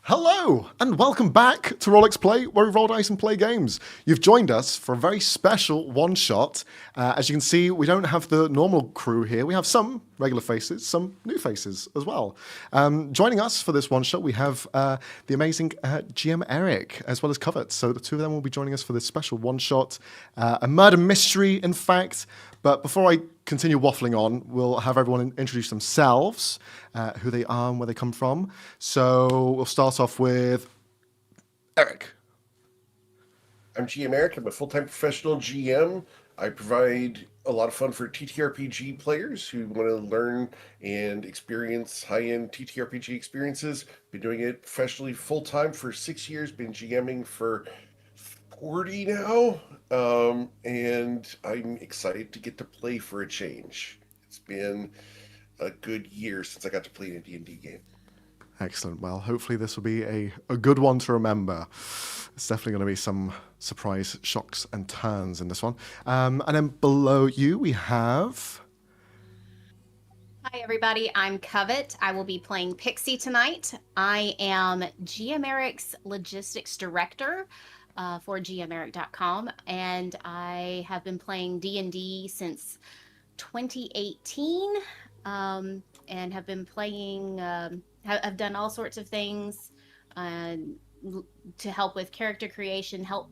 Hello, and welcome back to RxPlay, where we roll dice and play games. You've joined us for a very special one-shot. As you can see, we don't have the normal crew here. We have some regular faces, some new faces as well. Joining us for this one-shot, we have the amazing GM Eric, as well as Covett. So the two of them will be joining us for this special one-shot. A murder mystery, in fact. But before I continue waffling on, we'll have everyone introduce themselves, who they are and where they come from. So we'll start off with Eric. I'm GMEric. I'm a full-time professional GM. I provide a lot of fun for TTRPG players who want to learn and experience high-end TTRPG experiences. Been doing it professionally full-time for 6 years. Been GMing for 40 now. And I'm excited to get to play for a change. It's been a good year since I got to play in a D&D game. Excellent. Well, hopefully this will be a good one to remember. It's definitely going to be some surprise shocks and turns in this one. And then below you, we have... Hi, everybody. I'm Covett. I will be playing Pixie tonight. I am GMEric's logistics director for GMEric.com, and I have been playing D&D since 2018 and have been playing... I've done all sorts of things to help with character creation, help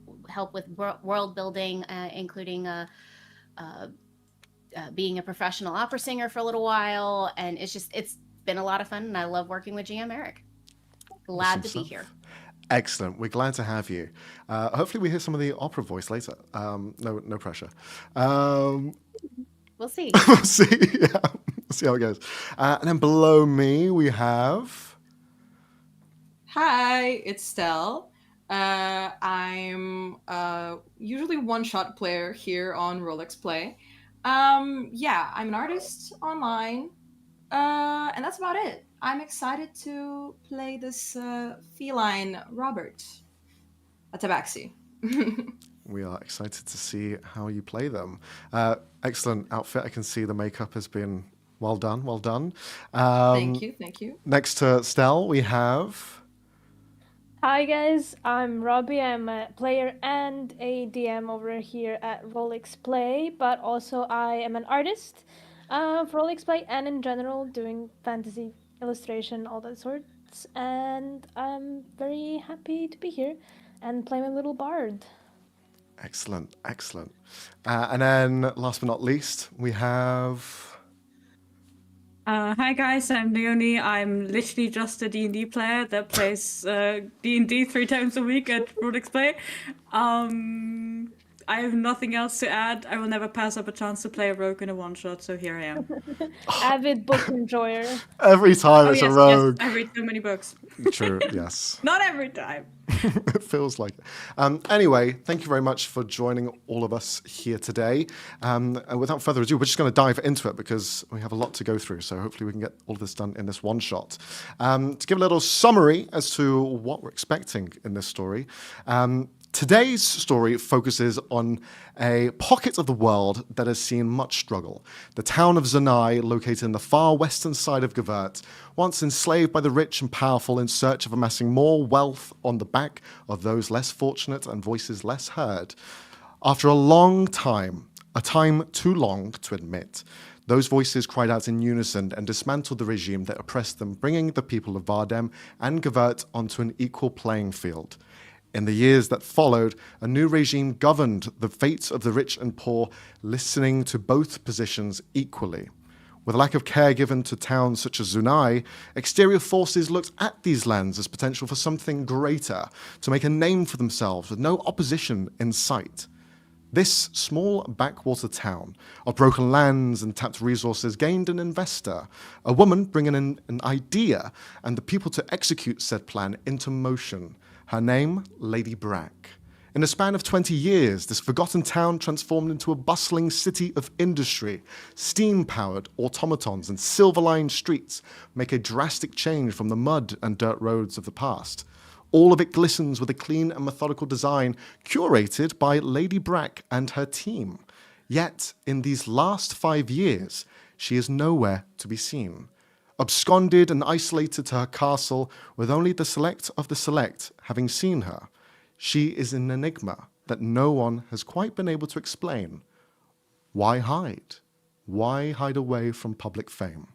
with world building, including being a professional opera singer for a little while, and it's been a lot of fun, and I love working with GM Eric. Glad to be here. Excellent. We're glad to have you. Hopefully we hear some of the opera voice later. No pressure. We'll see. We'll see. Yeah. We'll see how it goes. And then below me, we have... Hi, it's Stell. I'm usually one-shot player here on RxPlay. Yeah, I'm an artist online, and that's about it. I'm excited to play this feline Robert, a tabaxi. We are excited to see how you play them. Excellent outfit. I can see the makeup has been well done. Well done. Thank you. Next to Stell, we have... Hi guys, I'm Roby. I'm a player and a DM over here at RxPlay, but also I am an artist for RxPlay and in general doing fantasy illustration, all that sorts. And I'm very happy to be here and play my little bard. Excellent. And then last but not least, we have... Hi guys, I'm Leonie. I'm literally just a D&D player that plays D&D 3 times a week at RxPlay. I have nothing else to add. I will never pass up a chance to play a rogue in a one-shot, so here I am. Avid book enjoyer. Every time it's a rogue. Yes, I read so many books. True, yes. Not every time. It feels like it. Anyway, thank you very much for joining all of us here today. And without further ado, we're just going to dive into it because we have a lot to go through. So hopefully we can get all of this done in this one shot. To give a little summary as to what we're expecting in this story. Today's story focuses on a pocket of the world that has seen much struggle. The town of Zanai, located in the far western side of Qur'Thaek, once enslaved by the rich and powerful in search of amassing more wealth on the back of those less fortunate and voices less heard. After a long time, a time too long to admit, those voices cried out in unison and dismantled the regime that oppressed them, bringing the people of Vardem and Qur'Thaek onto an equal playing field. In the years that followed, a new regime governed the fates of the rich and poor, listening to both positions equally. With a lack of care given to towns such as Zunai, exterior forces looked at these lands as potential for something greater, to make a name for themselves with no opposition in sight. This small backwater town of broken lands and tapped resources gained an investor, a woman bringing in an idea and the people to execute said plan into motion. Her name, Lady Brach. In a span of 20 years, this forgotten town transformed into a bustling city of industry. Steam-powered automatons and silver-lined streets make a drastic change from the mud and dirt roads of the past. All of it glistens with a clean and methodical design curated by Lady Brach and her team. Yet, in these last 5 years, she is nowhere to be seen. Absconded and isolated to her castle, with only the select of the select having seen her, she is an enigma that no one has quite been able to explain. Why hide? Why hide away from public fame?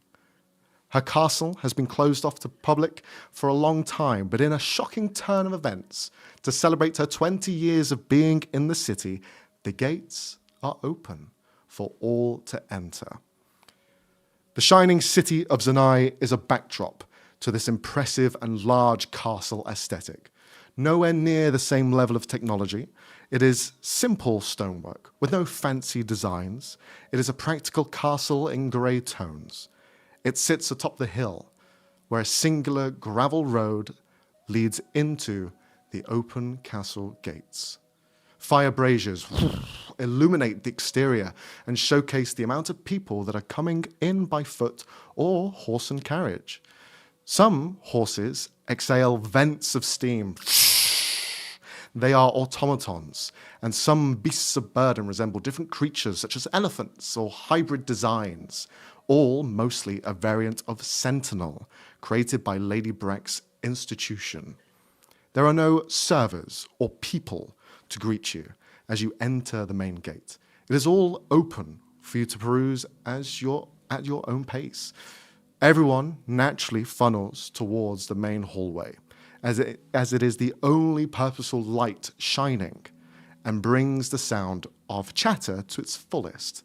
Her castle has been closed off to public for a long time, but in a shocking turn of events, to celebrate her 20 years of being in the city, the gates are open for all to enter. The shining city of Zanai is a backdrop to this impressive and large castle aesthetic. Nowhere near the same level of technology. It is simple stonework with no fancy designs. It is a practical castle in grey tones. It sits atop the hill, where a singular gravel road leads into the open castle gates. Fire braziers illuminate the exterior and showcase the amount of people that are coming in by foot or horse and carriage. Some horses exhale vents of steam. They are automatons, and some beasts of burden resemble different creatures such as elephants or hybrid designs, all mostly a variant of Sentinel, created by Lady Brach's institution. There are no servers or people to greet you as you enter the main gate. It is all open for you to peruse at your own pace. Everyone naturally funnels towards the main hallway, as it is the only purposeful light shining and brings the sound of chatter to its fullest.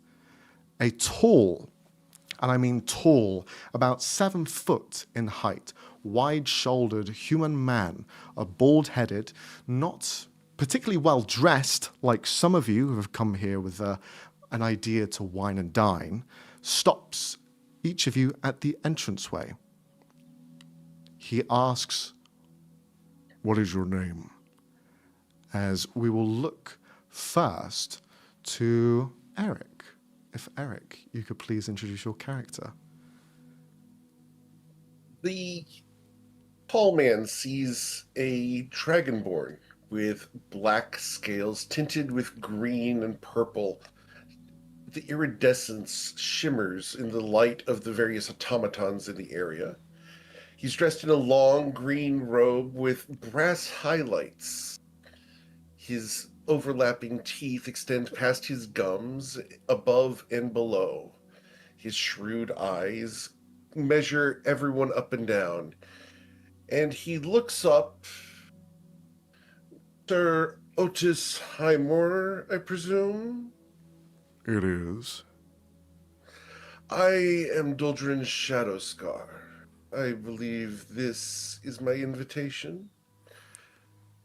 A tall, and I mean tall, about 7 foot in height, wide-shouldered human man, a bald-headed, not particularly well-dressed, like some of you who have come here with an idea to wine and dine, stops each of you at the entranceway. He asks, "What is your name?" As we will look first to Eric. If Eric, you could please introduce your character. The tall man sees a dragonborn with black scales tinted with green and purple. The iridescence shimmers in the light of the various automatons in the area. He's dressed in a long green robe with brass highlights. His overlapping teeth extend past his gums, above and below. His shrewd eyes measure everyone up and down. And he looks up. Sir Otis Highmore, I presume? It is. I am Duldrin Shadowscar. I believe this is my invitation.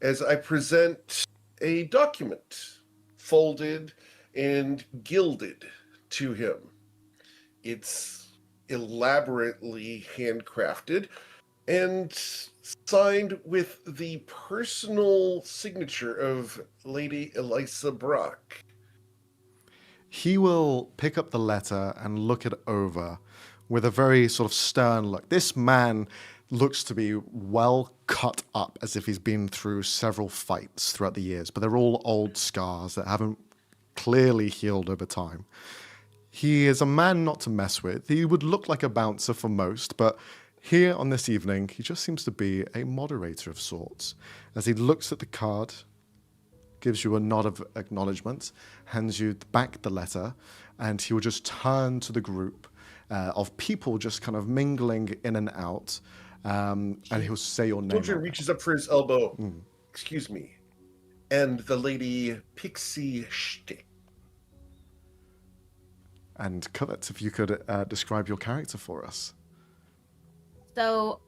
As I present a document, folded and gilded, to him. It's elaborately handcrafted and signed with the personal signature of Lady Elisa Brach. He will pick up the letter and look it over with a very sort of stern look. This man looks to be well cut up, as if he's been through several fights throughout the years, but they're all old scars that haven't clearly healed over time. He is a man not to mess with. He would look like a bouncer for most, but here on this evening, he just seems to be a moderator of sorts. As he looks at the card, gives you a nod of acknowledgement, hands you back the letter, and he will just turn to the group of people just kind of mingling in and out, and he'll say your name. Duldrin reaches up for his elbow. Excuse me. And the Lady Pixie Shtick. And Covett, if you could describe your character for us. So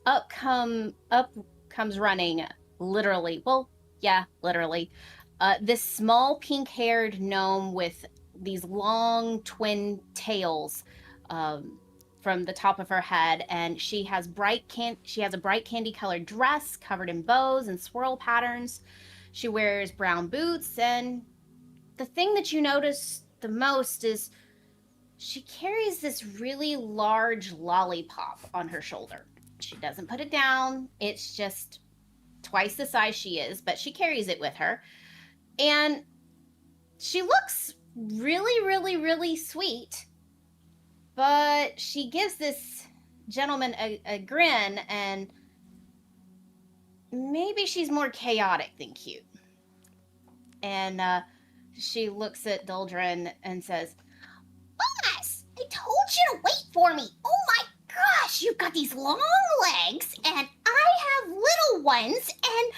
up comes running, literally. Well, yeah, literally. This small pink-haired gnome with these long twin tails from the top of her head, and she has a bright candy-colored dress covered in bows and swirl patterns. She wears brown boots, and the thing that you notice the most is she carries this really large lollipop on her shoulder. She doesn't put it down. It's just twice the size she is, but she carries it with her. And she looks really, really, really sweet. But she gives this gentleman a grin, and maybe she's more chaotic than cute. And she looks at Duldrin and says, Boss, I told you to wait for me. Oh my gosh, you've got these long legs, and I have little ones, and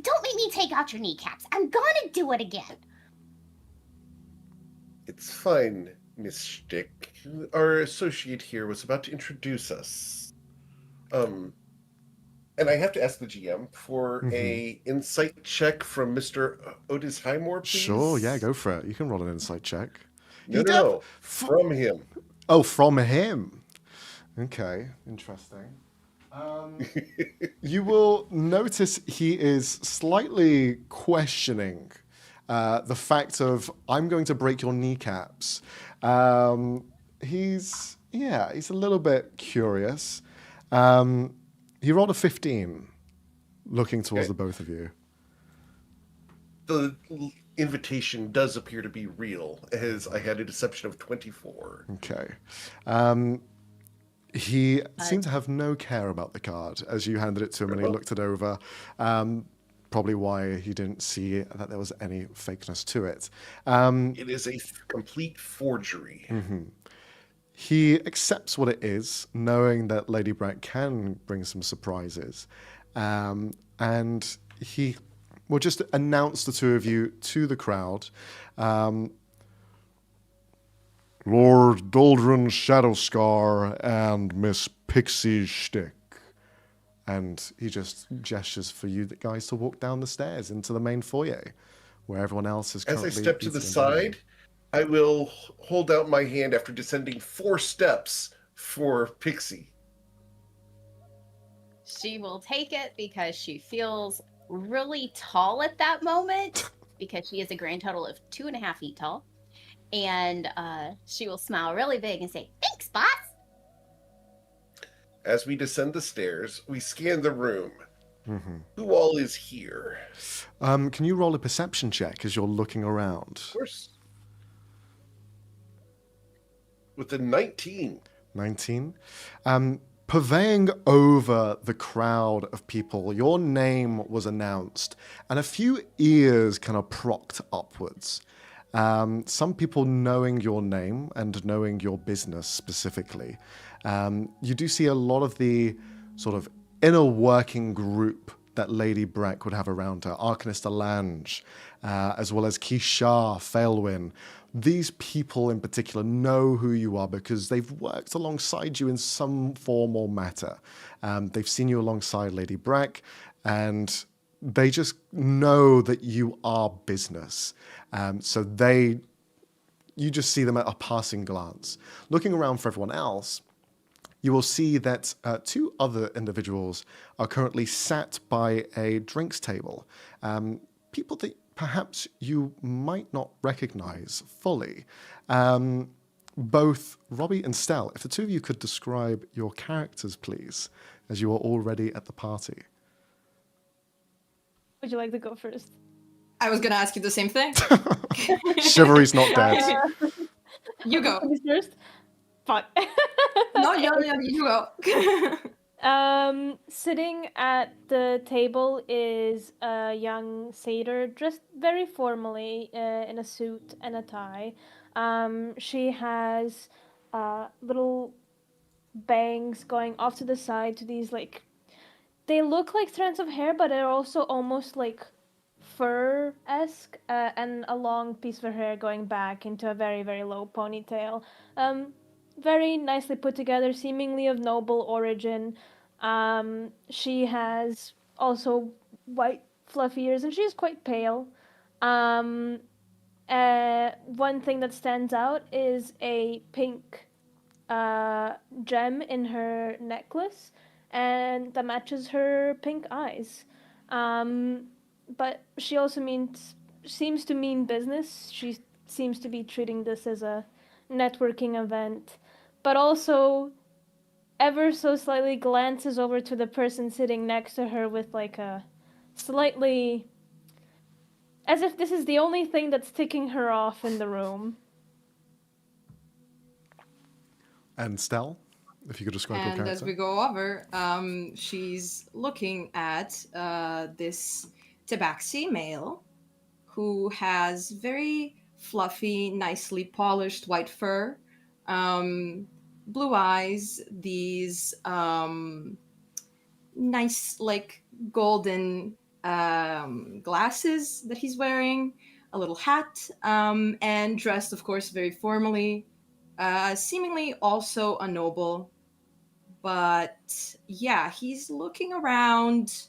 don't make me take out your kneecaps. I'm gonna do it again. It's fine, Miss Stick. Our associate here was about to introduce us. And I have to ask the GM for a insight check from Mr. Otis Highmore, please. Sure, yeah, go for it. You can roll an insight check. No, from him. Oh, from him. Okay, interesting. You will notice he is slightly questioning the fact of, I'm going to break your kneecaps. He's a little bit curious. He rolled a 15, looking towards the both of you. The invitation does appear to be real, as I had a deception of 24. Okay. He seemed to have no care about the card as you handed it to him and he looked it over. Probably why he didn't see that there was any fakeness to it. It is a complete forgery. He accepts what it is, knowing that Lady Brach can bring some surprises. And he will just announce the two of you to the crowd. Lord Duldrin Shadowscar and Miss Pixie Stick. And he just gestures for you guys to walk down the stairs into the main foyer, where everyone else is currently... As I step to the side, I will hold out my hand after descending 4 steps for Pixie. She will take it because she feels really tall at that moment, because she is a grand total of 2.5 feet tall. And she will smile really big and say, "Thanks, boss." As we descend the stairs, we scan the room. Who all is here? Can you roll a perception check as you're looking around? Of course. With a 19. 19. Purveying over the crowd of people, your name was announced, and a few ears kind of procked upwards. Some people knowing your name and knowing your business specifically. You do see a lot of the sort of inner working group that Lady Brach would have around her, Arcanist Alange, as well as Kishar, Failwin. These people in particular know who you are because they've worked alongside you in some form or matter. They've seen you alongside Lady Brach, and they just know that you are business. So you just see them at a passing glance. Looking around for everyone else, you will see that 2 other individuals are currently sat by a drinks table. People that perhaps you might not recognize fully. Both Roby and Stell, if the 2 of you could describe your characters, please, as you are already at the party. Would you like to go first? I was gonna ask you the same thing. Chivalry's not dead. You go. First? Fuck. No, you go. Sitting at the table is a young satyr dressed very formally in a suit and a tie. She has little bangs going off to the side to these, like, they look like strands of hair, but they're also almost like fur-esque, and a long piece of her hair going back into a very, very low ponytail. Very nicely put together, seemingly of noble origin. She has also white, fluffy ears, and she's quite pale. One thing that stands out is a pink gem in her necklace, and that matches her pink eyes. But she also seems to mean business. She seems to be treating this as a networking event, but also ever so slightly glances over to the person sitting next to her with like a slightly, as if this is the only thing that's ticking her off in the room. And Stell? if you could describe your And character. as we go over, she's looking at this tabaxi male who has very fluffy, nicely polished white fur, blue eyes, these nice, like, golden glasses that he's wearing, a little hat, and dressed, of course, very formally, seemingly also a noble. But yeah, he's looking around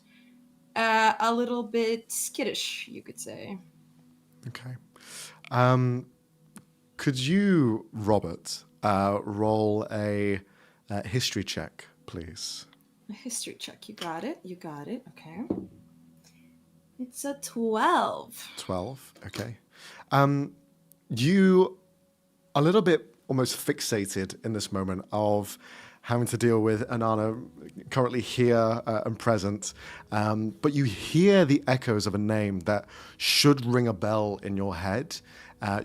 a little bit skittish, you could say. Okay. Could you, Robert, roll a history check, please? A history check. You got it. You got it. Okay. It's a 12. 12. Okay. You a little bit almost fixated in this moment of having to deal with Anana currently here and present, but you hear the echoes of a name that should ring a bell in your head.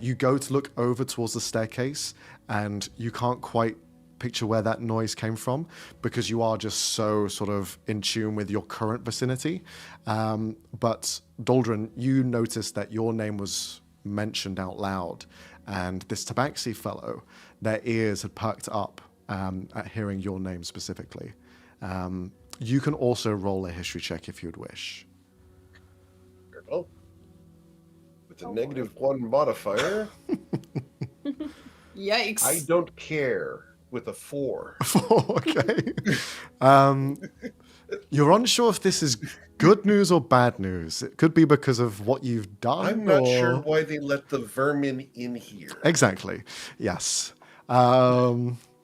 You go to look over towards the staircase, and you can't quite picture where that noise came from because you are just so sort of in tune with your current vicinity. But Doldrin, you noticed that your name was mentioned out loud, and this Tabaxi fellow, their ears had perked up at hearing your name specifically. You can also roll a history check if you'd wish. Oh. With a -1 modifier, Yikes. I don't care. With a 4. Okay. You're unsure if this is good news or bad news. It could be because of what you've done. I'm not sure why they let the vermin in here. Exactly. Yes.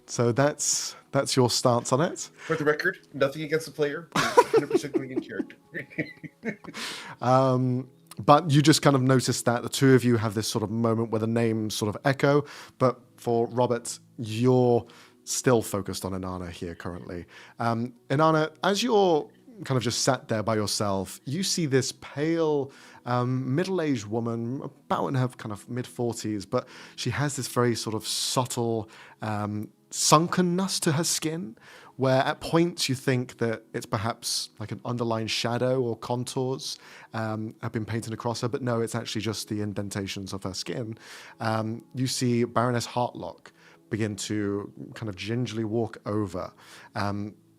So that's your stance on it. For the record, nothing against the player. 100% going in character. But you just kind of notice that the two of you have this sort of moment where the names sort of echo. But for Robert, you're still focused on Inanna here currently. Inanna, as you're kind of just sat there by yourself, you see this pale, middle-aged woman, about in her kind of mid-40s, but she has this very sort of subtle sunkenness to her skin, where at points you think that it's perhaps like an underlying shadow or contours have been painted across her, but no, it's actually just the indentations of her skin. You see Baroness Heartlock begin to kind of gingerly walk over.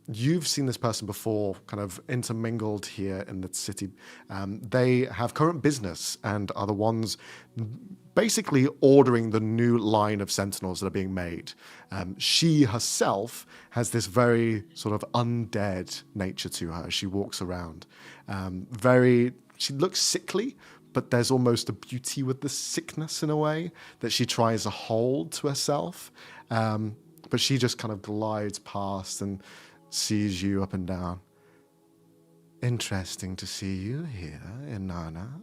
You've seen this person before, kind of intermingled here in the city. They have current business and are the ones basically ordering the new line of sentinels that are being made. She herself has this very sort of undead nature to her. She walks around. She looks sickly, but there's almost a beauty with the sickness in a way that she tries to hold to herself. But she just kind of glides past and sees you up and down. Interesting to see you here, Inanna.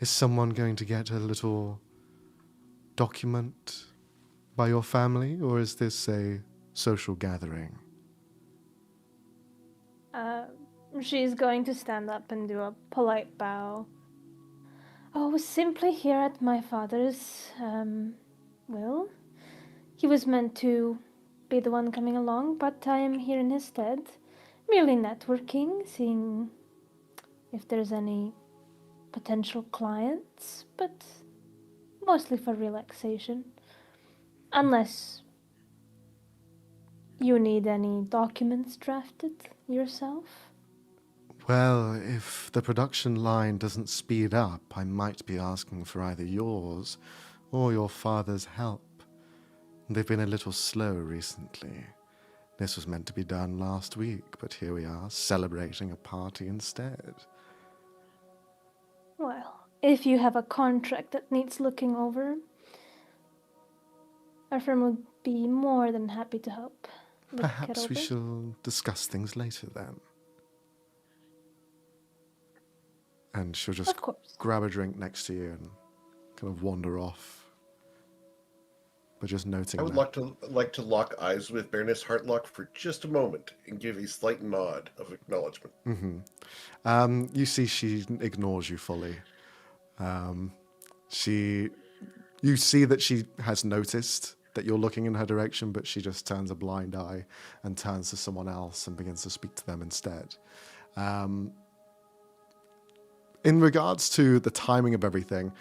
Is someone going to get a little document by your family, or is this a social gathering? She's going to stand up and do a polite bow. Oh, simply here at my father's, will. He was meant to be the one coming along, but I am here in his stead, merely networking, seeing if there's any potential clients, but mostly for relaxation. Unless you need any documents drafted yourself. Well, if the production line doesn't speed up, I might be asking for either yours or your father's help. They've been a little slow recently. This was meant to be done last week, but here we are, celebrating a party instead. Well, if you have a contract that needs looking over, our firm would be more than happy to help. Perhaps we shall discuss things later then. And she'll just grab a drink next to you and kind of wander off. But just noting I would like to lock eyes with Baroness Heartlock for just a moment and give a slight nod of acknowledgement. Mm-hmm. You see she ignores you fully. You see that she has noticed that you're looking in her direction, but she just turns a blind eye and turns to someone else and begins to speak to them instead. In regards to the timing of everything,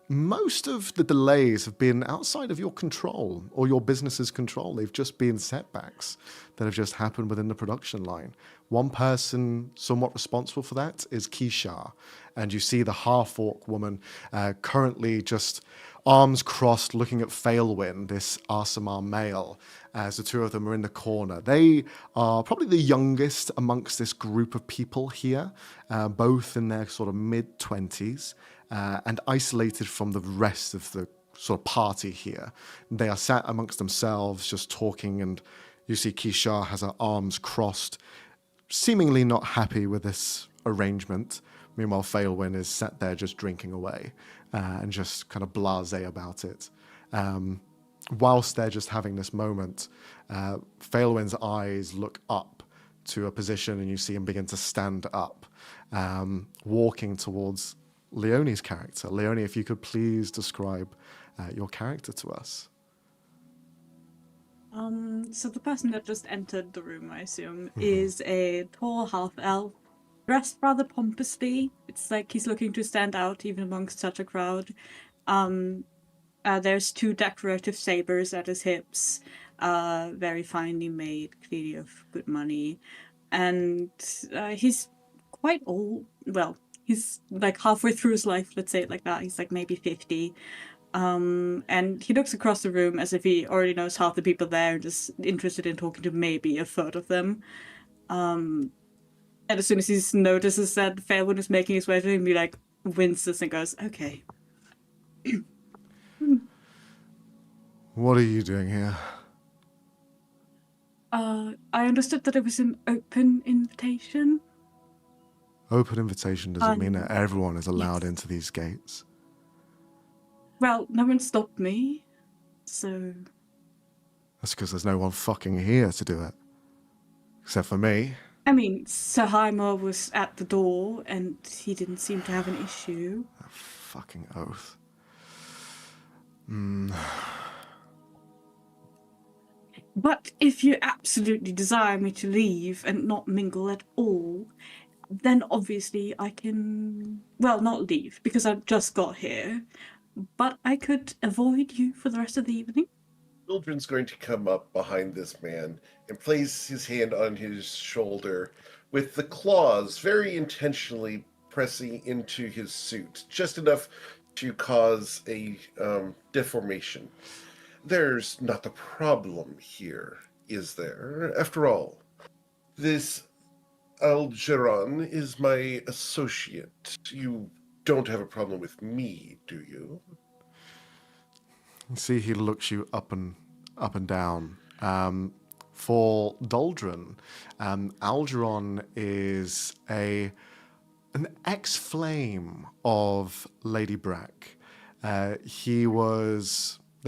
most of the delays have been outside of your control or your business's control. They've just been setbacks that have just happened within the production line. One person somewhat responsible for that is Keisha. And you see the half-orc woman currently just arms crossed looking at Failwin, this Arsamar male, as the two of them are in the corner. They are probably the youngest amongst this group of people here, both in their sort of mid-20s. And isolated from the rest of the sort of party here. They are sat amongst themselves, just talking, and you see Keisha has her arms crossed, seemingly not happy with this arrangement. Meanwhile, Failwin is sat there just drinking away and just kind of blasé about it. Whilst they're just having this moment, Failwin's eyes look up to a position and you see him begin to stand up, walking towards Leonie's character. Leonie, if you could please describe your character to us. So the person that just entered the room, I assume, is a tall half-elf, dressed rather pompously. It's like he's looking to stand out even amongst such a crowd. There's 2 decorative sabers at his hips, very finely made, clearly of good money. And he's quite old. Well, he's like halfway through his life, let's say it like that. He's like maybe 50. And he looks across the room as if he already knows half the people there and just interested in talking to maybe a third of them. And as soon as he notices that Fairwood is making his way to him, he like winces and goes, okay. What are you doing here? I understood that it was an open invitation. Open invitation doesn't mean that everyone is allowed into these gates. Well, no one stopped me, so... That's because there's no one fucking here to do it. Except for me. I mean, Sir Heimer was at the door, and he didn't seem to have an issue. That fucking oath. But if you absolutely desire me to leave and not mingle at all, then obviously I can... Well, not leave, because I just got here. But I could avoid you for the rest of the evening. Children's going to come up behind this man and place his hand on his shoulder with the claws very intentionally pressing into his suit, just enough to cause a deformation. There's not a problem here, is there? After all, this Algeron is my associate. You don't have a problem with me, do you? You see, he looks you up and down. For Doldrin, Algeron is an ex-flame of Lady Brach. They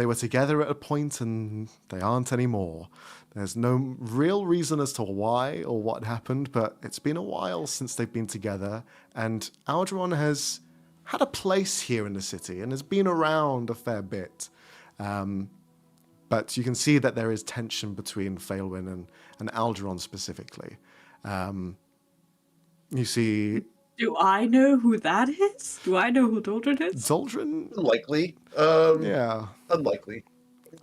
were together at a point and they aren't anymore. There's no real reason as to why or what happened, but it's been a while since they've been together, and Algeron has had a place here in the city and has been around a fair bit. But you can see that there is tension between Failwin and Algeron specifically. You see... Do I know who that is? Do I know who Doldrin is? Doldrin? Unlikely. Yeah. Unlikely.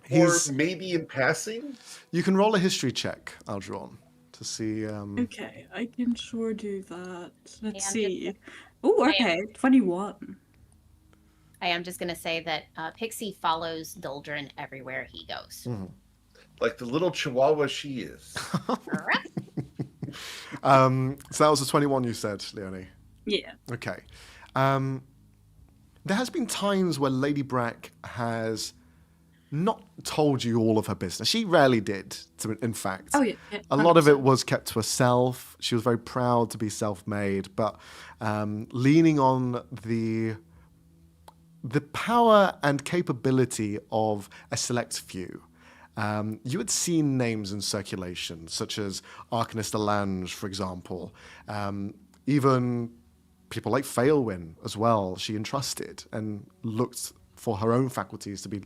He's... Or maybe in passing? You can roll a history check, Algeron, to see... Okay, I can sure do that. Let's And see. Oh, okay, 21. I am just going to say that Pixie follows Doldrin everywhere he goes. Like the little chihuahua she is. So that was a 21 you said, Leonie? Yeah. Okay. There has been times where Lady Brach has not told you all of her business. She rarely did, in fact. Oh, yeah. A lot of it was kept to herself. She was very proud to be self-made, but leaning on the power and capability of a select few. You had seen names in circulation, such as Arcanist Delange, for example. Even people like Failwin as well, she entrusted and looked for her own faculties to be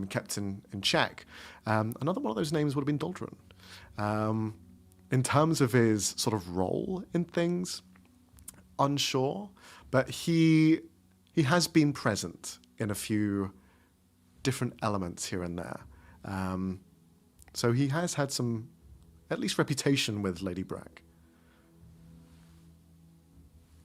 kept in check. Another one of those names would have been Doldrin. In terms of his sort of role in things, unsure, but he has been present in a few different elements here and there. So he has had some, at least, reputation with Lady Brach.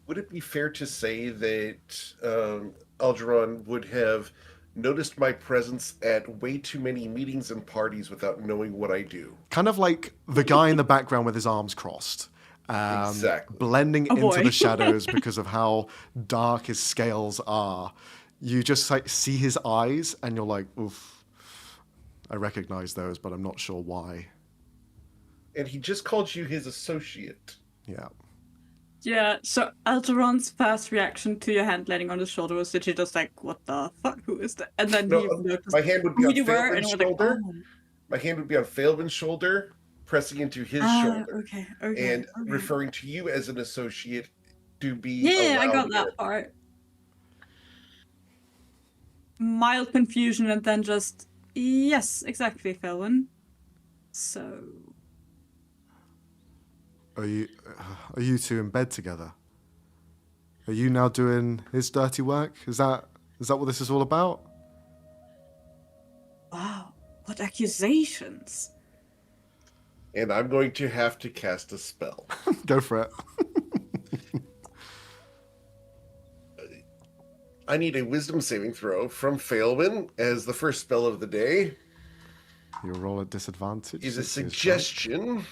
Would it be fair to say that Algernon would have noticed my presence at way too many meetings and parties without knowing what I do? Kind of like the guy in the background with his arms crossed. Exactly. Blending Oh, into boy. the shadows because of how dark his scales are. You just like see his eyes and you're like, oof, I recognize those, but I'm not sure why. And he just called you his associate. Yeah. Yeah, so Algeron's first reaction to your hand landing on his shoulder was literally just like, what the fuck, who is that? And then No, he noticed my hand would be who on you were, and Phelan's I was like, shoulder. oh. My hand would be on Phelan's shoulder, pressing into his shoulder. Okay. And referring to you as an associate to be Yeah, I allowed got in. that part. Mild confusion and then just, yes, exactly, Phelan. So, Are you two in bed together? Are you now doing his dirty work? Is that what this is all about? wow, what accusations. And I'm going to have to cast a spell. Go for it. I need a wisdom saving throw from Phelan as the first spell of the day. You roll at disadvantage. Is a since he's suggestion.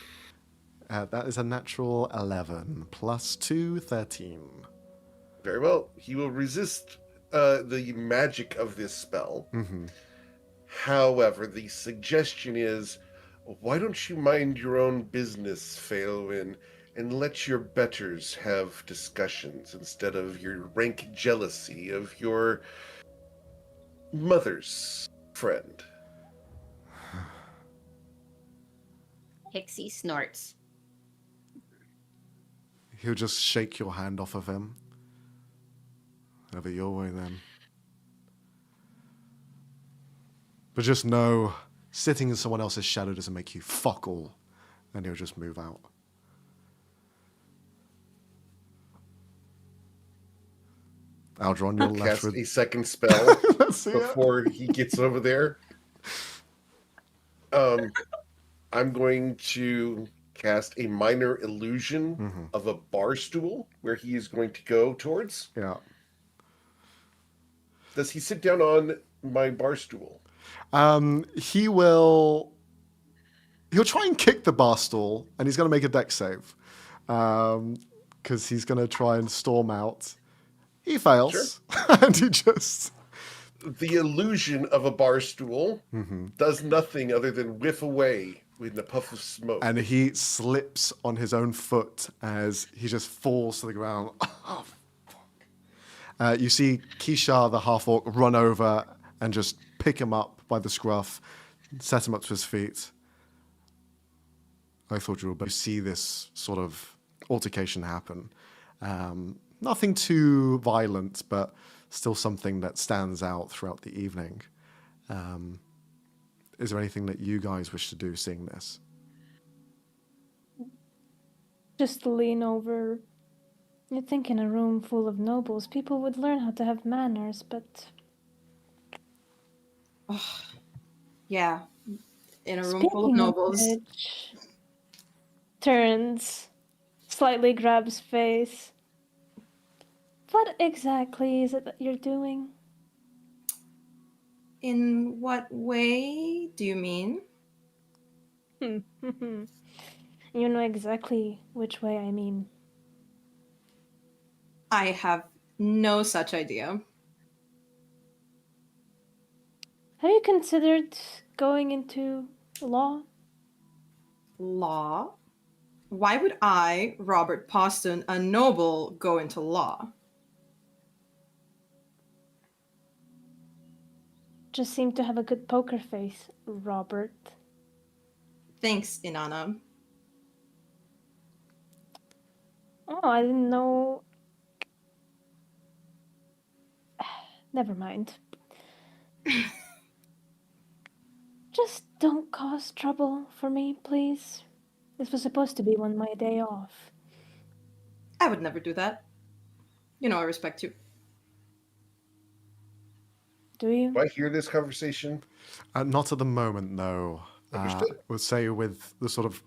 right. That is a natural 11 plus 2, 13. Very well. He will resist the magic of this spell. Mm-hmm. However, the suggestion is, why don't you mind your own business, Phelan, and let your betters have discussions instead of your rank jealousy of your mother's friend. Pixie snorts. He'll just shake your hand off of him. Have it your way then. But just know, sitting in someone else's shadow doesn't make you fuck all. And he'll just move out. Aldron, you're left Cast with... a second spell Let's see it. before he gets over there. I'm going to cast a minor illusion of a bar stool where he is going to go towards. Yeah. Does he sit down on my bar stool? He'll try and kick the bar stool, and he's going to make a dex save. Because he's going to try and storm out. He fails. Sure. And he just... The illusion of a bar stool does nothing other than whiff away with a puff of smoke. And he slips on his own foot as he just falls to the ground. Oh, fuck. You see Kishar, the half-orc, run over and just pick him up by the scruff, set him up to his feet. I thought you were about to see this sort of altercation happen. Nothing too violent, but still something that stands out throughout the evening. Is there anything that you guys wish to do seeing this? Just lean over. You'd think in a room full of nobles, people would learn how to have manners, but... Yeah, in a room full of Speaking nobles. which, turns, slightly grabs face. What exactly is it that you're doing? In what way do you mean? You know exactly which way I mean. I have no such idea. Have you considered going into law? Law? Why would I, Robert Poston, a noble, go into law? Just seem to have a good poker face, Robert. Thanks, Inanna. Oh, I didn't know. Never mind. Just don't cause trouble for me, please. This was supposed to be my day off. I would never do that. You know I respect you. Do you? Do I hear this conversation? Not at the moment, no. Understood. Would say with the sort of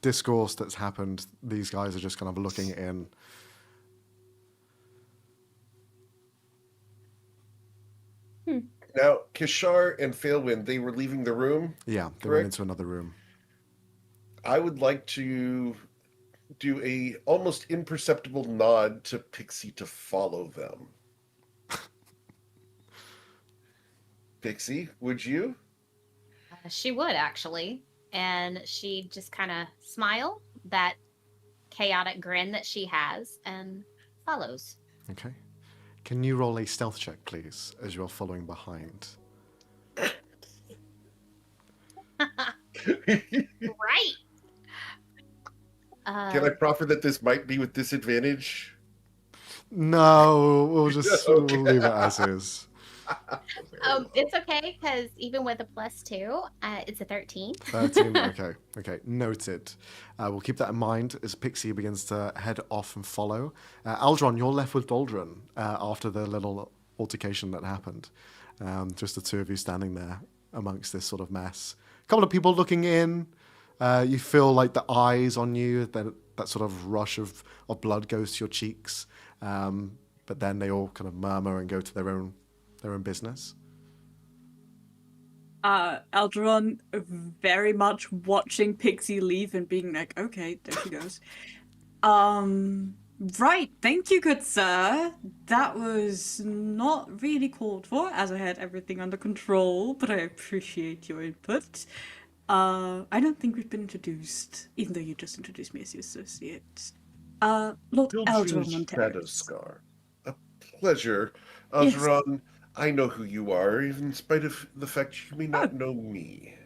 discourse that's happened, these guys are just kind of looking in. Now, Kishar and Failwind, they were leaving the room. Yeah, they Correct. went into another room. I would like to do a almost imperceptible nod to Pixie to follow them. Pixie, would you? She would actually, and she'd just kind of smile, that chaotic grin that she has, and follows. Okay. Can you roll a stealth check, please, as you're following behind? Right. Can I proffer that this might be with disadvantage? No, we'll just Okay. we'll leave it as is. It's okay because even with a +2, it's a 13. 13. Okay. Noted. We'll keep that in mind as Pixie begins to head off and follow. Aldron, you're left with Doldrin after the little altercation that happened. Just the two of you standing there amongst this sort of mess. A couple of people looking in. You feel like the eyes on you, that sort of rush of blood goes to your cheeks. But then they all kind of murmur and go to their own business. Aldron very much watching Pixie leave and being like, okay, there she goes. Right, thank you, good sir. That was not really called for, as I had everything under control, but I appreciate your input. I don't think we've been introduced, even though you just introduced me as your associate. Lord Aldron Montez. Scar. A pleasure. Yes. Aldron, I know who you are, even in spite of the fact you may not know me.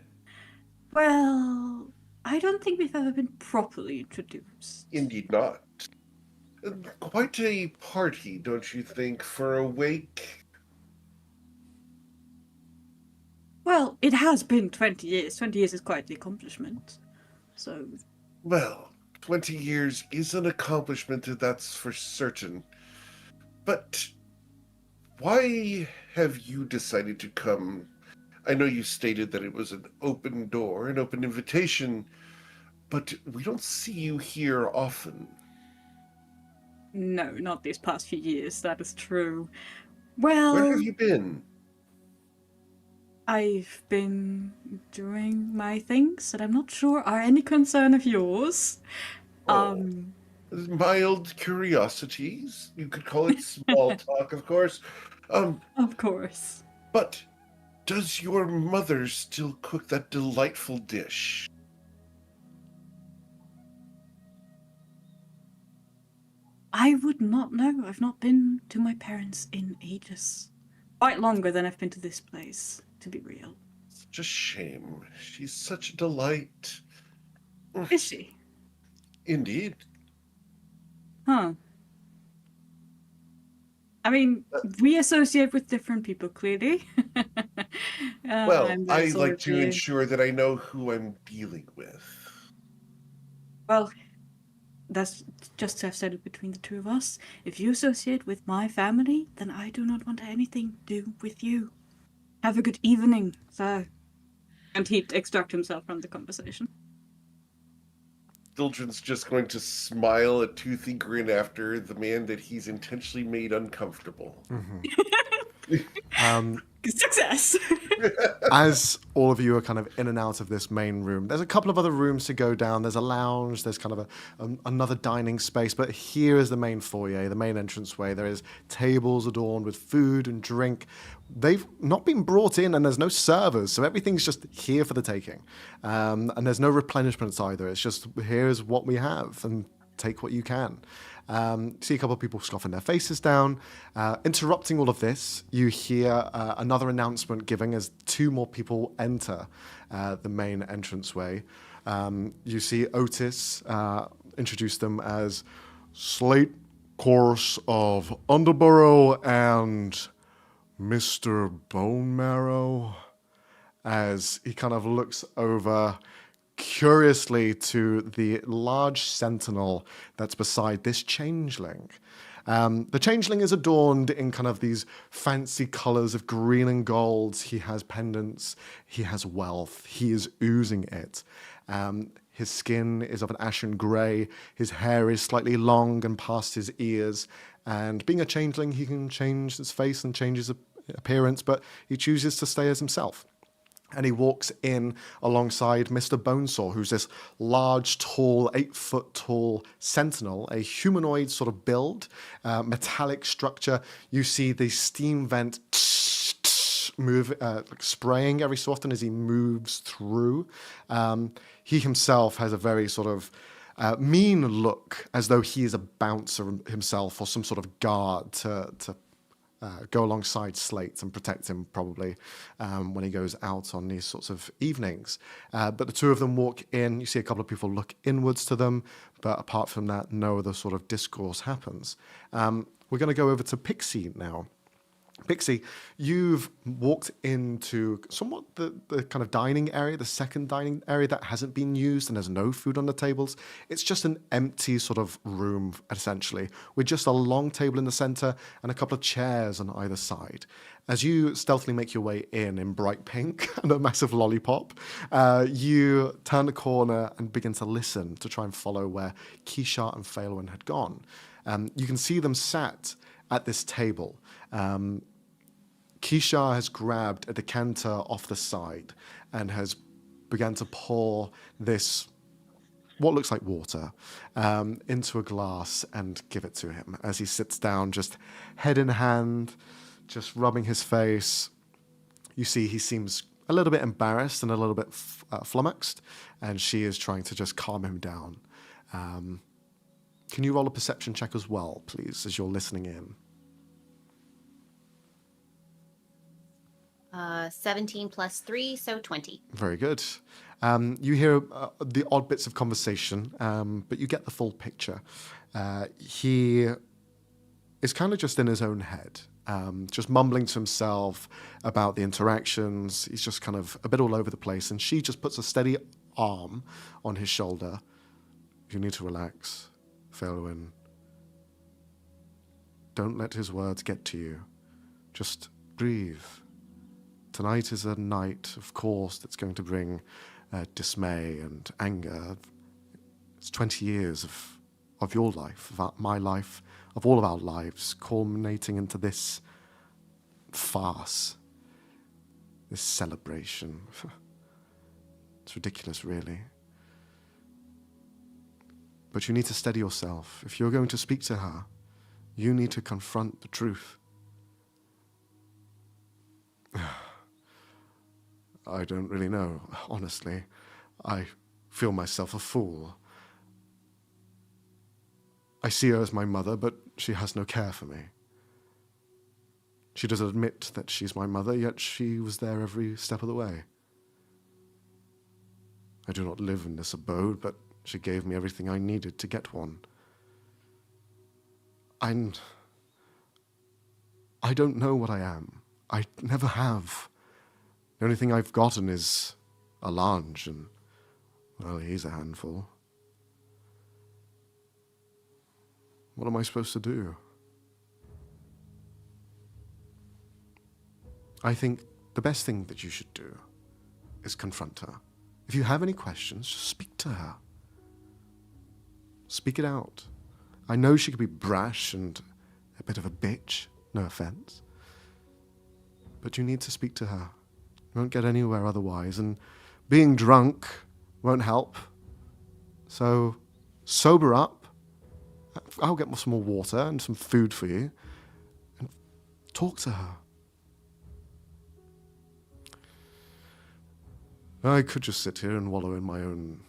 Well, I don't think we've ever been properly introduced. Indeed not. Quite a party, don't you think, for a wake? Well, it has been 20 years. 20 years is quite the accomplishment. So, Well, 20 years is an accomplishment, that's for certain. But why have you decided to come? I know you stated that it was an open door, an open invitation, but we don't see you here often. no, not these past few years, that is true. Well, Where have you been? I've been doing my things that I'm not sure are any concern of yours. Mild curiosities? You could call it small talk, of course. Of course. But does your mother still cook that delightful dish? I would not know. I've not been to my parents in ages. Quite longer than I've been to this place, to be real. Such a shame. She's such a delight. Is she? Indeed. Huh. I mean, we associate with different people, clearly. Well, I'm very I sorry like to ensure that I know who I'm dealing with. Well, that's just to have said it between the two of us. If you associate with my family, then I do not want anything to do with you. Have a good evening, sir. And he'd extract himself from the conversation. Dildren's just going to smile a toothy grin after the man that he's intentionally made uncomfortable. Success! As all of you are kind of in and out of this main room, there's a couple of other rooms to go down. There's a lounge, there's kind of another dining space, but here is the main foyer, the main entranceway. There is tables adorned with food and drink. They've not been brought in, and there's no servers, so everything's just here for the taking. And there's no replenishments either. It's just, here's what we have, and take what you can. See a couple of people scoffing their faces down. Interrupting all of this, you hear another announcement giving as two more people enter the main entranceway. You see Otis introduce them as Slate Course of Underborough and Mr. Bone Marrow, as he kind of looks over curiously to the large sentinel that's beside this changeling. The changeling is adorned in kind of these fancy colors of green and gold. He has pendants, he has wealth, he is oozing it. His skin is of an ashen grey, his hair is slightly long and past his ears, and being a changeling, he can change his face and change his appearance, but he chooses to stay as himself. And he walks in alongside Mr. Bonesaw, who's this large, tall, 8-foot tall sentinel, a humanoid sort of build, metallic structure. You see the steam vent move, like spraying every so often as he moves through. He himself has a very sort of mean look, as though he is a bouncer himself or some sort of guard to go alongside Slate and protect him probably when he goes out on these sorts of evenings. But the two of them walk in. You see a couple of people look inwards to them, but apart from that, no other sort of discourse happens. We're going to go over to Pixie now. Pixie, you've walked into somewhat the kind of dining area, the second dining area that hasn't been used, and there's no food on the tables. It's just an empty sort of room, essentially, with just a long table in the center and a couple of chairs on either side. As you stealthily make your way in bright pink and a massive lollipop, you turn the corner and begin to listen to try and follow where Keisha and Phalowin had gone. You can see them sat at this table. Keisha has grabbed a decanter off the side and has begun to pour this, what looks like water, into a glass and give it to him as he sits down, just head in hand, just rubbing his face. You see he seems a little bit embarrassed and a little bit flummoxed, and she is trying to just calm him down. Can you roll a perception check as well, please, as you're listening in? 17 plus 3, so 20. Very good. You hear the odd bits of conversation, but you get the full picture. He is kind of just in his own head, just mumbling to himself about the interactions. He's just kind of a bit all over the place, and she just puts a steady arm on his shoulder. You need to relax, Phalowin. Don't let his words get to you. Just breathe. Tonight is a night, of course, that's going to bring dismay and anger. It's 20 years of your life, of my life, of all of our lives, culminating into this farce, this celebration. It's ridiculous, really. But you need to steady yourself. If you're going to speak to her, you need to confront the truth. I don't really know, honestly. I feel myself a fool. I see her as my mother, but she has no care for me. She doesn't admit that she's my mother, yet she was there every step of the way. I do not live in this abode, but she gave me everything I needed to get one. I don't know what I am. I never have. The only thing I've gotten is a lunge, and, well, he's a handful. What am I supposed to do? I think the best thing that you should do is confront her. If you have any questions, just speak to her. Speak it out. I know she could be brash and a bit of a bitch, no offense. But you need to speak to her. You won't get anywhere otherwise, and being drunk won't help. So sober up. I'll get some more water and some food for you, and talk to her. I could just sit here and wallow in my own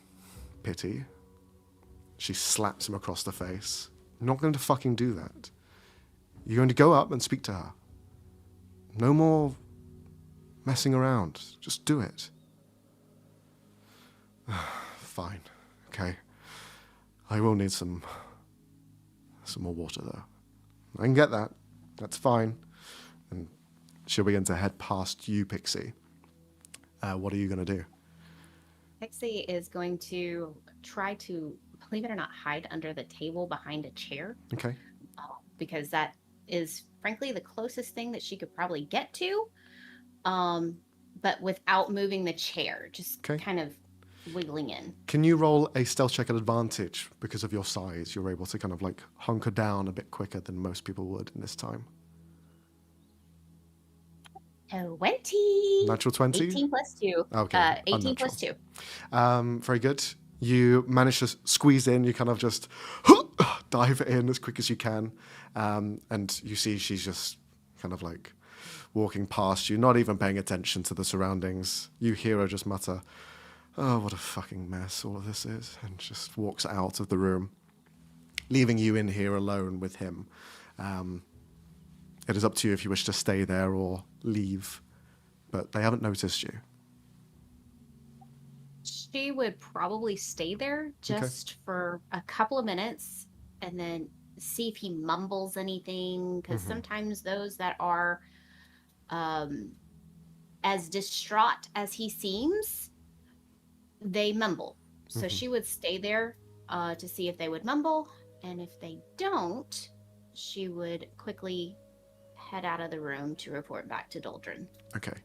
pity. She slaps him across the face. I'm not going to fucking do that. You're going to go up and speak to her. No more messing around. Just do it. Fine. Okay. I will need some more water, though. I can get that. That's fine. And she'll begin to head past you, Pixie. What are you going to do? Pixie is going to try to, believe it or not, hide under the table behind a chair. Okay. Because that is, frankly, the closest thing that she could probably get to. But without moving the chair, just kind of wiggling in. Can you roll a stealth check at advantage? Because of your size, you're able to kind of like hunker down a bit quicker than most people would in this time. 20. Natural 20? 18 plus 2. Okay. 18 plus 2. Very good. You manage to squeeze in. You kind of just dive in as quick as you can. And you see she's just kind of like walking past you, not even paying attention to the surroundings. You hear her just mutter, "Oh, what a fucking mess all of this is," and just walks out of the room, leaving you in here alone with him. It is up to you if you wish to stay there or leave, but they haven't noticed you. She would probably stay there just for a couple of minutes and then see if he mumbles anything, because sometimes those that are as distraught as he seems, they mumble. So she would stay there to see if they would mumble, and if they don't, she would quickly head out of the room to report back to Doldrin. Okay.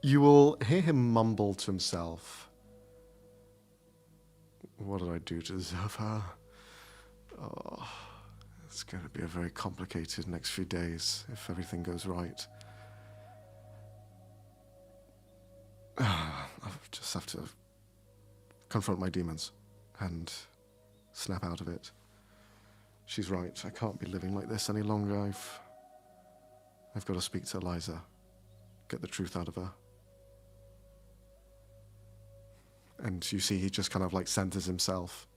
You will hear him mumble to himself. "What did I do to deserve her? Oh, it's going to be a very complicated next few days if everything goes right. I just have to confront my demons and snap out of it. She's right. I can't be living like this any longer. I've got to speak to Eliza, get the truth out of her." And you see he just kind of like centers himself.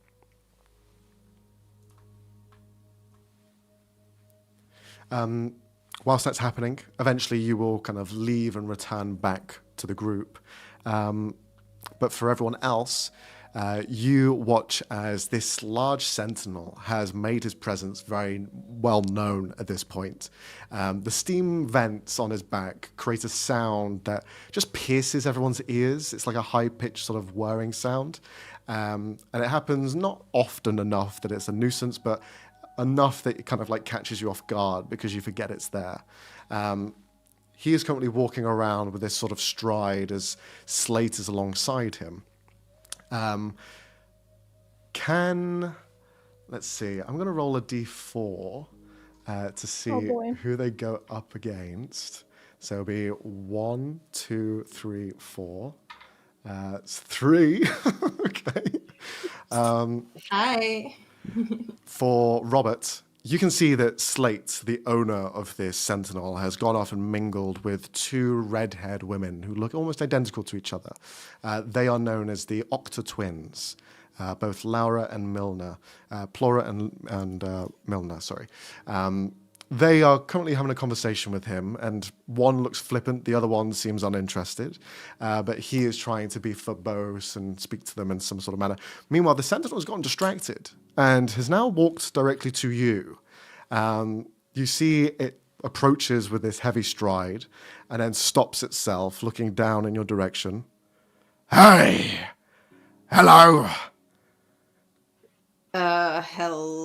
Whilst that's happening, eventually you will kind of leave and return back to the group. But for everyone else, you watch as this large sentinel has made his presence very well known at this point. The steam vents on his back create a sound that just pierces everyone's ears. It's like a high-pitched sort of whirring sound. And it happens not often enough that it's a nuisance, but enough that it kind of like catches you off guard because you forget it's there. He is currently walking around with this sort of stride as Slate is alongside him. Let's see, I'm going to roll a d4 to see who they go up against. So it'll be 1, 2, 3, 4. It's 3. Okay. Hi. For Robert, you can see that Slate, the owner of this sentinel, has gone off and mingled with 2 red-haired women who look almost identical to each other. They are known as the Octa Twins, both Laura and Milner, Plora and Milner, sorry. They are currently having a conversation with him, and one looks flippant, the other one seems uninterested, but he is trying to be verbose and speak to them in some sort of manner. Meanwhile, the sentinel has gotten distracted and has now walked directly to you. You see it approaches with this heavy stride and then stops itself, looking down in your direction. "Hey! Hello!"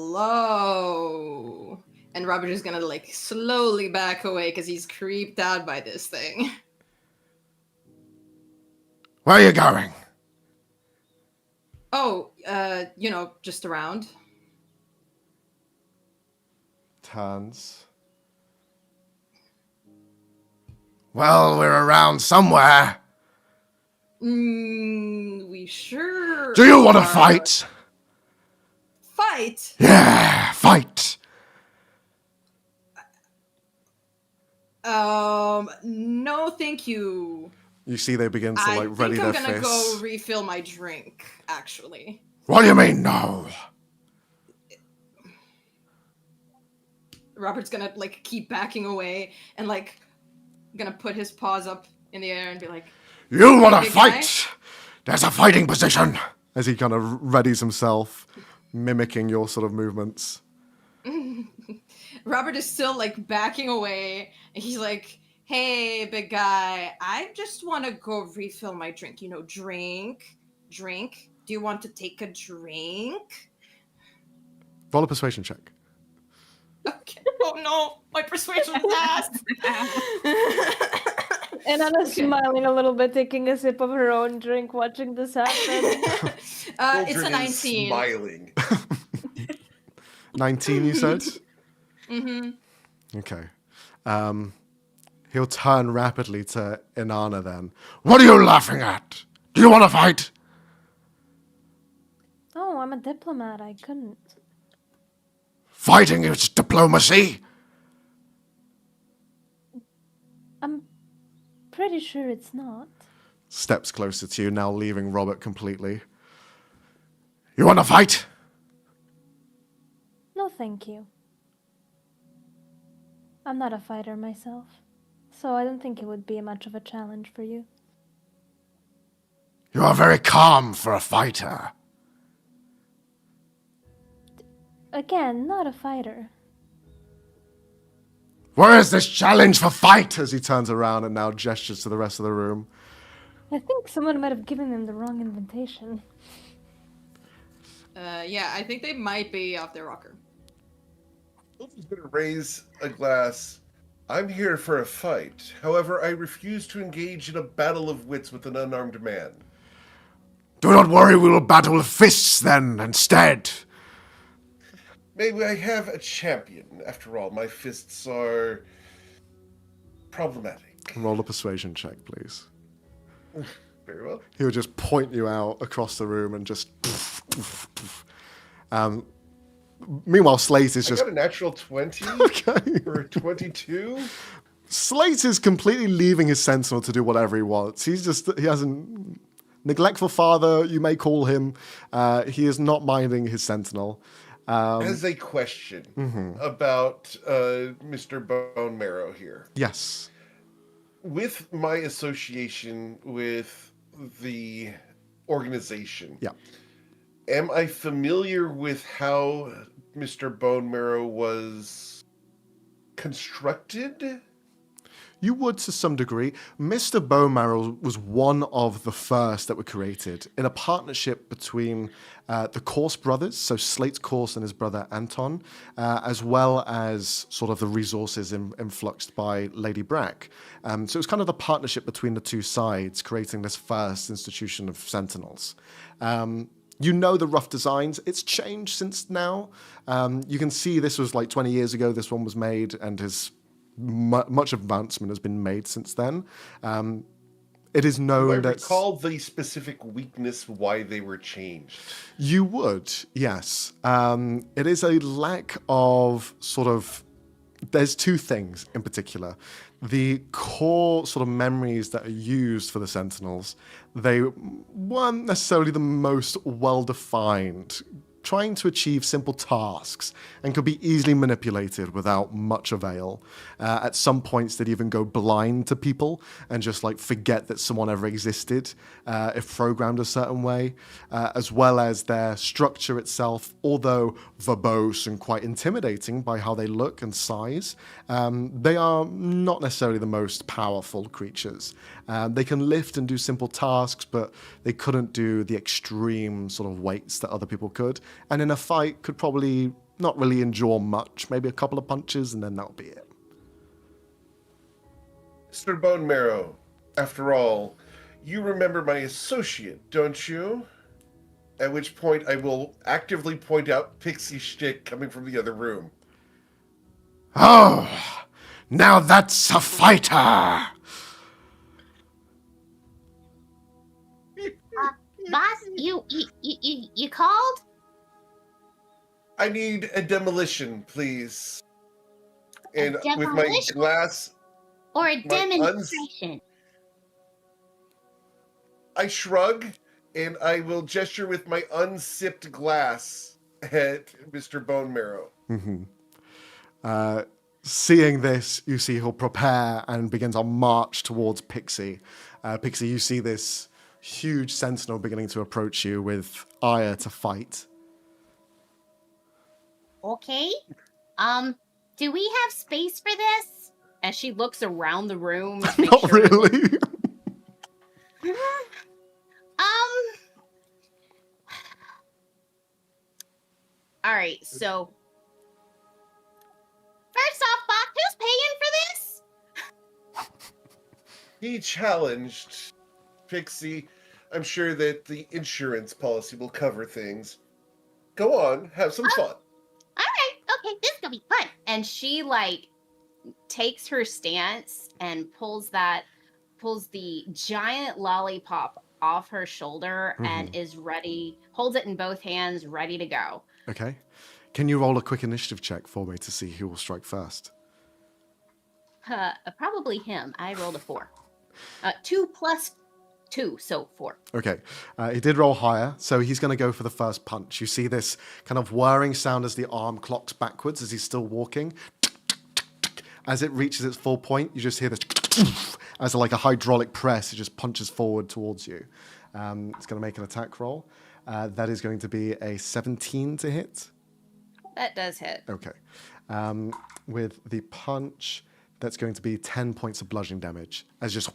Hello. And Robert is gonna like slowly back away because he's creeped out by this thing. "Where are you going?" Oh, just around. Turns. "Well, we're around somewhere. We sure Do you want to are. fight?" Fight? "Yeah, fight." No, thank you. You see they begin to like ready their I think I'm gonna fists. go refill my drink, actually. "What do you mean, no?" Robert's gonna like keep backing away and like gonna put his paws up in the air and be like, "You want to big guy?" fight? There's a fighting position." As he kind of readies himself, mimicking your sort of movements. Robert is still like backing away. And he's like, "Hey, big guy, I just want to go refill my drink. You know, drink. Do you want to take a drink?" Roll a persuasion check. Okay. Oh no, my persuasion is ass. And Anna's smiling a little bit, taking a sip of her own drink, watching this happen. It's a Children is 19. smiling. 19, you said? Mm-hmm. Okay. He'll turn rapidly to Inanna then. What are you laughing at? Do you want to fight? Oh, I'm a diplomat. I couldn't. Fighting is diplomacy. I'm pretty sure it's not. Steps closer to you, now leaving Robert completely. You want to fight? No, thank you. I'm not a fighter myself, so I don't think it would be much of a challenge for you. You are very calm for a fighter. Again, not a fighter. Where is this challenge for fight? As he turns around and now gestures to the rest of the room. I think someone might have given him the wrong invitation. Yeah, I think they might be off their rocker. Wolf's going to raise a glass. I'm here for a fight. However, I refuse to engage in a battle of wits with an unarmed man. Do not worry, we will battle with fists then, instead. Maybe I have a champion. After all, my fists are problematic. Roll a persuasion check, please. Very well. He'll just point you out across the room and just... Meanwhile, Slate is I just... got a natural 20 Okay. or 22. Slate is completely leaving his sentinel to do whatever he wants. He has a neglectful father, you may call him. He is not minding his sentinel. Has a question about Mr. Bone Marrow here. Yes. With my association with the organization, Yeah. am I familiar with how Mr. Bone Marrow was constructed? You would to some degree. Mr. Bone Marrow was one of the first that were created in a partnership between the Course brothers, so Slate Course and his brother Anton, as well as sort of the resources influxed by Lady Brach. So it was kind of the partnership between the two sides, creating this first institution of Sentinels. You know the rough designs. It's changed since now. You can see this was like 20 years ago this one was made, and much advancement has been made since then. It is known Do I that... recall the specific weakness why they were changed? You would, yes. It is a lack of sort of... There's two things in particular. The core sort of memories that are used for the Sentinels, they weren't necessarily the most well-defined, trying to achieve simple tasks, and could be easily manipulated without much avail. At some points, they'd even go blind to people and just like forget that someone ever existed if programmed a certain way, as well as their structure itself, although verbose and quite intimidating by how they look and size, they are not necessarily the most powerful creatures. They can lift and do simple tasks, but they couldn't do the extreme sort of weights that other people could. And in a fight, could probably not really endure much, maybe a couple of punches, and then that'll be it. Mr. Bone Marrow, after all, you remember my associate, don't you? At which point I will actively point out Pixie Shtick coming from the other room. Oh, now that's a fighter! Boss, you called? I need a demolition, please. And with my demolition? glass, Or a My demonstration? I shrug and I will gesture with my unsipped glass at Mr. Bone Marrow. Seeing this, you see he'll prepare and begin to march towards Pixie. Pixie, you see this huge sentinel beginning to approach you with ire to fight. Okay. Do we have space for this? As she looks around the room. To make Not sure really. All right, so first off, Bach, who's paying for this? He challenged Pixie. I'm sure that the insurance policy will cover things. Go on, have some fun. All right, okay, this is gonna be fun. And she like takes her stance and pulls the giant lollipop off her shoulder and is ready, holds it in both hands, ready to go. Okay. Can you roll a quick initiative check for me to see who will strike first? Probably him. I rolled a 4. 2 plus 2, so 4. Okay. He did roll higher, so he's going to go for the first punch. You see this kind of whirring sound as the arm clocks backwards as he's still walking. As it reaches its full point, you just hear this as like a hydraulic press. It just punches forward towards you. It's going to make an attack roll. That is going to be a 17 to hit. That does hit. Okay. With the punch, that's going to be 10 points of bludgeoning damage as just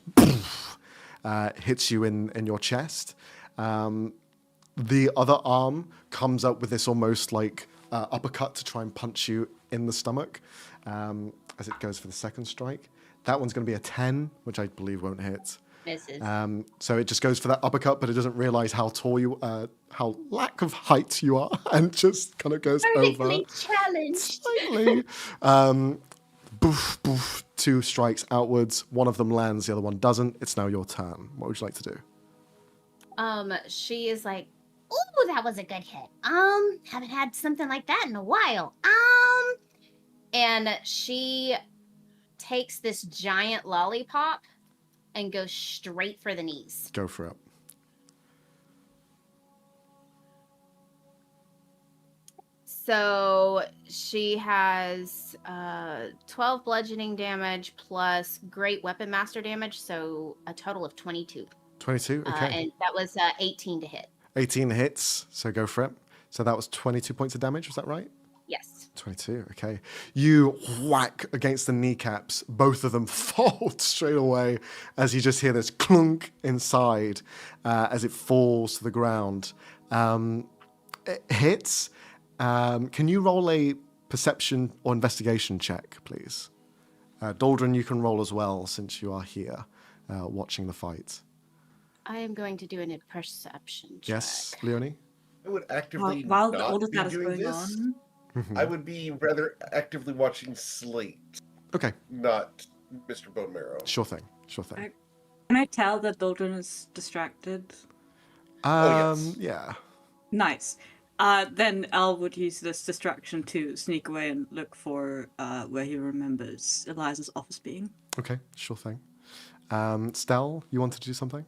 hits you in your chest. The other arm comes up with this almost like uppercut to try and punch you in the stomach as it goes for the second strike. That one's going to be a 10, which I believe won't hit. Misses. So it just goes for that uppercut, but it doesn't realize how tall you, how lack of height you are, and just kind of goes over. Challenged. Slightly. Boof, boof, 2 strikes outwards. One of them lands, the other one doesn't. It's now your turn. What would you like to do? She is like, ooh, that was a good hit. Haven't had something like that in a while. And she takes this giant lollipop and goes straight for the knees. Go for it. So she has 12 bludgeoning damage plus great weapon master damage, so a total of 22. 22, okay. And that was 18 to hit. 18 hits, so go for it. So that was 22 points of damage, was that right? Yes. 22, okay. You whack against the kneecaps. Both of them fold straight away as you just hear this clunk inside as it falls to the ground. It hits. Can you roll a perception or investigation check, please? Daldrin, you can roll as well since you are here watching the fight. I am going to do a perception check. Yes, Leonie? I would actively While not all of be that is doing going this. on, I would be rather actively watching Slate, Okay, not Mr. Bone Marrow. sure thing, sure thing. can I tell that Doldrin is distracted? yes. Yeah. Nice. Then Al would use this distraction to sneak away and look for where he remembers Eliza's office being. Okay, sure thing. Stell, you wanted to do something?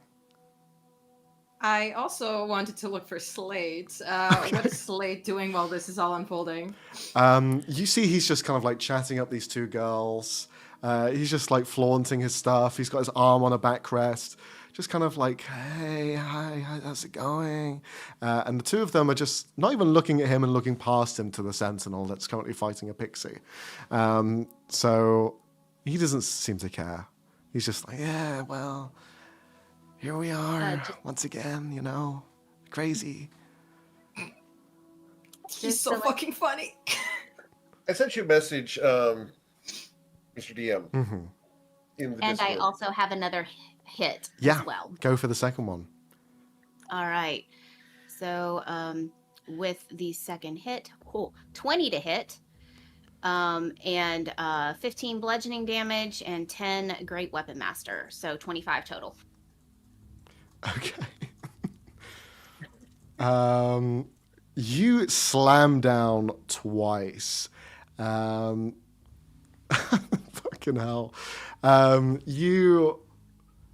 I also wanted to look for Slate. What is Slate doing while this is all unfolding? You see he's just kind of like chatting up these two girls. He's just like flaunting his stuff. He's got his arm on a backrest. Just kind of like, hey, hi, how's it going? And the two of them are just not even looking at him and looking past him to the Sentinel that's currently fighting a pixie. So he doesn't seem to care. He's just like, yeah, well, here we are once again, you know, crazy. He's so fucking funny. I sent you a message, Mr. DM. Mm-hmm. In the And I Discord. also have another hit Yeah, as well. go for the second one. All right. So with the second hit, 20 to hit, and 15 bludgeoning damage and 10 great weapon master. So 25 total. Okay. You slam down twice. Fucking hell. You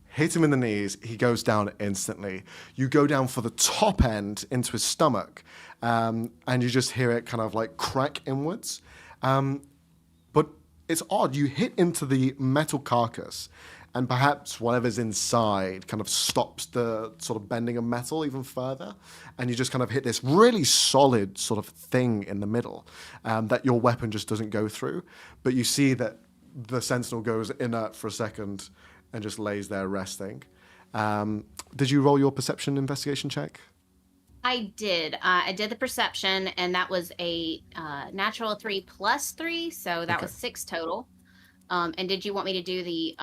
hit him in the knees. He goes down instantly. You go down for the top end into his stomach, and you just hear it kind of like crack inwards. But it's odd. You hit into the metal carcass, and perhaps whatever's inside kind of stops the sort of bending of metal even further, and you just kind of hit this really solid sort of thing in the middle that your weapon just doesn't go through. But you see that the sentinel goes inert for a second and just lays there resting. Did you roll your perception investigation check? I did. I did the perception, and that was a natural 3 plus 3, so that Okay. was 6 total. And did you want me to do the?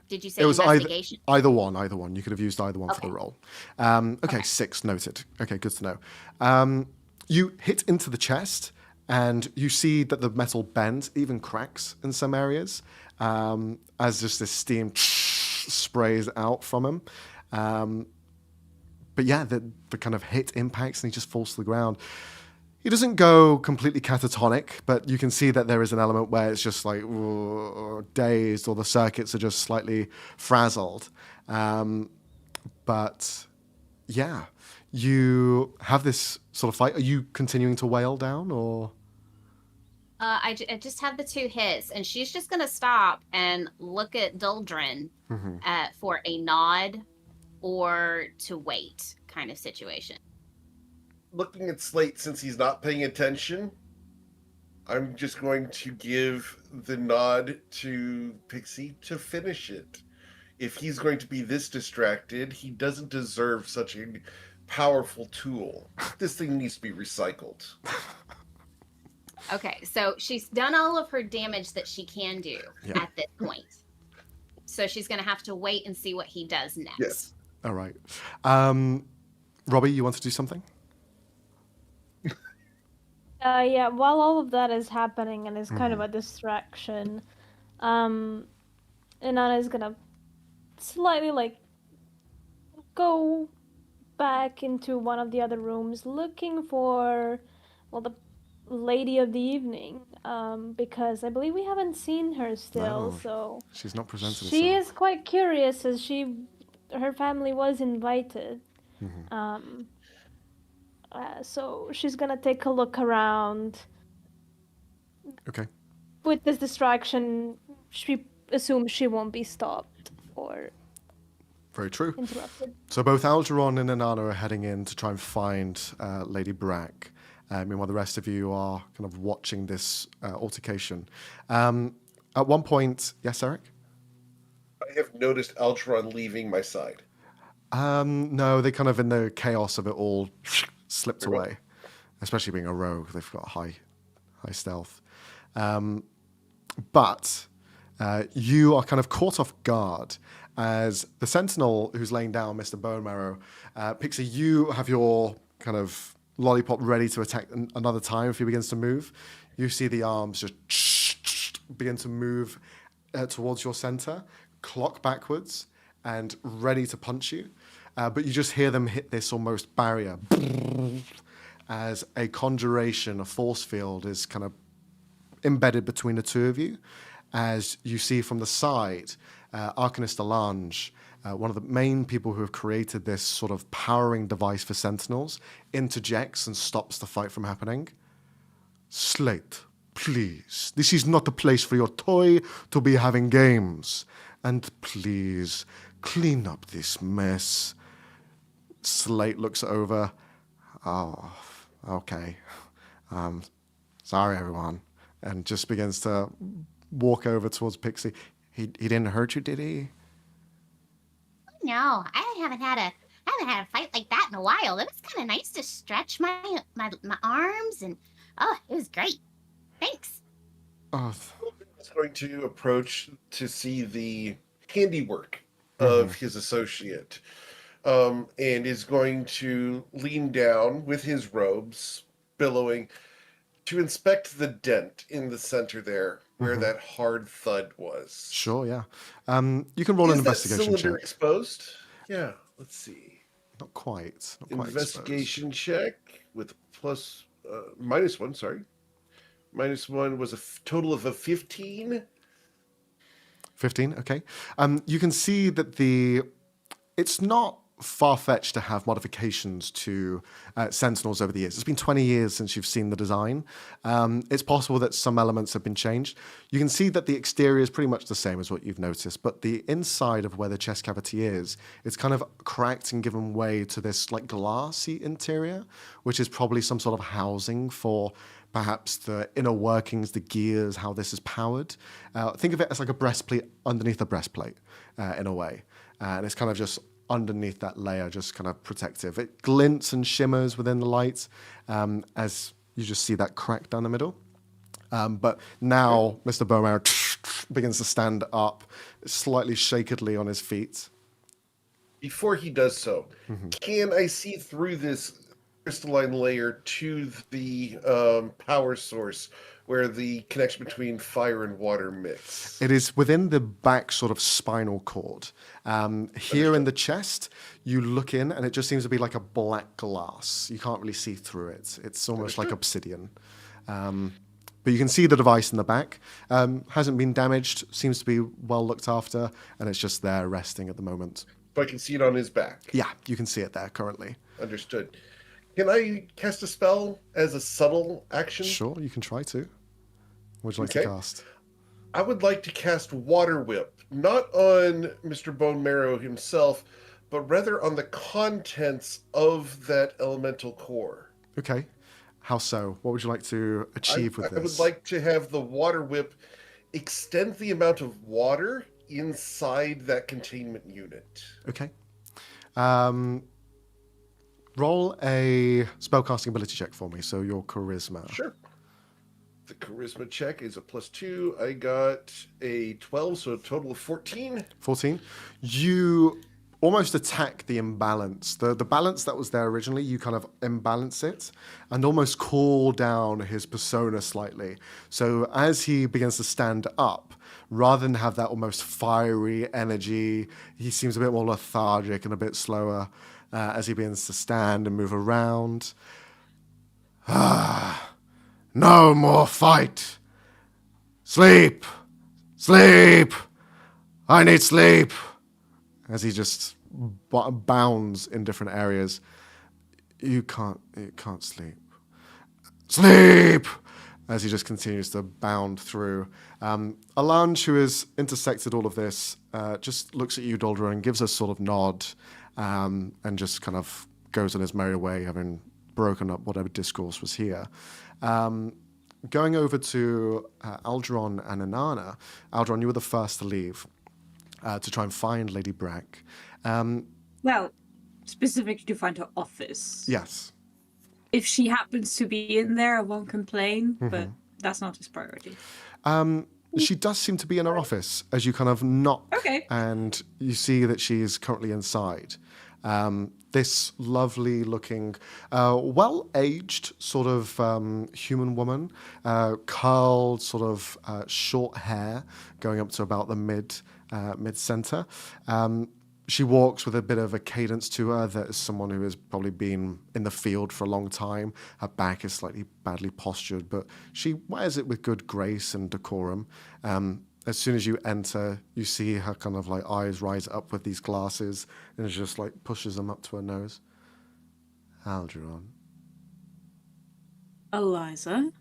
Did you say It was investigation? either one. You could have used either one for the Okay. roll. Okay, 6 noted. Okay, good to know. You hit into the chest, and you see that the metal bends, even cracks in some areas, as just this steam sprays out from him. But yeah, the kind of hit impacts, and he just falls to the ground. He doesn't go completely catatonic, but you can see that there is an element where it's just like dazed, or the circuits are just slightly frazzled. But yeah, you have this sort of fight. Are you continuing to wail down, or? I just have the 2 hits, and she's just gonna stop and look at Duldrin for a nod or to wait kind of situation. Looking at Slate, since he's not paying attention, I'm just going to give the nod to Pixie to finish it. If he's going to be this distracted, he doesn't deserve such a powerful tool. This thing needs to be recycled. Okay, so she's done all of her damage that she can do at this point. So she's going to have to wait and see what he does next. Yes. All right. Robbie, you want to do something? Yeah, while all of that is happening and is kind of a distraction, Inanna is gonna slightly go back into one of the other rooms looking for, well, the lady of the evening, because I believe we haven't seen her still, No, so she's not presented she herself. is quite curious as her family was invited. So she's gonna take a look around. Okay. With this distraction, she assumes she won't be stopped or Very true. interrupted. So both Algernon and Inanna are heading in to try and find Lady Brach. Meanwhile, the rest of you are kind of watching this altercation. At one point, yes, Eric? I have noticed Algeron leaving my side. No, they kind of, in the chaos of it all, slipped Very well. away. Especially being a rogue, they've got high stealth. But you are kind of caught off guard as the sentinel who's laying down, Mr. Bone Marrow, Pixie, you have your kind of lollipop ready to attack another time if he begins to move. You see the arms just begin to move towards your center, clock backwards, and ready to punch you. But you just hear them hit this almost barrier as a conjuration, a force field is kind of embedded between the two of you. As you see from the side, Arcanist Alange, one of the main people who have created this sort of powering device for Sentinels, interjects and stops the fight from happening. Slate, please, this is not the place for your toy to be having games. And please, clean up this mess. Slate looks over. Oh, okay. Sorry, everyone. And just begins to walk over towards Pixie. He didn't hurt you, did he? No, I haven't had a fight like that in a while. It was kind of nice to stretch my arms, and it was great. Thanks. Oh, He's going to approach to see the handiwork of his associate, and is going to lean down with his robes, billowing, to inspect the dent in the center there, where that hard thud was. sure, yeah. You can roll an Is that investigation cylinder check. exposed? Yeah, let's see. Not quite. Not quite Investigation check with plus -1. Sorry, -1 was a total of a 15. 15, okay. You can see that it's not far-fetched to have modifications to Sentinels over the years. It's been 20 years since you've seen the design. It's possible that some elements have been changed. You can see that the exterior is pretty much the same as what you've noticed, but the inside of where the chest cavity is, it's kind of cracked and given way to this like glassy interior, which is probably some sort of housing for perhaps the inner workings, the gears, how this is powered. Think of it as like a breastplate underneath a breastplate in a way. And it's kind of just underneath that layer, just kind of protective. It glints and shimmers within the light as you just see that crack down the middle. But now Mr. Bowmare begins to stand up, slightly shakedly on his feet. Before he does so, can I see through this crystalline layer to the power source where the connection between fire and water mix? It is within the back sort of spinal cord. Here in the chest, you look in and it just seems to be like a black glass. You can't really see through it. It's almost like obsidian. But you can see the device in the back. Hasn't been damaged, seems to be well looked after, and it's just there resting at the moment. So I can see it on his back. Yeah, you can see it there currently. Understood. Can I cast a spell as a subtle action? Sure, you can try to. What would you like to cast? I would like to cast Water Whip, not on Mr. Bone Marrow himself, but rather on the contents of that elemental core. Okay. How so? What would you like to achieve with this? I would like to have the Water Whip extend the amount of water inside that containment unit. Okay. Roll a spellcasting ability check for me, so your charisma. Sure. The charisma check is a +2. I got a 12, so a total of 14. 14. You almost attack the imbalance. The balance that was there originally, you kind of imbalance it and almost cool down his persona slightly. So as he begins to stand up, rather than have that almost fiery energy, he seems a bit more lethargic and a bit slower as he begins to stand and move around. No more fight. Sleep. Sleep. I need sleep. As he just bounds in different areas. You can't sleep. Sleep! As he just continues to bound through. Alange, who has intersected all of this, just looks at you, Doldra, and gives a sort of nod and just kind of goes on his merry way, having broken up whatever discourse was here. Going over to Algernon and Inanna. Algernon, you were the first to leave to try and find Lady Brach. Well, specifically to find her office. Yes. If she happens to be in there, I won't complain, but that's not his priority. She does seem to be in her office as you kind of knock, and you see that she is currently inside. This lovely looking, well-aged sort of human woman, curled sort of short hair going up to about the mid-center. She walks with a bit of a cadence to her that is someone who has probably been in the field for a long time. Her back is slightly badly postured, but she wears it with good grace and decorum. As soon as you enter, you see her kind of like eyes rise up with these glasses and she just like pushes them up to her nose. Algernon. Eliza,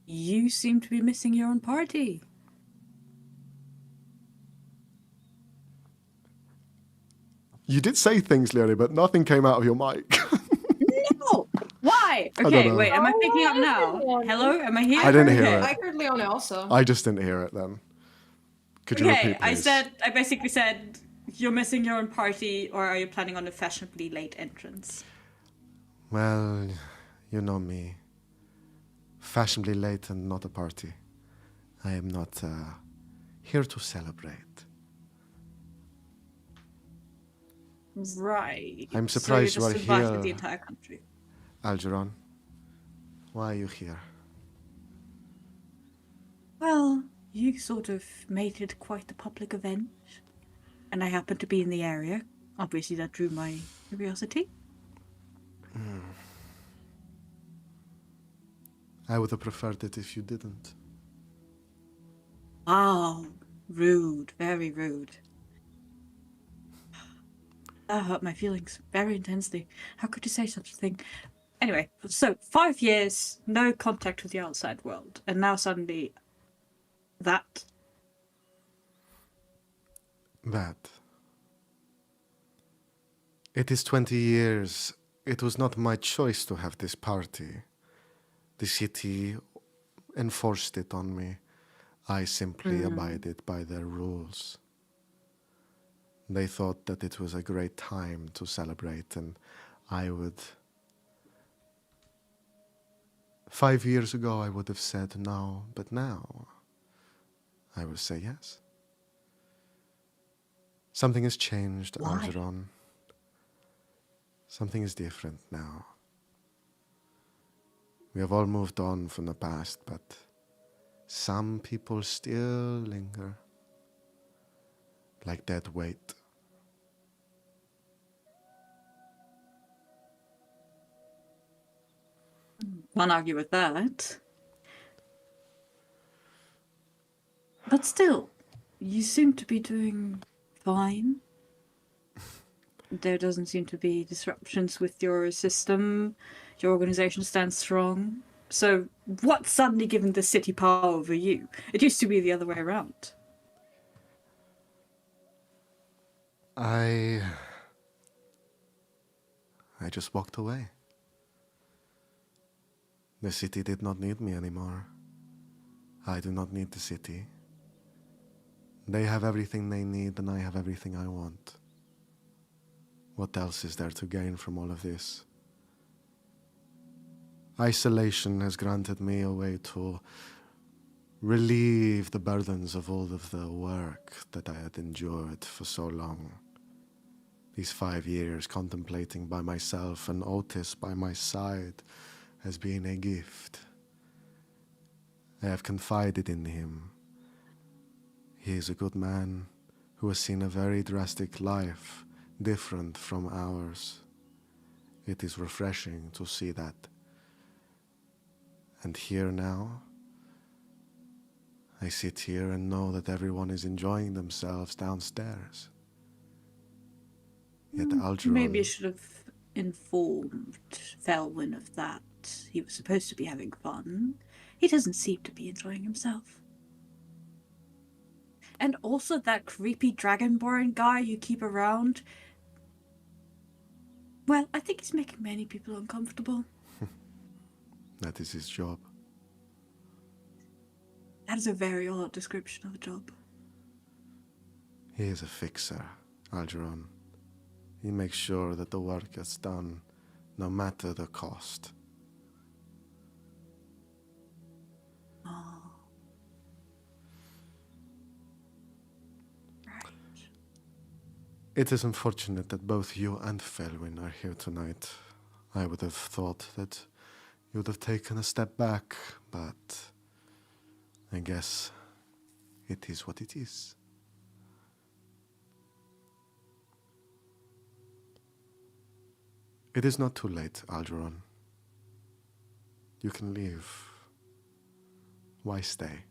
you seem to be missing your own party. You did say things, Leonie, but nothing came out of your mic. No! Why? Okay, wait, am I picking up now? Hello? Am I here? I didn't hear it. I heard Leonie also. I just didn't hear it then. Could you repeat, please? I basically said, you're missing your own party, or are you planning on a fashionably late entrance? Well, you know me. Fashionably late and not a party. I am not here to celebrate. Right. I'm surprised so you're just you are invited here. the entire country. Algernon, why are you here? Well, you sort of made it quite the public event, and I happened to be in the area. Obviously, that drew my curiosity. I would have preferred it if you didn't. Wow, rude, very rude. That hurt my feelings very intensely. How could you say such a thing? Anyway, so 5 years, no contact with the outside world, and now suddenly that. That. It is 20 years. It was not my choice to have this party. The city enforced it on me. I simply abided by their rules. They thought that it was a great time to celebrate, and I would... 5 years ago I would have said no, but now I will say yes. Something has changed, Why? Algeron. Something is different now. We have all moved on from the past, but some people still linger, like dead weight. Can't argue with that. But still, you seem to be doing fine. There doesn't seem to be disruptions with your system. Your organization stands strong. So, what's suddenly given the city power over you? It used to be the other way around. I just walked away. The city did not need me anymore. I do not need the city. They have everything they need, and I have everything I want. What else is there to gain from all of this? Isolation has granted me a way to relieve the burdens of all of the work that I had endured for so long. These 5 years contemplating by myself and Otis by my side has been a gift. I have confided in him. He is a good man who has seen a very drastic life, different from ours. It is refreshing to see that. And here now, I sit here and know that everyone is enjoying themselves downstairs. Yet Algeron... Maybe you should have informed Felwyn of that. He was supposed to be having fun. He doesn't seem to be enjoying himself. And also that creepy dragonborn guy you keep around. Well, I think he's making many people uncomfortable. That is his job. That is a very odd description of a job. He is a fixer, Algeron. He makes sure that the work gets done, no matter the cost. Oh. Right. It is unfortunate that both you and Felwyn are here tonight. I would have thought that you would have taken a step back, but I guess it is what it is. It is not too late, Algeron. You can leave. Why stay?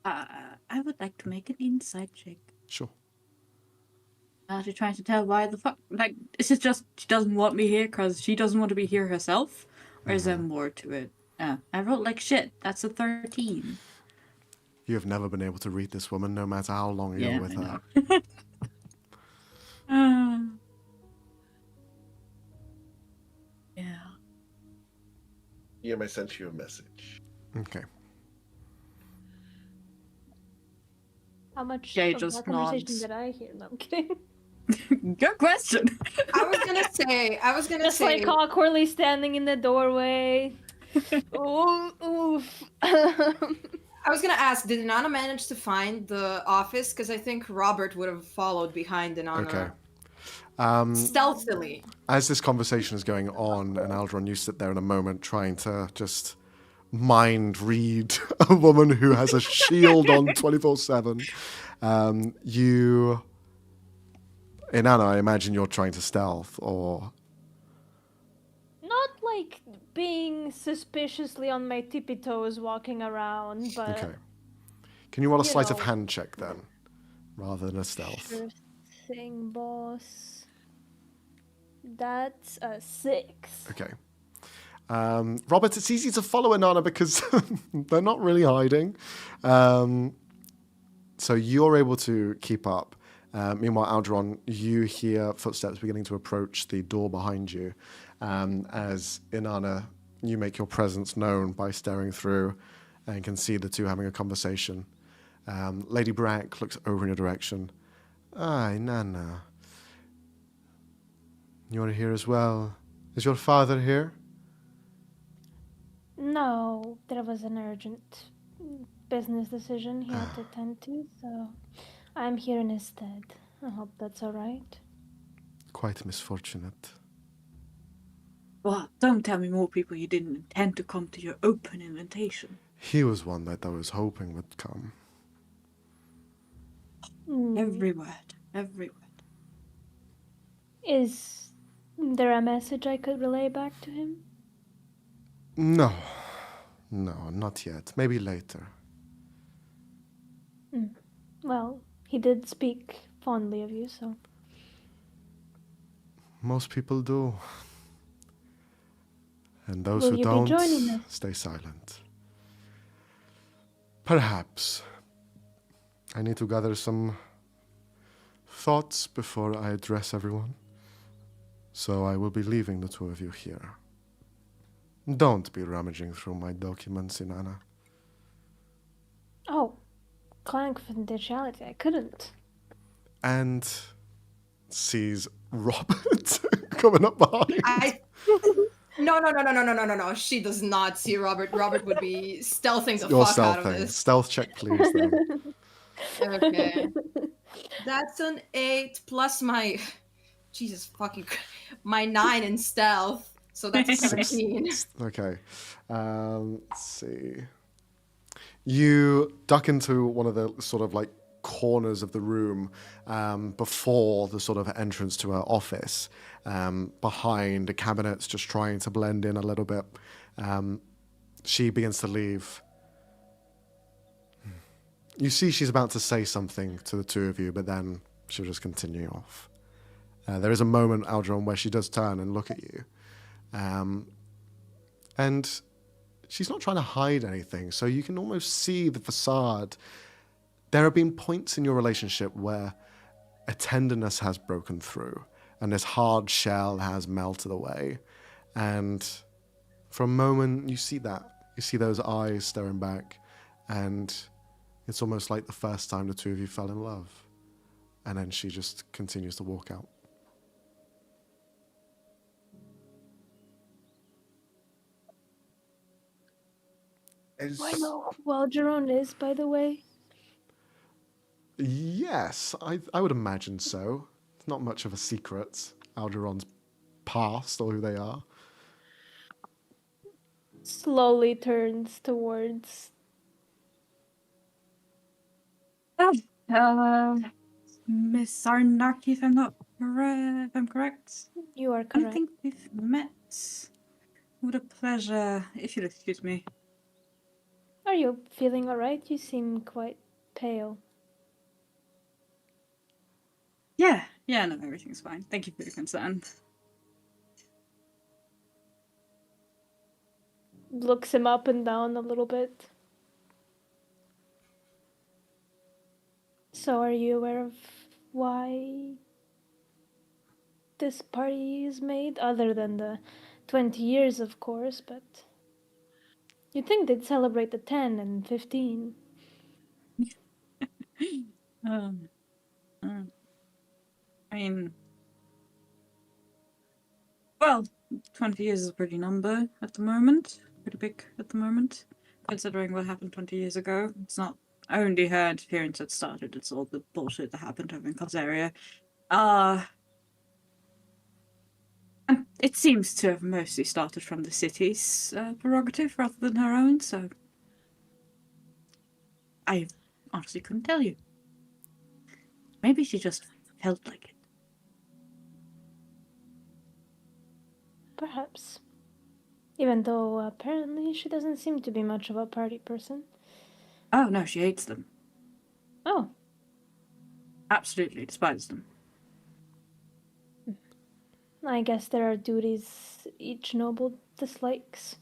I would like to make an insight check. Sure. To try to tell why the fuck. Like, is it just she doesn't want me here because she doesn't want to be here herself? Or is there more to it? I rolled like shit. That's a 13. You have never been able to read this woman, no matter how long you're with her. Yeah. I sent you a message. Okay. How much Jay of just that conversation nods. did I hear? No, I'm kidding. Good question. I was gonna Just say, like awkwardly standing in the doorway. Ooh, oof. I was gonna ask, did Inanna manage to find the office? Because I think Robert would have followed behind Inanna stealthily. As this conversation is going on, and Algeron, you sit there in a moment trying to just mind read a woman who has a shield on 24/7. Inanna, I imagine you're trying to stealth, or... Not like being suspiciously on my tippy toes walking around, but Okay. Can you roll a You sleight of know. hand check then, rather than a stealth? Sure thing, boss. That's a 6. Okay. Robert, it's easy to follow Inanna because they're not really hiding. So you're able to keep up. Meanwhile, Algernon, you hear footsteps beginning to approach the door behind you. As Inanna, you make your presence known by staring through and can see the two having a conversation. Lady Brach looks over in your direction. Ah, Inanna. You're here as well. Is your father here? No, there was an urgent business decision he had to attend to, so I'm here in his stead. I hope that's alright. Quite misfortunate. Well, don't tell me more people you didn't intend to come to your open invitation. He was one that I was hoping would come. Every word, every word. Is there a message I could relay back to him? No, not yet. Maybe later. Well, he did speak fondly of you, so... Most people do. And those Will who you be don't, joining us? stay silent. Perhaps. I need to gather some thoughts before I address everyone. So I will be leaving the two of you here. Don't be rummaging through my documents, Inanna. Oh, clan confidentiality, I couldn't. And sees Robert coming up behind. No. She does not see Robert. Robert would be stealthing the Your fuck out of stealthing. this. Stealth check, please, then. Okay. That's an 8 plus my Jesus fucking my 9 in stealth. So that's a 17. Okay. Let's see. You duck into one of the sort of like corners of the room before the sort of entrance to her office, behind the cabinets, just trying to blend in a little bit. She begins to leave. You see she's about to say something to the two of you, but then she'll just continue off. There is a moment, Algernon, where she does turn and look at you. And she's not trying to hide anything, so you can almost see the facade. There have been points in your relationship where a tenderness has broken through and this hard shell has melted away. And for a moment, you see that. You see those eyes staring back, and it's almost like the first time the two of you fell in love. And then she just continues to walk out. I know who Algernon is, by the way. Yes, I would imagine so. It's not much of a secret, Algeron's past or who they are. Slowly turns towards... Miss Arnaki, if I'm correct. You are I correct. think we've met. What a pleasure, if you'll excuse me. Are you feeling alright? You seem quite pale. Yeah, no, everything's fine. Thank you for your concern. Looks him up and down a little bit. So are you aware of why this party is made? Other than the 20 years, of course, but... You'd think they'd celebrate the 10 and 15. I mean, well, 20 years is a pretty number at the moment. Pretty big at the moment, considering what happened 20 years ago. It's not only her interference that started, it's all the bullshit that happened over in Qur'Thaek. And it seems to have mostly started from the city's prerogative rather than her own, so I honestly couldn't tell you. Maybe she just felt like it. Perhaps. Even though apparently she doesn't seem to be much of a party person. Oh no, she hates them. Oh, Absolutely despise them. I guess there are duties each noble dislikes.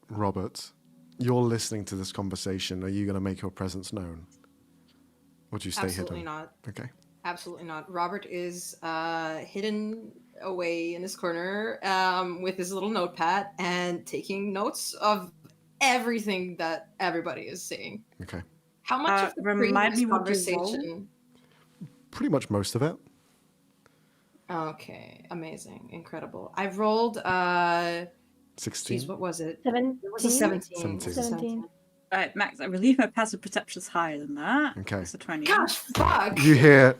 Robert, you're listening to this conversation. Are you going to make your presence known? Or do you stay Absolutely hidden? not. Okay. Absolutely not. Robert is hidden away in this corner with his little notepad and taking notes of everything that everybody is saying. Okay. How much of the Remind previous me what you roll? conversation? Pretty much most of it. Okay, amazing, incredible. I rolled 16. geez, what was it? 17? It was a 17. 17. It was a 17. Right, Max, I believe my passive perception's higher than that. Okay. It's a 20. Gosh, fuck! You hear...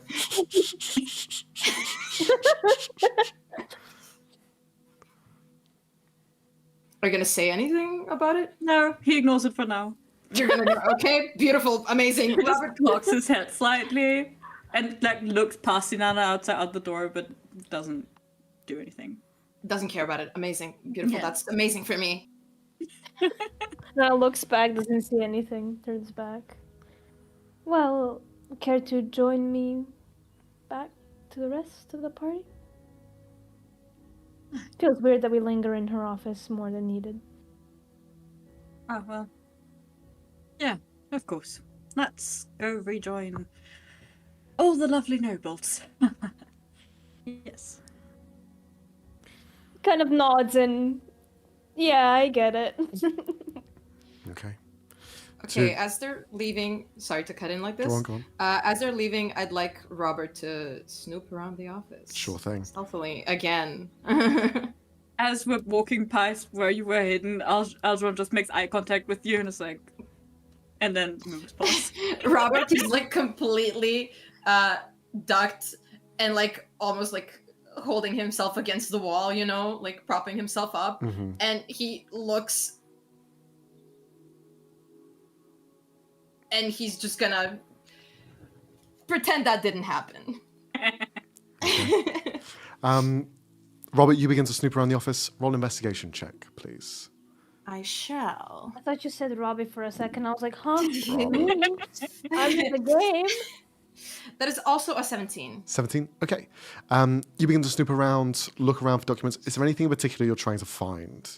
Are you gonna say anything about it? No, he ignores it for now. You're gonna go, okay, beautiful, amazing. He just Robert, cocks his head slightly and like looks past Inanna outside out the door, but doesn't do anything. doesn't care about it. Amazing, beautiful. Yeah. That's amazing for me. Now looks back, doesn't see anything, turns back. Well, care to join me back to the rest of the party? Feels weird that we linger in her office more than needed. Oh, well. Yeah, of course. Let's go rejoin all the lovely nobles. Yes. Kind of nods and yeah, I get it. Okay. Okay, So- as they're leaving, sorry to cut in like this. Go on. As they're leaving, I'd like Robert to snoop around the office. Sure thing. Stealthily, again. As we're walking past where you were hidden, Aldron just makes eye contact with you and is like, and then moves past. Robert is like completely ducked and like almost like holding himself against the wall, you know, like propping himself up. Mm-hmm. And he looks and he's just gonna pretend that didn't happen. Robert, you begin to snoop around the office. Roll investigation check, please. I shall. I thought you said Robbie for a second. I was like, huh? Robbie. I'm in the game. That is also a 17. 17? Okay. You begin to snoop around, look around for documents. Is there anything in particular you're trying to find?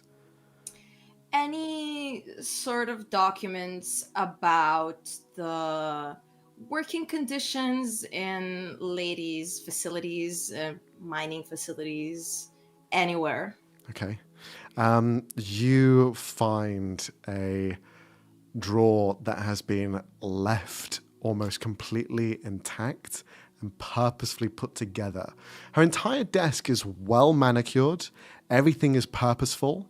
Any sort of documents about the working conditions in ladies' facilities, mining facilities, anywhere? Okay. You find a drawer that has been left almost completely intact and purposefully put together. Her entire desk is well manicured. Everything is purposeful.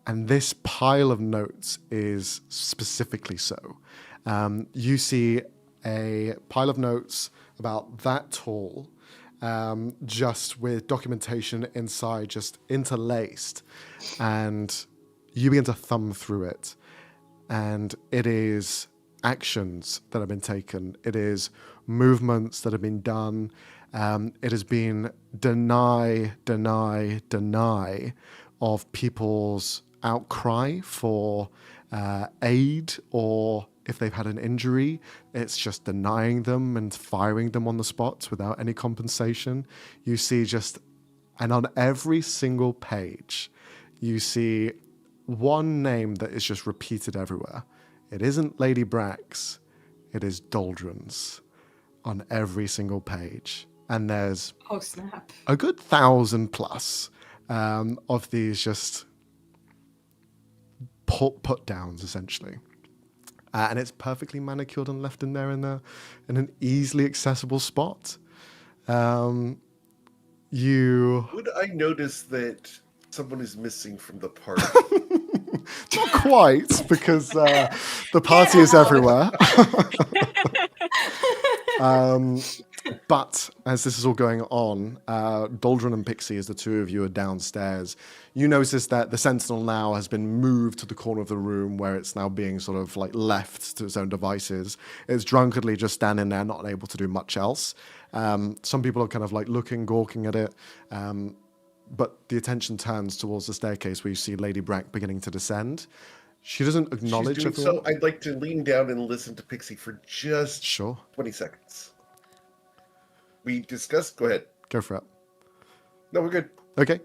And this pile of notes is specifically so. You see a pile of notes about that tall, just with documentation inside, just interlaced. And you begin to thumb through it. And it is actions that have been taken. It is movements that have been done. It has been deny of people's outcry for aid, or if they've had an injury, it's just denying them and firing them on the spot without any compensation. You see and on every single page, you see one name that is just repeated everywhere. It isn't Lady Brach's, it is Doldrun's on every single page. And there's Oh, snap. a good 1,000 plus of these just put downs, essentially. And it's perfectly manicured and left in there in an easily accessible spot. Would I notice that someone is missing from the party? Not quite, because the party is everywhere. But as this is all going on, Doldrun and Pixie, as the two of you are downstairs, you notice that the Sentinel now has been moved to the corner of the room where it's now being sort of like left to its own devices. It's drunkenly just standing there, not able to do much else. Some people are kind of like looking, gawking at it. But the attention turns towards the staircase where you see Lady Brach beginning to descend. She doesn't She's acknowledge doing everyone. so. I'd like to lean down and listen to Pixie for just Sure, 20 seconds. We discussed. Go ahead. go for it. No, we're good. Okay.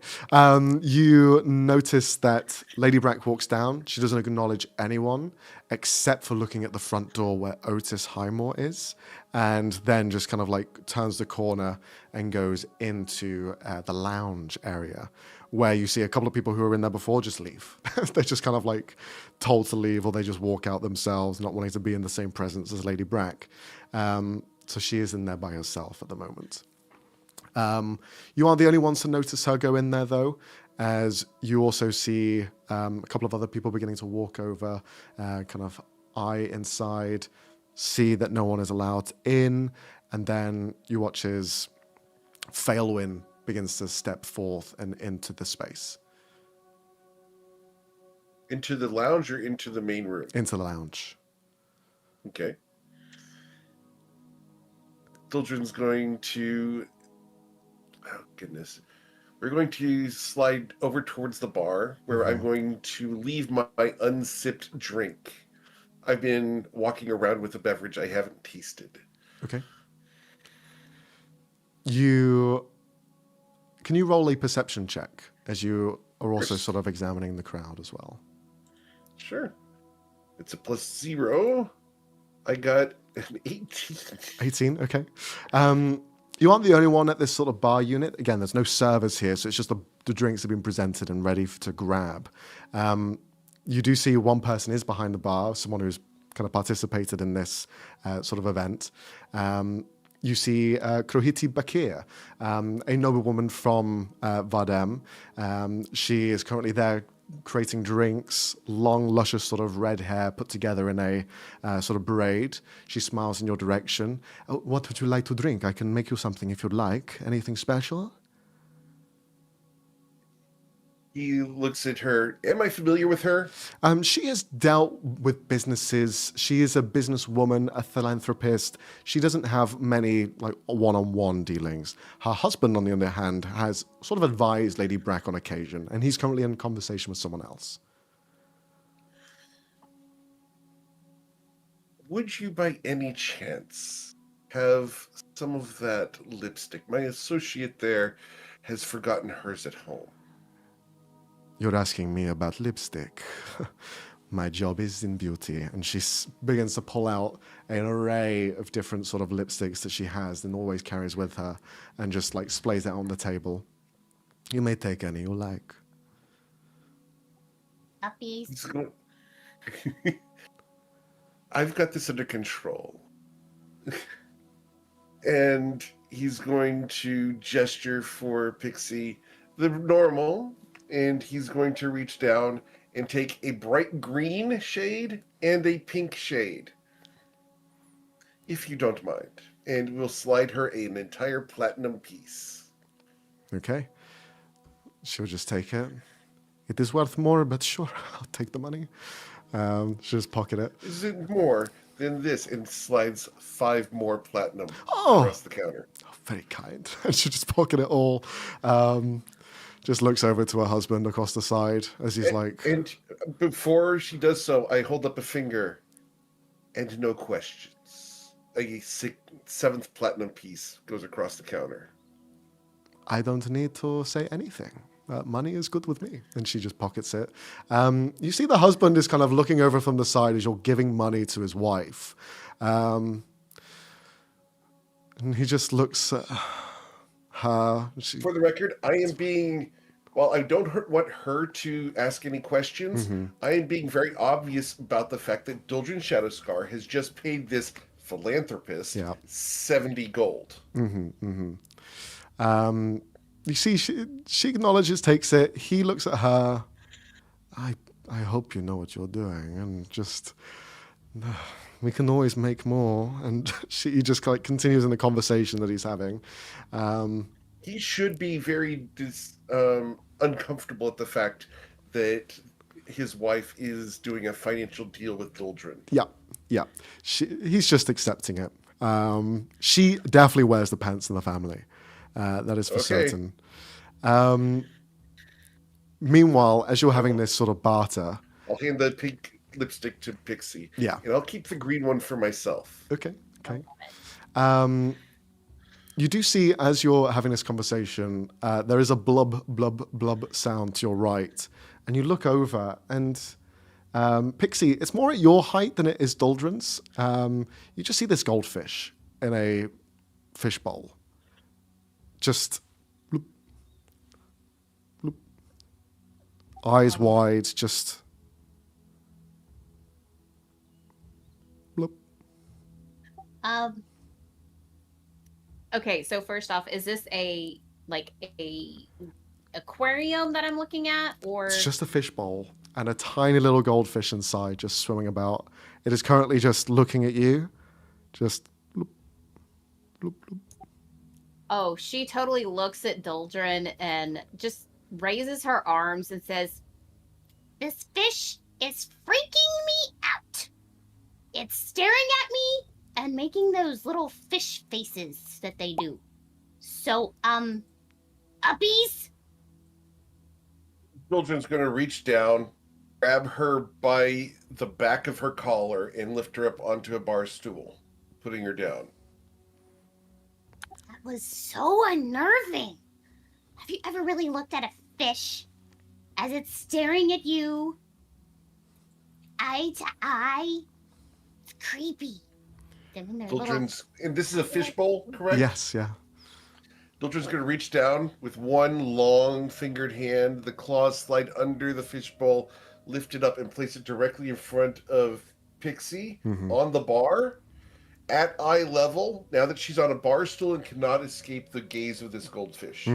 You notice that Lady Brach walks down. She doesn't acknowledge anyone except for looking at the front door where Otis Highmore is, and then just kind of like turns the corner and goes into the lounge area where you see a couple of people who were in there before just leave. They're just kind of like told to leave, or they just walk out themselves, not wanting to be in the same presence as Lady Brach. So she is in there by herself at the moment. You aren't the only ones to notice her go in there, though, as you also see a couple of other people beginning to walk over, kind of eye inside, see that no one is allowed in, and then you watch as Failwin begins to step forth and into the space. Into the lounge or into the main room? Into the lounge. Okay. Dildren's going to... Oh, goodness. We're going to slide over towards the bar where I'm going to leave my unsipped drink. I've been walking around with a beverage I haven't tasted. Okay. Can you roll a perception check as you are also sort of examining the crowd as well? Sure. It's a +0. I got an 18. 18, okay. You aren't the only one at this sort of bar unit. Again, there's no servers here, so it's just the drinks have been presented and ready to grab. You do see one person is behind the bar, someone who's kind of participated in this sort of event. You see Krohiti Bakir, a noblewoman from Vardem. She is currently there creating drinks, long, luscious sort of red hair put together in a sort of braid. She smiles in your direction. Oh, what would you like to drink? I can make you something if you'd like. Anything special? He looks at her. Am I familiar with her? She has dealt with businesses. She is a businesswoman, a philanthropist. She doesn't have many like one-on-one dealings. Her husband, on the other hand, has sort of advised Lady Brach on occasion, and he's currently in conversation with someone else. Would you by any chance have some of that lipstick? My associate there has forgotten hers at home. You're asking me about lipstick. My job is in beauty. And she begins to pull out an array of different sort of lipsticks that she has and always carries with her and just like splays it on the table. You may take any you like. Puppies. I've got this under control. And he's going to gesture for Pixie the normal, and he's going to reach down and take a bright green shade and a pink shade, if you don't mind. And we'll slide her an entire platinum piece. Okay. She'll just take it. It is worth more, but sure, I'll take the money. She'll just pocket it. Is it more than this? And slides 5 more platinum across the counter. Oh, very kind. And she'll just pocket it all. Just looks over to her husband across the side as he's like... And before she does so, I hold up a finger and no questions. A 7th platinum piece goes across the counter. I don't need to say anything. Money is good with me. And she just pockets it. You see the husband is kind of looking over from the side as you're giving money to his wife. And he just looks at her. For the record, I am being... While I don't want her to ask any questions, I am being very obvious about the fact that Dildren Shadowscar has just paid this philanthropist 70 gold. You see, she acknowledges, takes it. He looks at her. I hope you know what you're doing, and just we can always make more. And he just like continues in the conversation that he's having. He should be very uncomfortable at the fact that his wife is doing a financial deal with Dildren. Yeah. He's just accepting it. She definitely wears the pants in the family. That is for certain. Meanwhile, as you're having this sort of barter, I'll hand the pink lipstick to Pixie. Yeah. And I'll keep the green one for myself. Okay. You do see, as you're having this conversation, there is a blub, blub, blub sound to your right. And you look over, and Pixie, it's more at your height than it is Doldrin's. You just see this goldfish in a fish bowl. Just bloop, bloop. Eyes wide, just bloop. Okay, so first off, is this a aquarium that I'm looking at, or It's just a fish bowl and a tiny little goldfish inside just swimming about. It is currently just looking at you. Just bloop, bloop, bloop. Oh, she totally looks at Doldrin and just raises her arms and says, "This fish is freaking me out. It's staring at me and making those little fish faces that they do. So, uppies?" Children's going to reach down, grab her by the back of her collar, and lift her up onto a bar stool, putting her down. That was so unnerving. Have you ever really looked at a fish as it's staring at you, eye to eye? It's creepy. Then their little- Children's, and this is a fishbowl, correct? Yes, yeah. Children's going to reach down with one long fingered hand, the claws slide under the fishbowl, lift it up and place it directly in front of Pixie on the bar at eye level, now that she's on a bar stool and cannot escape the gaze of this goldfish.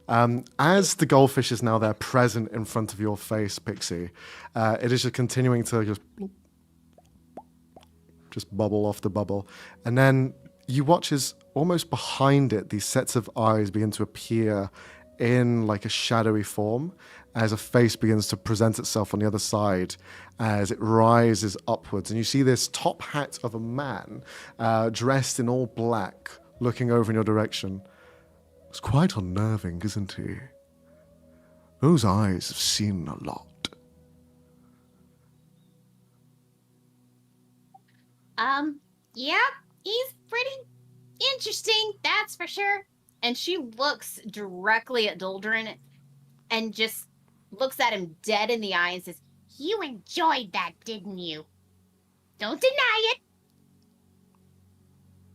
As the goldfish is now there present in front of your face, Pixie, it is just continuing to just bloop, just bubble off the bubble. And then you watch as almost behind it, these sets of eyes begin to appear in like a shadowy form as a face begins to present itself on the other side as it rises upwards. And you see this top hat of a man dressed in all black looking over in your direction. It's quite unnerving, isn't he? Those eyes have seen a lot. Yeah, he's pretty interesting, that's for sure. And she looks directly at Doldrin and just looks at him dead in the eye and says, You enjoyed that, didn't you? Don't deny it.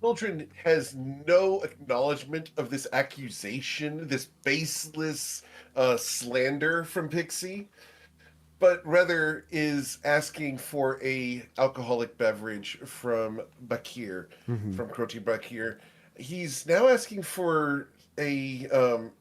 Children has no acknowledgement of this accusation, this baseless slander from Pixie, but rather is asking for a alcoholic beverage from Bakir, from Qur'Thaek Bakir. He's now asking for a,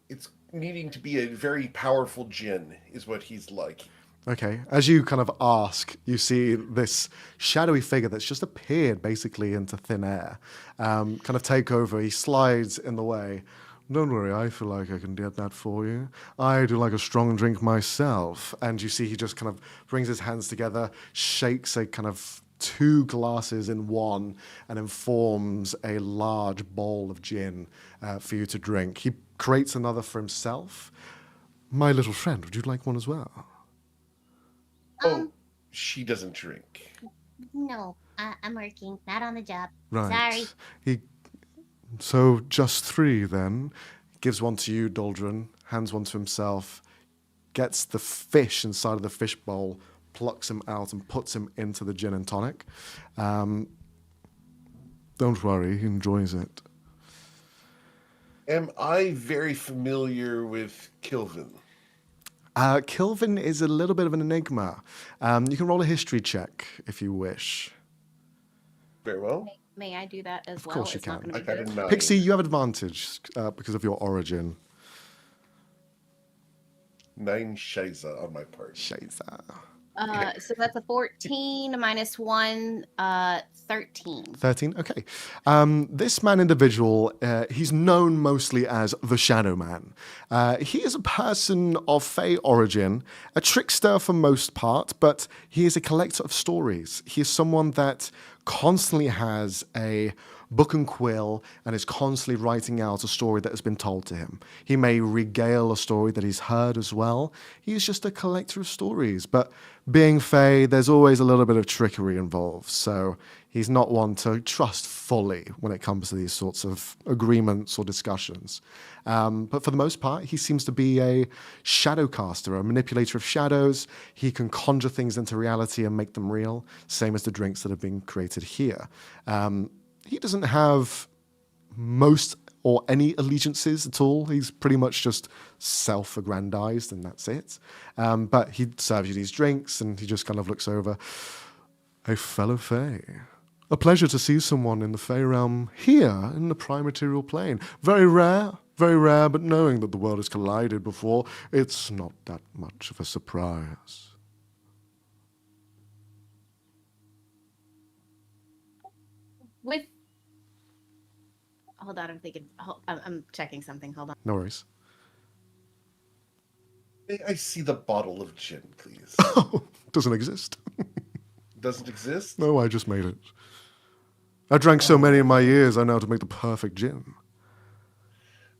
it's needing to be a very powerful gin, is what he's like. Okay, as you kind of ask, you see this shadowy figure that's just appeared basically into thin air, kind of take over. He slides in the way. Don't worry, I feel like I can get that for you. I do like a strong drink myself. And you see he just kind of brings his hands together, shakes a kind of 2 glasses in one, and then forms a large bowl of gin for you to drink. He creates another for himself. My little friend, would you like one as well? Oh, she doesn't drink. No, I'm working, not on the job. Right. Sorry. So just 3 then. Gives one to you, Doldrin, hands one to himself, gets the fish inside of the fish bowl, plucks him out and puts him into the gin and tonic. Don't worry, he enjoys it. Am I very familiar with Kilvin? Kilvin is a little bit of an enigma. You can roll a history check if you wish. Very well. "May I do that as well?" course you It's not can. gonna I be got a good. 9. Pixie, you have advantage because of your origin. 9 Shiza on my part. Shaza. So that's a 14 minus 1, 13. 13, okay. This man individual, he's known mostly as the Shadow Man. He is a person of Fey origin, a trickster for most part, but he is a collector of stories. He is someone that constantly has a book and quill and is constantly writing out a story that has been told to him. He may regale a story that he's heard as well. He's just a collector of stories, but being Fae, there's always a little bit of trickery involved, so he's not one to trust fully when it comes to these sorts of agreements or discussions. But for the most part, he seems to be a shadow caster, a manipulator of shadows. He can conjure things into reality and make them real, same as the drinks that have been created here. He doesn't have most or any allegiances at all. He's pretty much just self-aggrandized, and that's it. But he serves you these drinks, and he just kind of looks over. A fellow Fae. A pleasure to see someone in the Fae realm here in the prime material plane. Very rare, but knowing that the world has collided before, it's not that much of a surprise. With hold on, I'm thinking. I'm checking something. Hold on. No worries. May I see the bottle of gin, please? Oh, doesn't exist. Doesn't exist? No, I just made it. I drank so many in my years, I know how to make the perfect gin.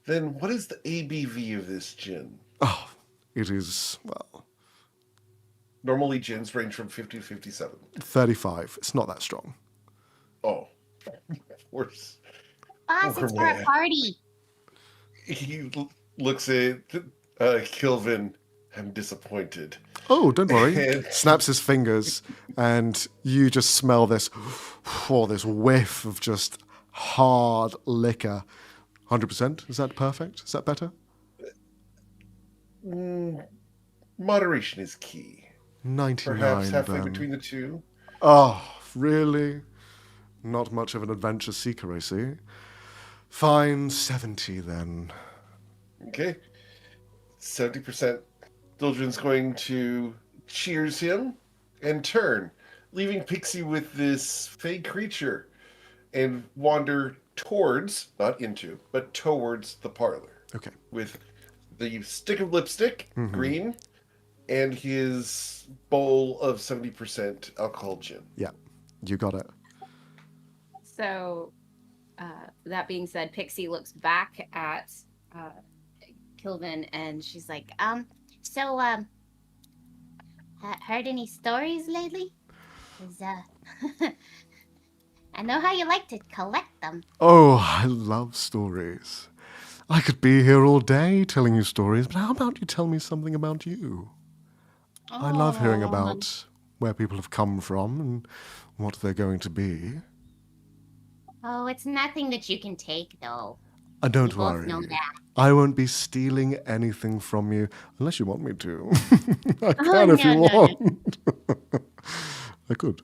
Then what is the ABV of this gin? Oh, it is, well, Normally gins range from 50 to 57. 35. It's not that strong. Oh, of course. Boss, it's for a party. He looks at Kilvin. I'm disappointed. Oh, don't worry. And- Snaps his fingers, and you just smell this, this whiff of just hard liquor. 100%? Is that perfect? Is that better? Moderation is key. 99, Perhaps halfway then. between the two. Oh, really? Not much of an adventure seeker, I see. Fine, 70 then. Okay. 70%. Dildren's going to cheers him and turn, leaving Pixie with this fake creature and wander towards, not into, but towards the parlor. Okay. With the stick of lipstick, green, and his bowl of 70% alcohol gin. Yeah, you got it. So, that being said, Pixie looks back at Kilvin and she's like, So, heard any stories lately? 'Cause, I know how you like to collect them. Oh, I love stories. I could be here all day telling you stories, but how about you tell me something about you? I love hearing about where people have come from and what they're going to be. Oh, it's nothing that you can take, though. Don't We both worry. know that. I won't be stealing anything from you unless you want me to. I can Oh, if you no, no, no. want. I could.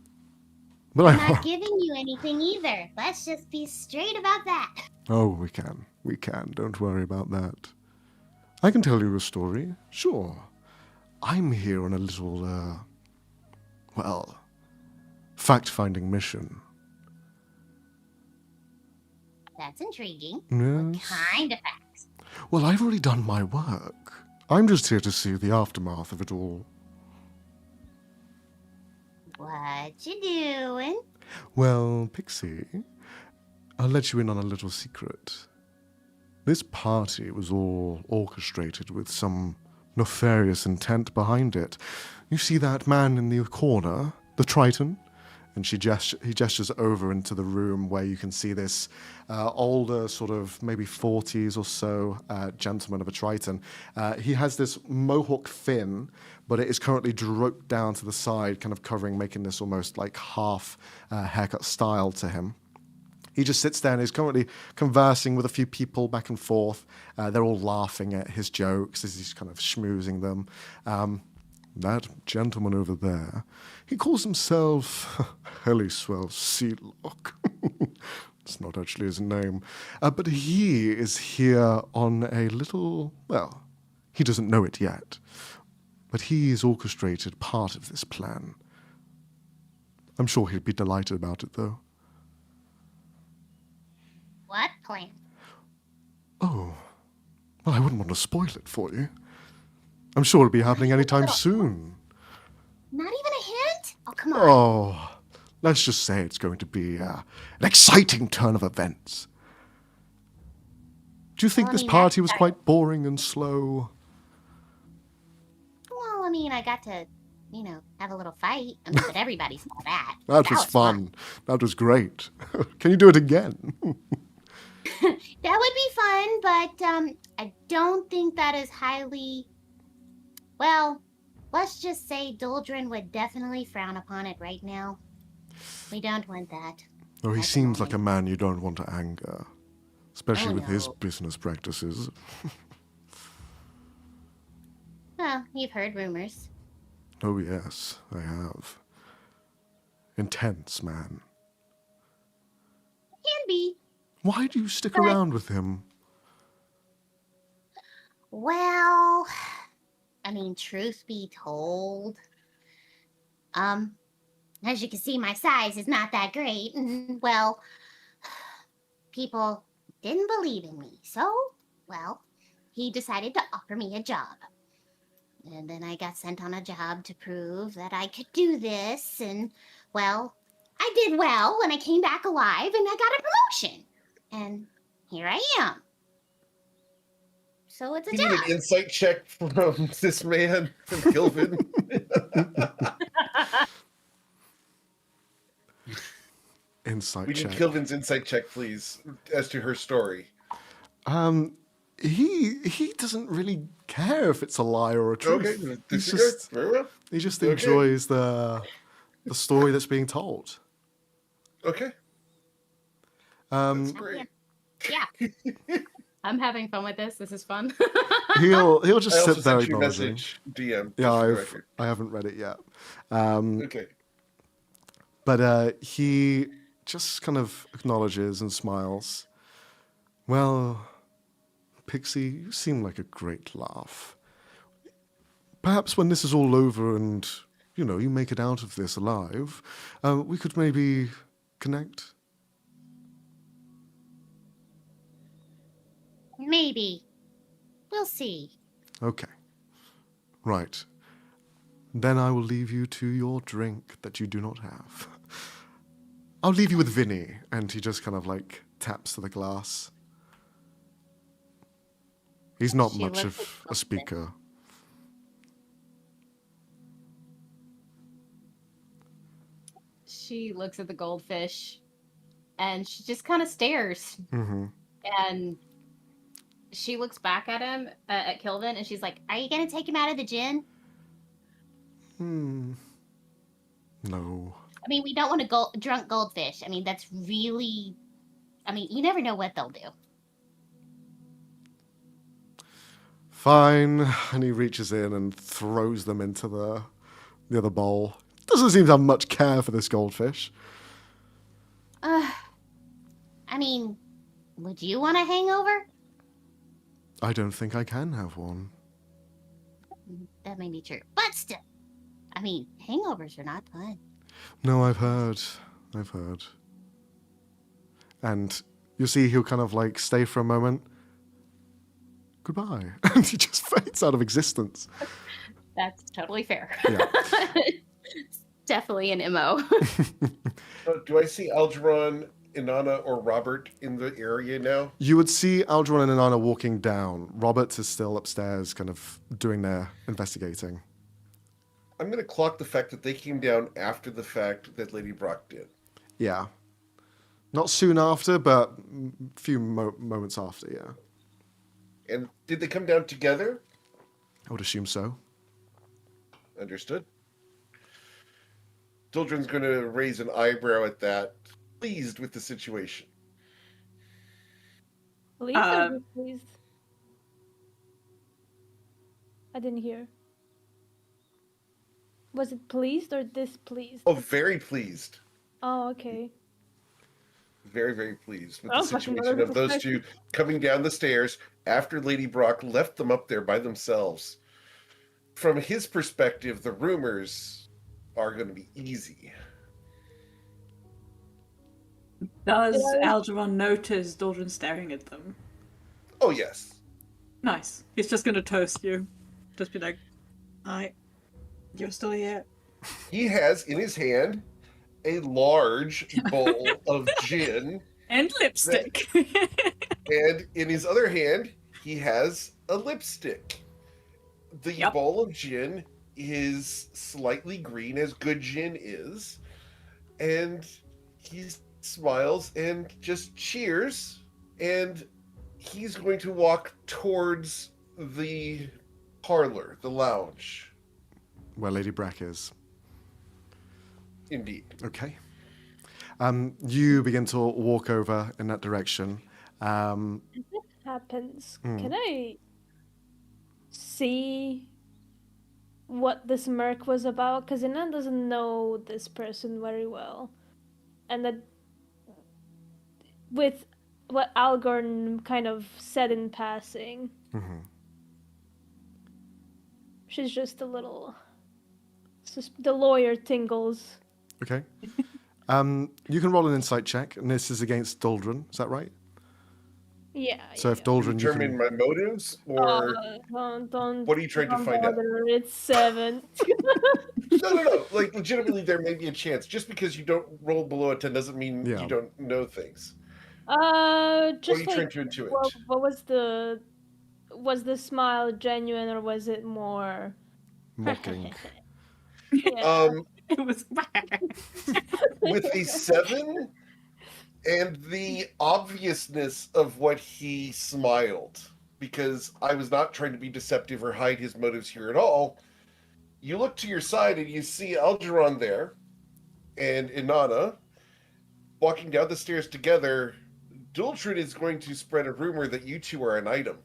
But I'm not giving you anything either. Let's just be straight about that. Oh, we can. We can. Don't worry about that. I can tell you a story. Sure. I'm here on a little, fact-finding mission. That's intriguing. Yes. Kind of facts. Well, I've already done my work. I'm just here to see the aftermath of it all. What you doing? Well, Pixie, I'll let you in on a little secret. This party was all orchestrated with some nefarious intent behind it. You see that man in the corner, the Triton? And he gestures over into the room where you can see this older, sort of maybe 40s or so gentleman of a Triton. He has this mohawk fin, but it is currently drooped down to the side, kind of covering, making this almost like half haircut style to him. He just sits there and is currently conversing with a few people back and forth. They're all laughing at his jokes as he's kind of schmoozing them. That gentleman over there, he calls himself Helliswell Sealock. It's not actually his name. But he is here on a little, he doesn't know it yet. But he's orchestrated part of this plan. I'm sure he'd be delighted about it, though. What plan? Oh, well, I wouldn't want to spoil it for you. I'm sure it'll be happening anytime soon. Not even a hint? Oh, come on. Oh, let's just say it's going to be an exciting turn of events. Do you think Well, I this mean, party was that's- quite boring and slow? Well, I mean, I got to, have a little fight. I mean, but everybody saw that. That was fun. That was great. Can you do it again? That would be fun, but I don't think that is highly. Well, let's just say Doldrin would definitely frown upon it right now. We don't want that. Oh, he At the seems like a moment. man you don't want to anger, especially Oh, with his no. business practices. Well, you've heard rumors. Oh, yes, I have. Intense man. Can be. Why do you stick But- around with him? Well, I mean, truth be told, as you can see, my size is not that great. And, well, people didn't believe in me. So, well, he decided to offer me a job. And then I got sent on a job to prove that I could do this. And, well, I did well when I came back alive and I got a promotion. And here I am. So it's a You job. need an insight check from this man, from Kilvin. Insight We need check. Kilvin's insight check, please, as to her story. He doesn't really care if it's a lie or a truth. Okay, He's disregard. just, Very well. he just Okay. enjoys the story that's being told. Okay, Um, that's great. Yeah. I'm having fun with this. This is fun. he'll I just also sit there sent you a acknowledging. message, DM. Yeah, just for the record. I haven't read it yet. Okay. But he just kind of acknowledges and smiles. Well, Pixie, you seem like a great laugh. Perhaps when this is all over and, you make it out of this alive, we could maybe connect. Maybe. We'll see. Okay. Right. Then I will leave you to your drink that you do not have. I'll leave you with Vinny. And he just kind of taps to the glass. He's not She much looks of at a speaker. She looks at the goldfish and she just kind of stares. Mm-hmm. And she looks back at him, at Kilvin, and she's like, Are you gonna take him out of the gin? No. I mean, we don't want a drunk goldfish. I mean, that's really. I mean, you never know what they'll do. Fine. And he reaches in and throws them into the other bowl. Doesn't seem to have much care for this goldfish. I mean, would you want a hangover? I don't think I can have one. That may be true, but still, I mean, hangovers are not fun. No, I've heard. And you see he'll kind of stay for a moment. Goodbye. And he just fades out of existence. that's totally fair. Yeah. Definitely an MO. Do I see Algeron, Inanna, or Robert in the area now? You would see Algernon and Inanna walking down. Robert is still upstairs kind of doing their investigating. I'm going to clock the fact that they came down after the fact that Lady Brach did. Yeah. Not soon after, but a few moments after, yeah. And did they come down together? I would assume so. Understood. Dildren's going to raise an eyebrow at that, pleased with the situation. Pleased or displeased? I didn't hear. Was it pleased or displeased? Oh, very pleased. Oh, okay. Very, very pleased with Oh, the fucking situation of those 100%. two coming down the stairs after Lady Brach left them up there by themselves. From his perspective, the rumors are going to be easy. Does Yeah. Algernon notice Doldrin staring at them? Oh, yes. Nice. He's just gonna toast you. Just be like, "Hi, you're still here." He has in his hand a large bowl of gin, And lipstick. and in his other hand, he has a lipstick. The Yep. bowl of gin is slightly green, as good gin is, and he smiles and just cheers, and he's going to walk towards the parlor, the lounge. Where Lady Brach is. Indeed. Okay. You begin to walk over in that direction. Happens. Can I see what this Merc was about? Because Inan doesn't know this person very well. And that with what Algorn kind of said in passing, she's just a little... The lawyer tingles. Okay. You can roll an insight check, and this is against Doldrin. Is that right? Yeah. So if Doldrin, you Determine can... my motives, or Don't. what are you trying to find out? It's 7. No. Like, legitimately, there may be a chance. Just because you don't roll below a 10 doesn't mean you don't know things. Just What are you like, trying to intuit? what was the... Was the smile genuine, or was it more... Mocking. Yeah. It was bad. With the 7 and the obviousness of what he smiled, because I was not trying to be deceptive or hide his motives here at all, you look to your side and you see Algernon there and Inanna walking down the stairs together. Duldrin is going to spread a rumor that you two are an item.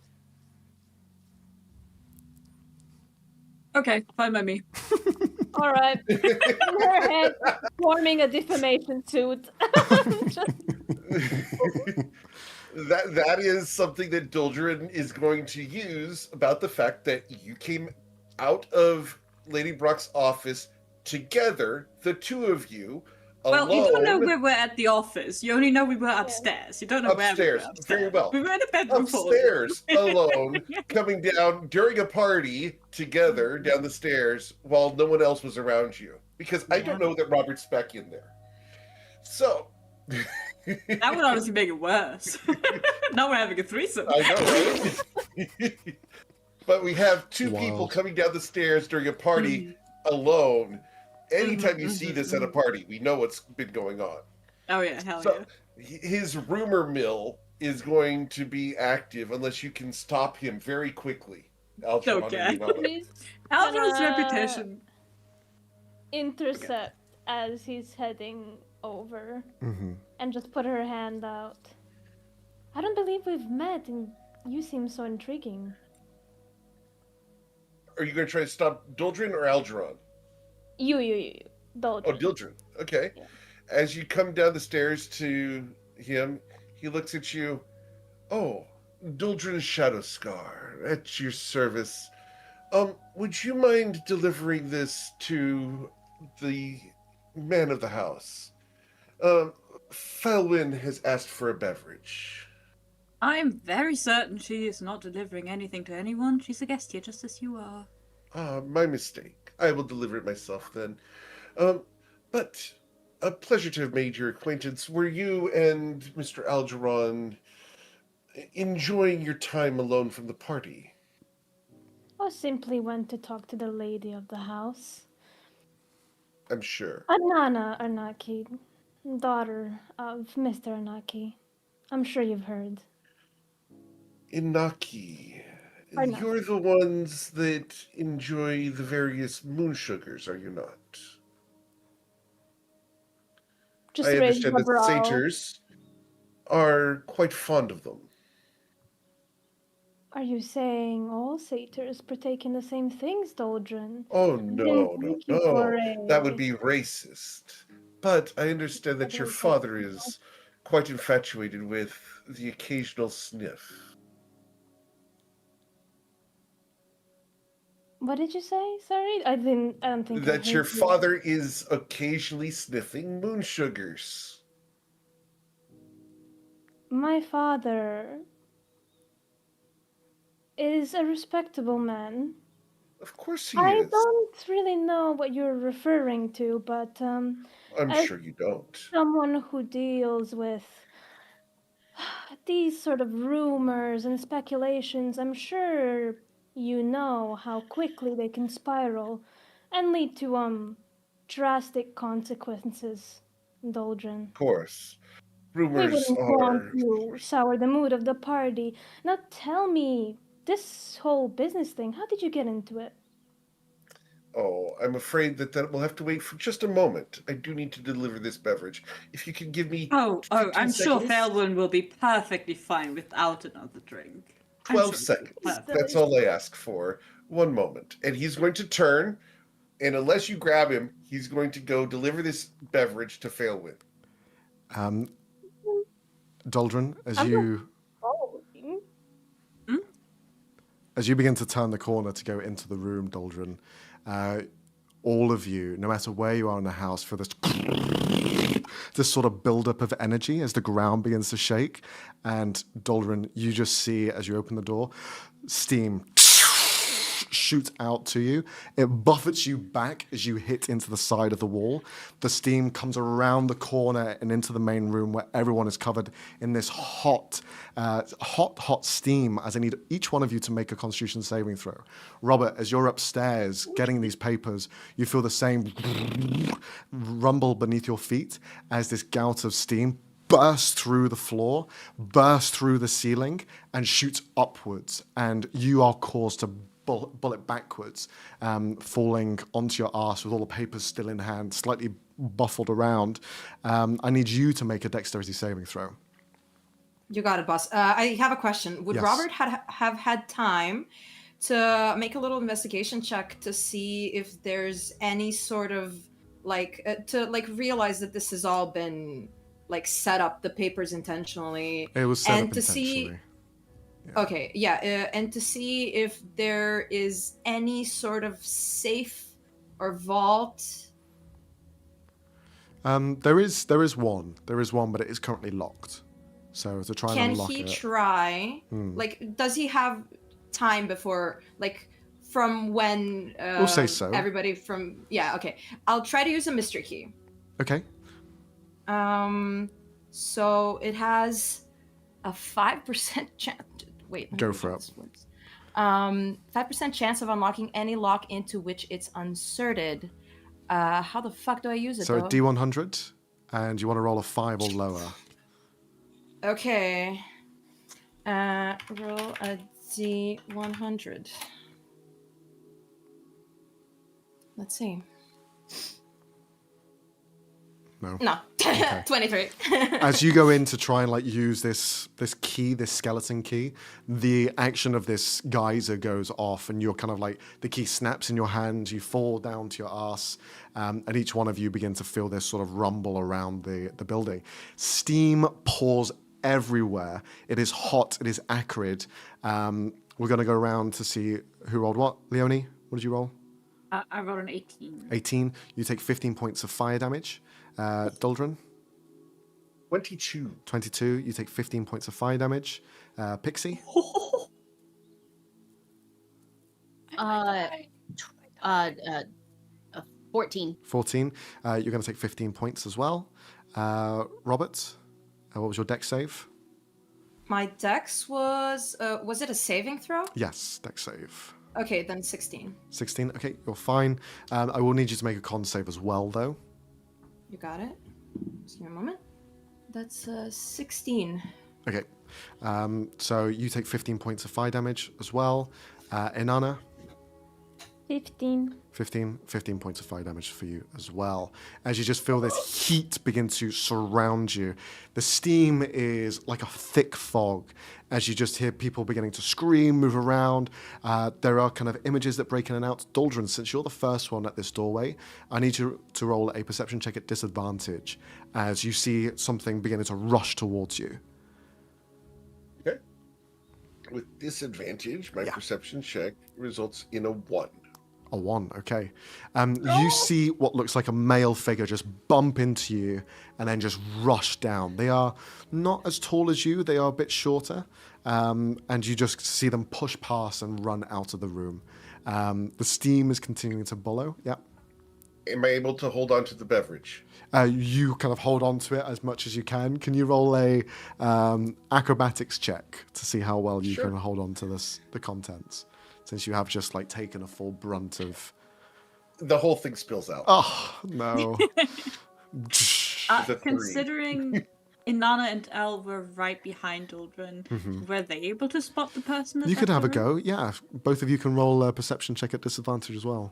Okay, fine by me. All right. In her head, forming a defamation suit. That is something that Duldrin is going to use about the fact that you came out of Lady Brach's office together, the two of you, alone. Well, you don't know where we're at the office. You only know we were upstairs. You don't know where we were Upstairs, very well. We were in a bedroom full. Upstairs, alone, coming down during a party together down the stairs while no one else was around you. Because I don't know that Robert's back in there. So... That would honestly make it worse. Now we're having a threesome. I know, right? But we have two Wild. people coming down the stairs during a party alone. Anytime you see this at a party, we know what's been going on. Oh yeah, hell So yeah. his rumor mill is going to be active unless you can stop him very quickly. Algernon Okay. and Inanna. Please Algernon's Uh, reputation. intercept as he's heading over and just put her hand out. I don't believe we've met, and you seem so intriguing. Are you going to try to stop Duldrin or Algernon? You. Oh, Doldrin. Duldrin. Okay. Yeah. As you come down the stairs to him, he looks at you. Oh, Duldrin Shadowscar, at your service. Would you mind delivering this to the man of the house? Felwyn has asked for a beverage. I'm very certain she is not delivering anything to anyone. She's a guest here, just as you are. Ah, my mistake. I will deliver it myself then. But a pleasure to have made your acquaintance. Were you and Mr. Algernon enjoying your time alone from the party? I simply went to talk to the lady of the house. I'm sure. Anana Arnaki, daughter of Mr. Arnaki. I'm sure you've heard. Inaki. Arnaki. You're the ones that enjoy the various moon sugars, are you not? Just I raised understand my that brow. satyrs are quite fond of them. Are you saying all satyrs partake in the same things, Doldrin? Oh, no. Thank you for That would be racist. But I understand that your father is quite infatuated with the occasional sniff. What did you say? Sorry, I don't think I That your heard you. father is occasionally sniffing moon sugars. My father is a respectable man. Of course he I is. don't really know what you're referring to, but I'm As sure you don't. someone who deals with these sort of rumors and speculations, I'm sure you know how quickly they can spiral and lead to drastic consequences, Doldrin. Of course. We Rumors wouldn't want are. to sour the mood of the party. Now tell me, this whole business thing, how did you get into it? Oh, I'm afraid that will have to wait for just a moment. I do need to deliver this beverage. If you could give me Oh, 15 I'm sure seconds. Felwyn will be perfectly fine without another drink. I'm 12 sure he'll be seconds. perfect. That's all I ask for. 1 moment. And he's going to turn, and unless you grab him, he's going to go deliver this beverage to Failwin. Doldrin, Following? as you begin to turn the corner to go into the room, Doldrin, all of you, no matter where you are in the house, feel this sort of buildup of energy as the ground begins to shake. And Doldrin, you just see, as you open the door, steam shoots out to you. It buffets you back as you hit into the side of the wall. The steam comes around the corner and into the main room where everyone is covered in this hot steam, as I need each one of you to make a Constitution saving throw. Robert, as you're upstairs getting these papers, you feel the same rumble beneath your feet as this gout of steam bursts through the floor, bursts through the ceiling, and shoots upwards. And you are caused to bullet backwards, falling onto your arse with all the papers still in hand, slightly buffled around. I need you to make a dexterity saving throw. You got it, boss. I have a question. Would Yes. Robert have had time to make a little investigation check to see if there's any sort of to realize that this has all been set up, the papers intentionally, It was set and up to see. intentionally. Okay, yeah, and to see if there is any sort of safe or vault. There is one, but it is currently locked. So to try and Can unlock he it. try? Does he have time before, from when We'll say so. everybody from... Yeah, okay. I'll try to use a mystery key. Okay. So it has a 5% chance... Wait. Go for it. 5% chance of unlocking any lock into which it's uncerted. How the fuck do I use it, So though? a D100, and you want to roll a 5 or lower. Okay. Roll a D100. Let's see. No. No. Okay. 23. As you go in to try and use this key, this skeleton key, the action of this geyser goes off, and you're kind of the key snaps in your hand. You fall down to your ass, and each one of you begin to feel this sort of rumble around the building. Steam pours everywhere. It is hot. It is acrid. We're going to go around to see who rolled what. Leonie, what did you roll? I rolled an 18. 18. You take 15 points of fire damage. Doldrin? 22. 22. You take 15 points of fire damage. Pixie? 14. 14. You're going to take 15 points as well. Robert, what was your dex save? My dex was it a saving throw? Yes, dex save. Okay, then 16. 16. Okay, you're fine. I will need you to make a con save as well, though. You got it. Just give me a moment. That's 16. Okay. So you take 15 points of fire damage as well. Inanna? 15. 15 points of fire damage for you as well. As you just feel this heat begin to surround you. The steam is like a thick fog as you just hear people beginning to scream, move around. There are kind of images that break in and out. Doldrin, since you're the first one at this doorway, I need you to roll a perception check at disadvantage as you see something beginning to rush towards you. Okay. With disadvantage, my perception check results in a 1. A 1, okay. You see what looks like a male figure just bump into you and then just rush down. They are not as tall as you, they are a bit shorter, and you just see them push past and run out of the room. The steam is continuing to billow. Yeah. Am I able to hold on to the beverage? You kind of hold on to it as much as you can. Can you roll a acrobatics check to see how well you Sure. can hold on to the contents, since you have just like taken a full brunt of? The whole thing spills out. Oh no! It's a 3. Considering Inanna and El were right behind Uldren, were they able to spot the person? That You could left have a the room? go. Yeah, both of you can roll a perception check at disadvantage as well.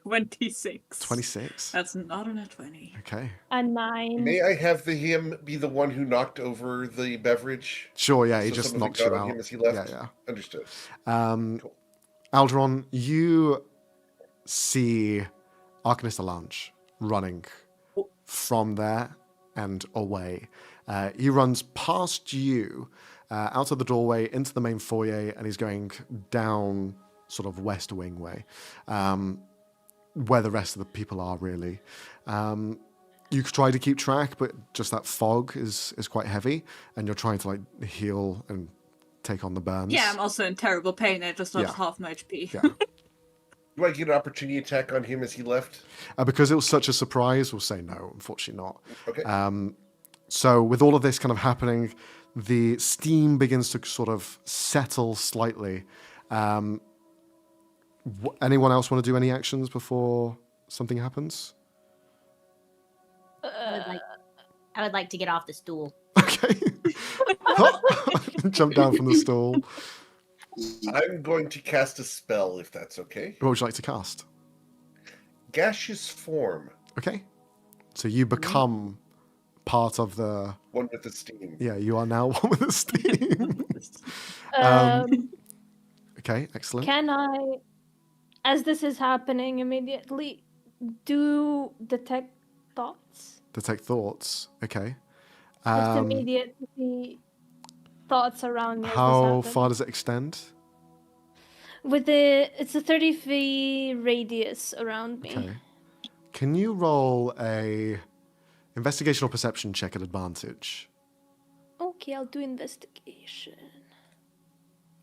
26. 26. That's not a 20. Okay. A 9. May I have him be the one who knocked over the beverage? Sure. Yeah, he So just some of it knocks got you on out. him as he left? Yeah, Understood. yeah. Cool. Alderon, you see Arcanist Alange running from there and away. He runs past you, out of the doorway into the main foyer, and he's going down sort of west wing way, where the rest of the people are really. You could try to keep track, but just that fog is quite heavy, and you're trying to like heal and take on the burns. Yeah, I'm also in terrible pain. I just lost Yeah. half my HP. Yeah. Do I get an opportunity attack on him as he left? Because it was such a surprise, we'll say no, unfortunately not. Okay. So with all of this kind of happening, the steam begins to sort of settle slightly. Anyone else want to do any actions before something happens? I would like to get off the stool. Okay. Jump down from the stool. I'm going to cast a spell, if that's okay. What would you like to cast? Gaseous form. Okay. So you become part of the... One with the steam. Yeah, you are now one with the steam. Okay, excellent. Can I, as this is happening immediately, do detect thoughts? Detect thoughts. Okay. Just immediately thoughts around me. as this How happens. far does it extend? It's a 30 feet radius around me. Okay. Can you roll a investigation or perception check at advantage? Okay, I'll do investigation.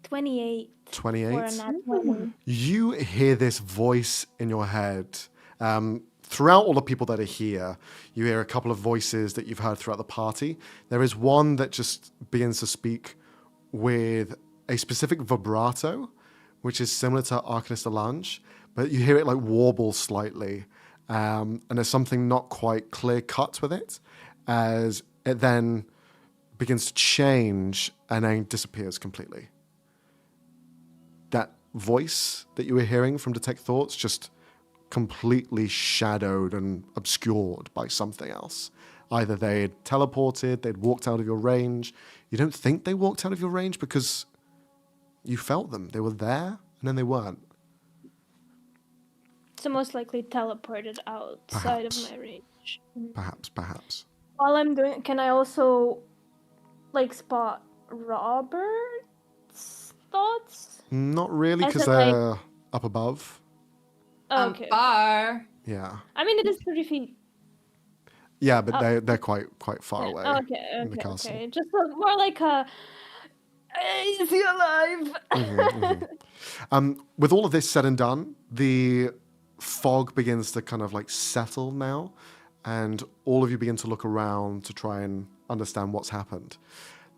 28. 28. Or a nat 20. You hear this voice in your head. Throughout all the people that are here, you hear a couple of voices that you've heard throughout the party. There is one that just begins to speak with a specific vibrato, which is similar to Arcanist Alange, but you hear it like warble slightly. And there's something not quite clear cut with it, as it then begins to change and then disappears completely. That voice that you were hearing from Detect Thoughts just completely shadowed and obscured by something else. Either they had teleported, they'd walked out of your range. You don't think they walked out of your range because you felt them. They were there and then they weren't. So most likely teleported outside Perhaps. of my range. Perhaps. While I'm doing, can I also like spot Robert's thoughts? Not really, As because in, like- they're up above. Okay. Bar. Yeah. I mean, it is 30 feet. Yeah, but they're quite far away. Okay, in the castle. okay. Just more like a. Is he alive? With all of this said and done, the fog begins to kind of like settle now, and all of you begin to look around to try and understand what's happened.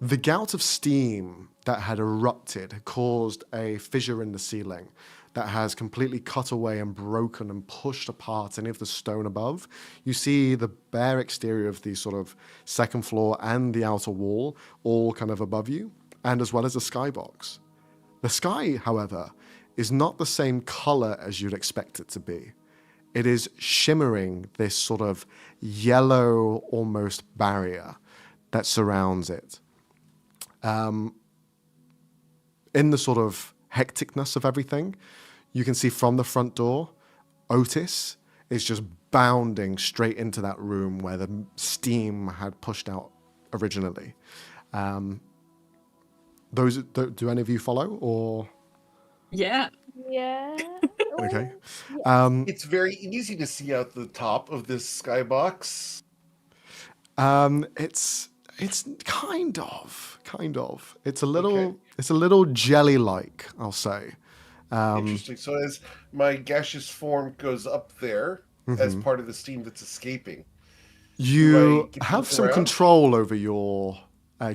The gout of steam that had erupted had caused a fissure in the ceiling that has completely cut away and broken and pushed apart any of the stone above. You see the bare exterior of the sort of second floor and the outer wall all kind of above you, and as well as the skybox. The sky, however, is not the same color as you'd expect it to be. It is shimmering this sort of yellow almost barrier that surrounds it. In the sort of hecticness of everything, you can see from the front door, Otis is just bounding straight into that room where the steam had pushed out originally. Do any of you follow, or? Yeah. Yeah. Okay. It's very easy to see out the top of this skybox. It's kind of. It's a little jelly-like, I'll say. Interesting. So as my gaseous form goes up there as part of the steam that's escaping, do I You get to have look some around? control over your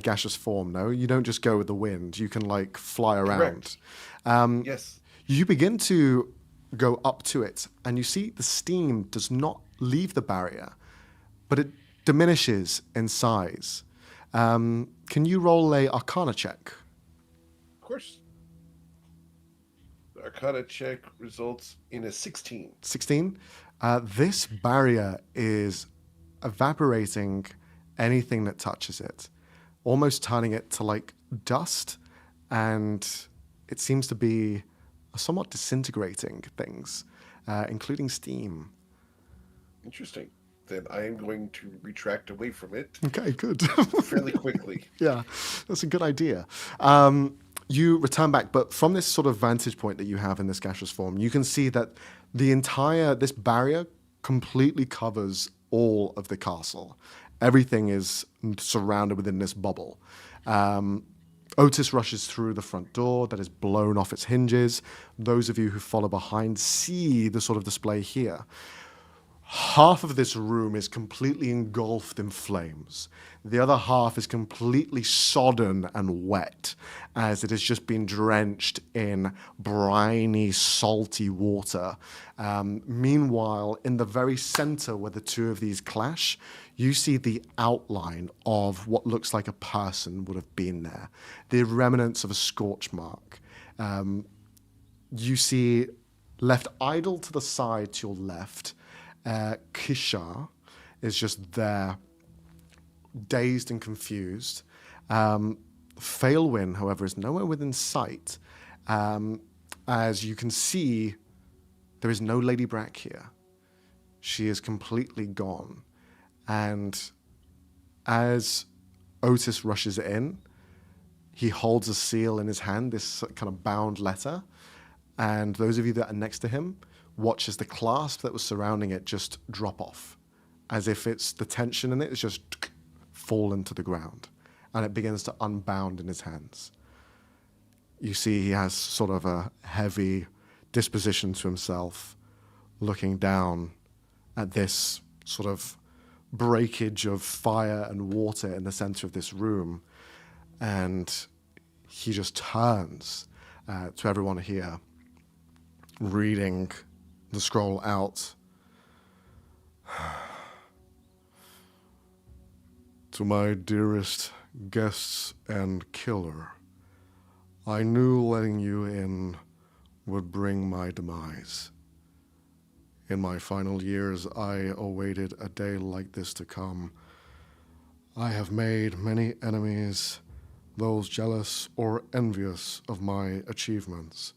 gaseous form, no? You don't just go with the wind. You can, like, fly around. Correct. Yes. You begin to go up to it, and you see the steam does not leave the barrier, but it diminishes in size. Can you roll a Arcana check? Of course. The Arcana check results in a 16. 16? This barrier is evaporating anything that touches it, almost turning it to like dust, and it seems to be somewhat disintegrating things, including steam. Interesting. Then I am going to retract away from it Okay, good. fairly quickly. Yeah, that's a good idea. You return back, but from this sort of vantage point that you have in this gaseous form, you can see that this barrier completely covers all of the castle. Everything is surrounded within this bubble. Otis rushes through the front door that is blown off its hinges. Those of you who follow behind see the sort of display here. Half of this room is completely engulfed in flames. The other half is completely sodden and wet, as it has just been drenched in briny, salty water. Meanwhile, in the very center where the two of these clash, you see the outline of what looks like a person would have been there. The remnants of a scorch mark. You see, left idle to the side to your left, Kishar is just there, dazed and confused. Failwin, however, is nowhere within sight. As you can see, there is no Lady Brach here. She is completely gone. And as Otis rushes in, he holds a seal in his hand, this kind of bound letter. And those of you that are next to him watch as the clasp that was surrounding it just drop off, as if it's the tension in it is just fallen to the ground, and it begins to unbound in his hands. You see he has sort of a heavy disposition to himself, looking down at this sort of breakage of fire and water in the center of this room, and he just turns to everyone here, reading the scroll out. To my dearest guests and killer, I knew letting you in would bring my demise. In my final years, I awaited a day like this to come. I have made many enemies, those jealous or envious of my achievements.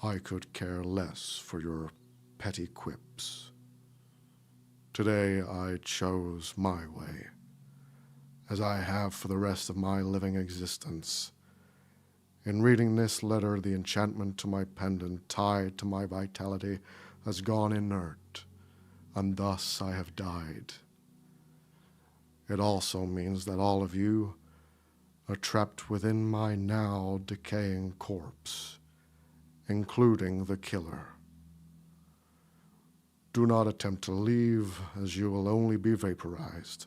I could care less for your petty quips. Today I chose my way, as I have for the rest of my living existence. In reading this letter, the enchantment to my pendant tied to my vitality has gone inert, and thus I have died. It also means that all of you are trapped within my now decaying corpse, including the killer. Do not attempt to leave, as you will only be vaporized,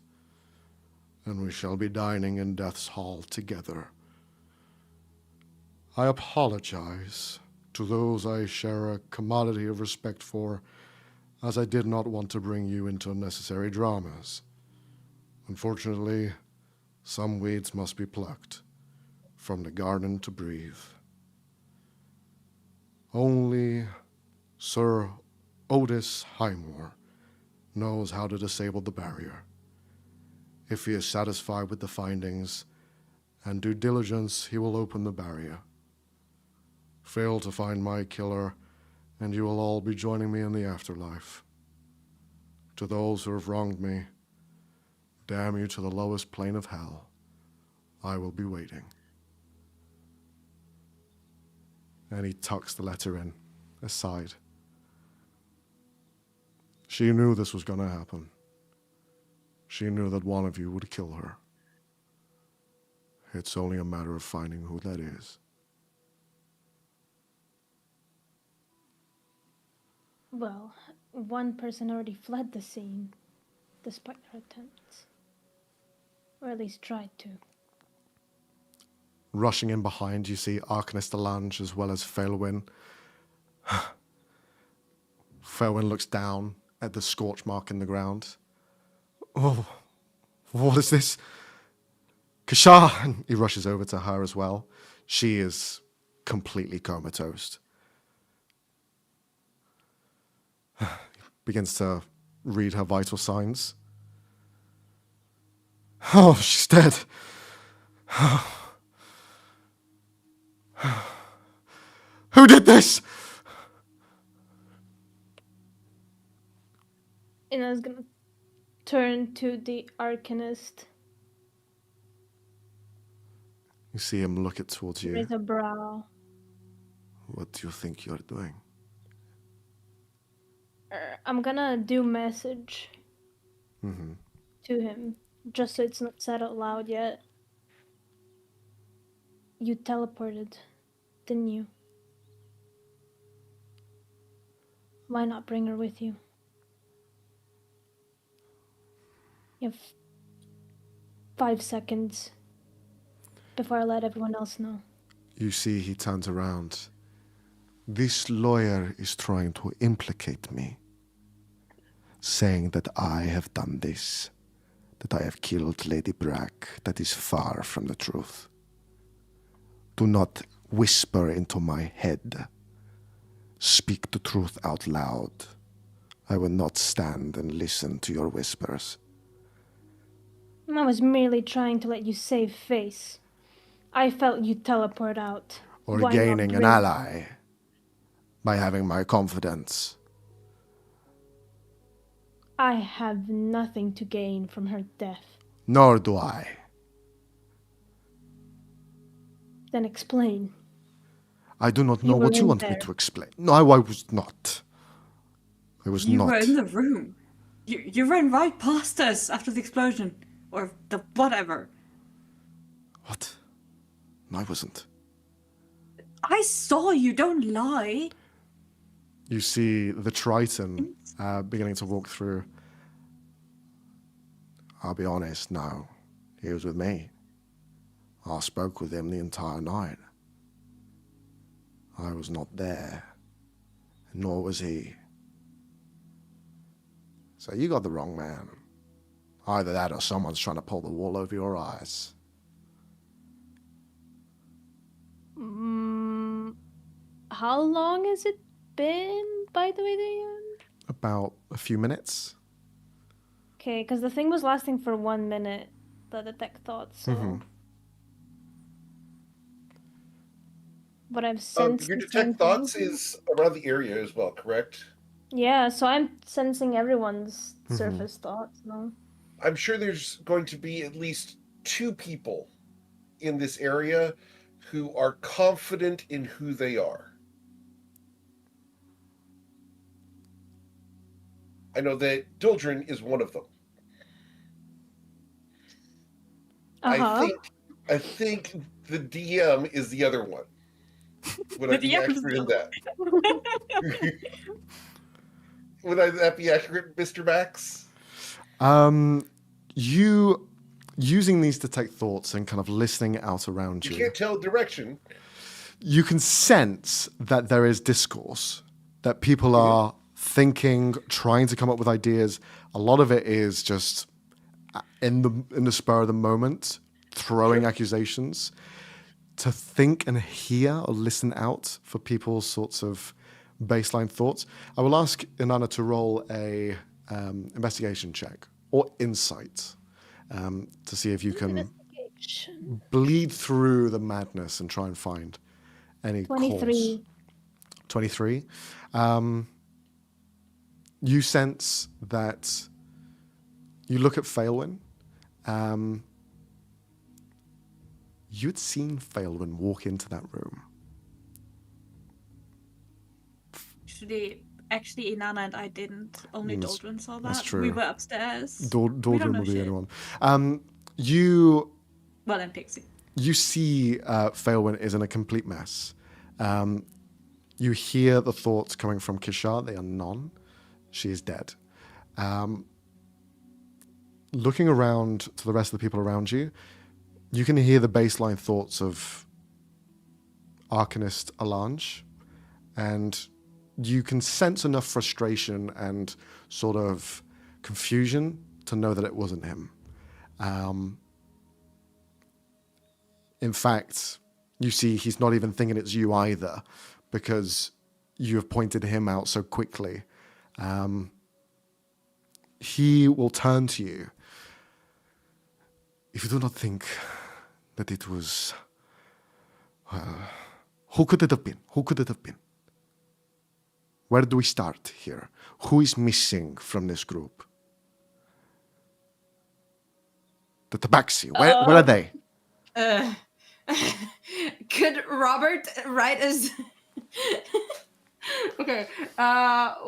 and we shall be dining in Death's Hall together. I apologize to those I share a commodity of respect for, as I did not want to bring you into unnecessary dramas. Unfortunately, some weeds must be plucked from the garden to breathe. Only Sir Otis Highmore knows how to disable the barrier. If he is satisfied with the findings and due diligence, he will open the barrier. Fail to find my killer, and you will all be joining me in the afterlife. To those who have wronged me, damn you to the lowest plane of hell. I will be waiting. And he tucks the letter in, aside. She knew this was going to happen. She knew that one of you would kill her. It's only a matter of finding who that is. Well, one person already fled the scene, despite her attempts. Or at least tried to. Rushing in behind, you see Arcanist Delange as well as Failwin. Failwin looks down at the scorch mark in the ground. Oh, what is this? Kasha! And he rushes over to her as well. She is completely comatose. Begins to read her vital signs. Oh, she's dead. Who did this? And I was gonna turn to the Arcanist, You see him look it towards you. raise a brow. What do you think you're doing? I'm gonna do message Mm-hmm. to him, just so it's not said out loud yet. You teleported, didn't you? Why not bring her with you? You have 5 seconds before I let everyone else know. You see he turns around. This lawyer is trying to implicate me, saying that I have done this, that I have killed Lady Brach. That is far from the truth. Do not whisper into my head. Speak the truth out loud. I will not stand and listen to your whispers. I was merely trying to let you save face. I felt you teleport out. Or Why not gaining an bring- ally by having my confidence. I have nothing to gain from her death. Nor do I. Then explain. I do not You know were what you in want me there. to explain. No, I was not. I was You not. were in the room. You ran right past us after the explosion. Or the whatever. What? No, I wasn't. I saw you, don't lie. You see the Triton beginning to walk through. I'll be honest, no. He was with me. I spoke with him the entire night. I was not there, nor was he. So you got the wrong man. Either that or someone's trying to pull the wool over your eyes. How long has it been, by the way, Diane? About a few minutes. Okay, because the thing was lasting for 1 minute, the detect thoughts, so... Mhm. But I've sensed Your the same detect thoughts thing. is around the area as well, correct? Yeah, so I'm sensing everyone's Mhm. surface thoughts, no? I'm sure there's going to be at least 2 people in this area who are confident in who they are. I know that Dildren is one of them. Uh-huh. I think the DM is the other one. Would I The be DM is accurate in the- that? Would that be accurate, Mr. Max? You using these detect thoughts and kind of listening out around You you. can't tell direction. You can sense that there is discourse, that people are thinking, trying to come up with ideas. A lot of it is just in the spur of the moment, throwing accusations. To think and hear or listen out for people's sorts of baseline thoughts. I will ask Inanna to roll a investigation check or insight to see if you can Investigation. bleed through the madness and try and find any 23. cause. 23. You sense that you look at Failwin. You'd seen Failwin walk into that room. Actually, Inanna and I didn't. Only That's- Doldrin saw that. that's true. We were upstairs. Daldrin know will be shit. anyone. You Well, and Pixie. see Failwin is in a complete mess. You hear the thoughts coming from Kishar. They are none. She is dead. Looking around to the rest of the people around you, you can hear the baseline thoughts of Arcanist Alange, and you can sense enough frustration and sort of confusion to know that it wasn't him. In fact, you see he's not even thinking it's you either, because you have pointed him out so quickly. He will turn to you. If you do not think that it was... who could it have been? Who could it have been? Where do we start here? Who is missing from this group? The Tabaxi, where are they? Could Robert write as... Okay.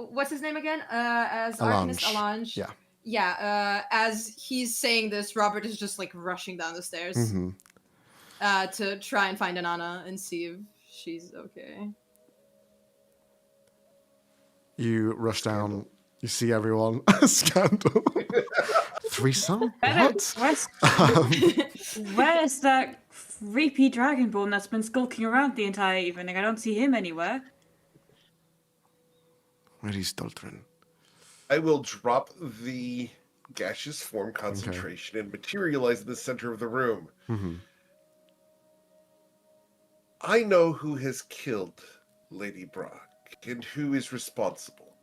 What's his name again? As Arcanist Alange. Yeah. Yeah. As he's saying this, Robert is just like rushing down the stairs to try and find Anana and see if she's okay. You rush down. You see everyone. Scandal. Threesome? What? Where's that creepy dragonborn that's been skulking around the entire evening? I don't see him anywhere. Where is Daltrin? I will drop the gaseous form concentration and materialize in the center of the room. I know who has killed Lady Brach and who is responsible.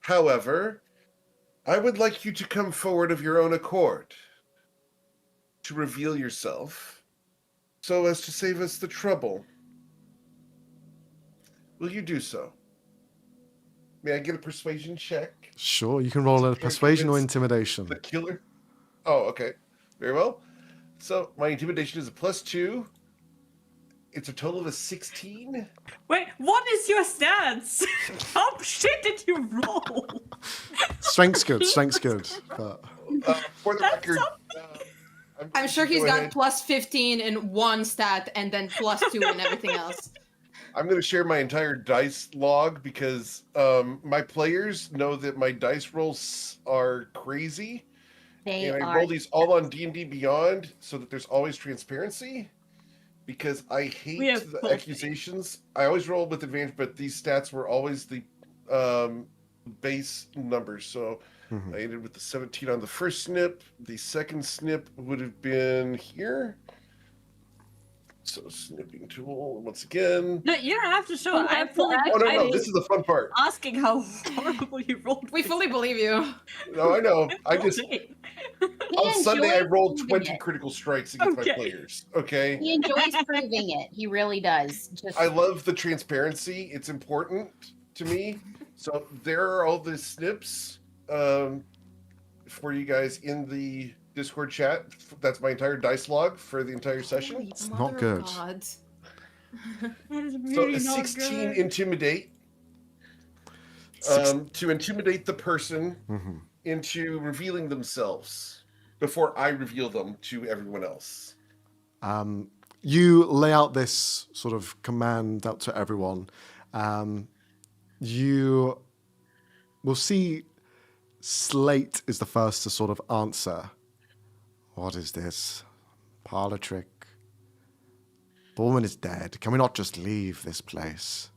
However, I would like you to come forward of your own accord to reveal yourself so as to save us the trouble. Will you do so? May I get a persuasion check? Sure, you can roll a persuasion or intimidation. The killer? Oh, okay. Very well. So my intimidation is a +2. It's a total of a 16. Wait, what is your stats? How shit did you roll? Strength's good, But... For the record, I'm sure he's got +15 in one stat and then +2 in everything else. I'm going to share my entire dice log because my players know that my dice rolls are crazy. I roll these all on D&D Beyond so that there's always transparency. Because I hate the accusations. I always roll with advantage, but these stats were always the base numbers. So I ended with the 17 on the first snip. The second snip would have been here. So snipping tool once again. No, you don't have to show it. Oh no, this is the fun part. Asking how horrible you rolled. We fully believe you. No, I know. I just on Sunday I rolled 20 critical strikes against my players. Okay. He enjoys proving it. He really does. I love the transparency. It's important to me. So there are all the snips for you guys in the Discord chat. That's my entire dice log for the entire session. It's not good. So a 16 intimidate. To intimidate the person into revealing themselves before I reveal them to everyone else. You lay out this sort of command out to everyone. You will see Slate is the first to sort of answer. What is this? Parlor trick. The woman is dead. Can we not just leave this place?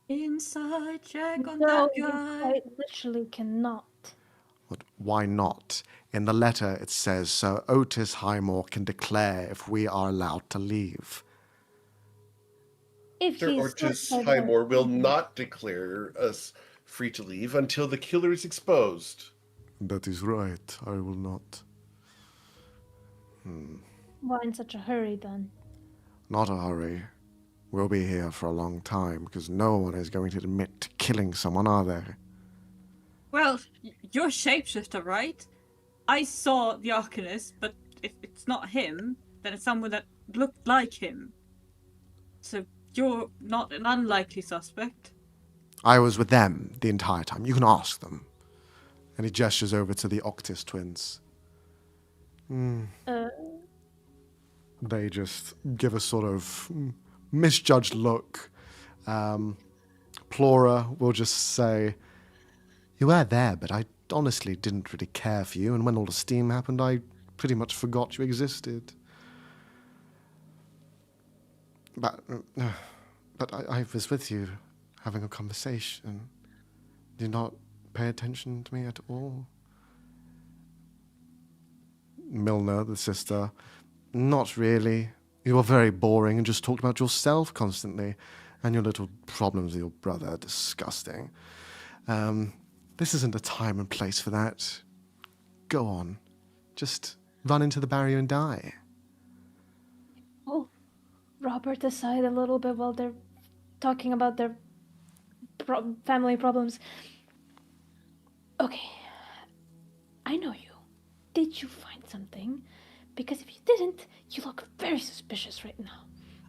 Inside check on No, that guy. I literally cannot. But why not? In the letter it says Sir Otis Highmore can declare if we are allowed to leave. If Sir he's Otis not Highmore will not declare us free to leave until the killer is exposed. That is right. I will not. Why in such a hurry then? Not a hurry. We'll be here for a long time because no one is going to admit to killing someone, are they? Well, you're shapeshifter, right? I saw the Arcanist, but if it's not him, then it's someone that looked like him. So you're not an unlikely suspect. I was with them the entire time. You can ask them. And he gestures over to the Octis twins. They just give a sort of misjudged look. Plora will just say, "You were there, but I honestly didn't really care for you, and when all the steam happened, I pretty much forgot you existed. But I was with you, having a conversation. Did you not pay attention to me at all?" Milner, the sister, "Not really. You were very boring and just talked about yourself constantly, and your little problems with your brother. Disgusting. This isn't the time and place for that. Go on. Just run into the barrier and die." Oh, Robert aside a little bit while they're talking about their family problems. Okay, I know you. Did you find something? Because if you didn't, you look very suspicious right now.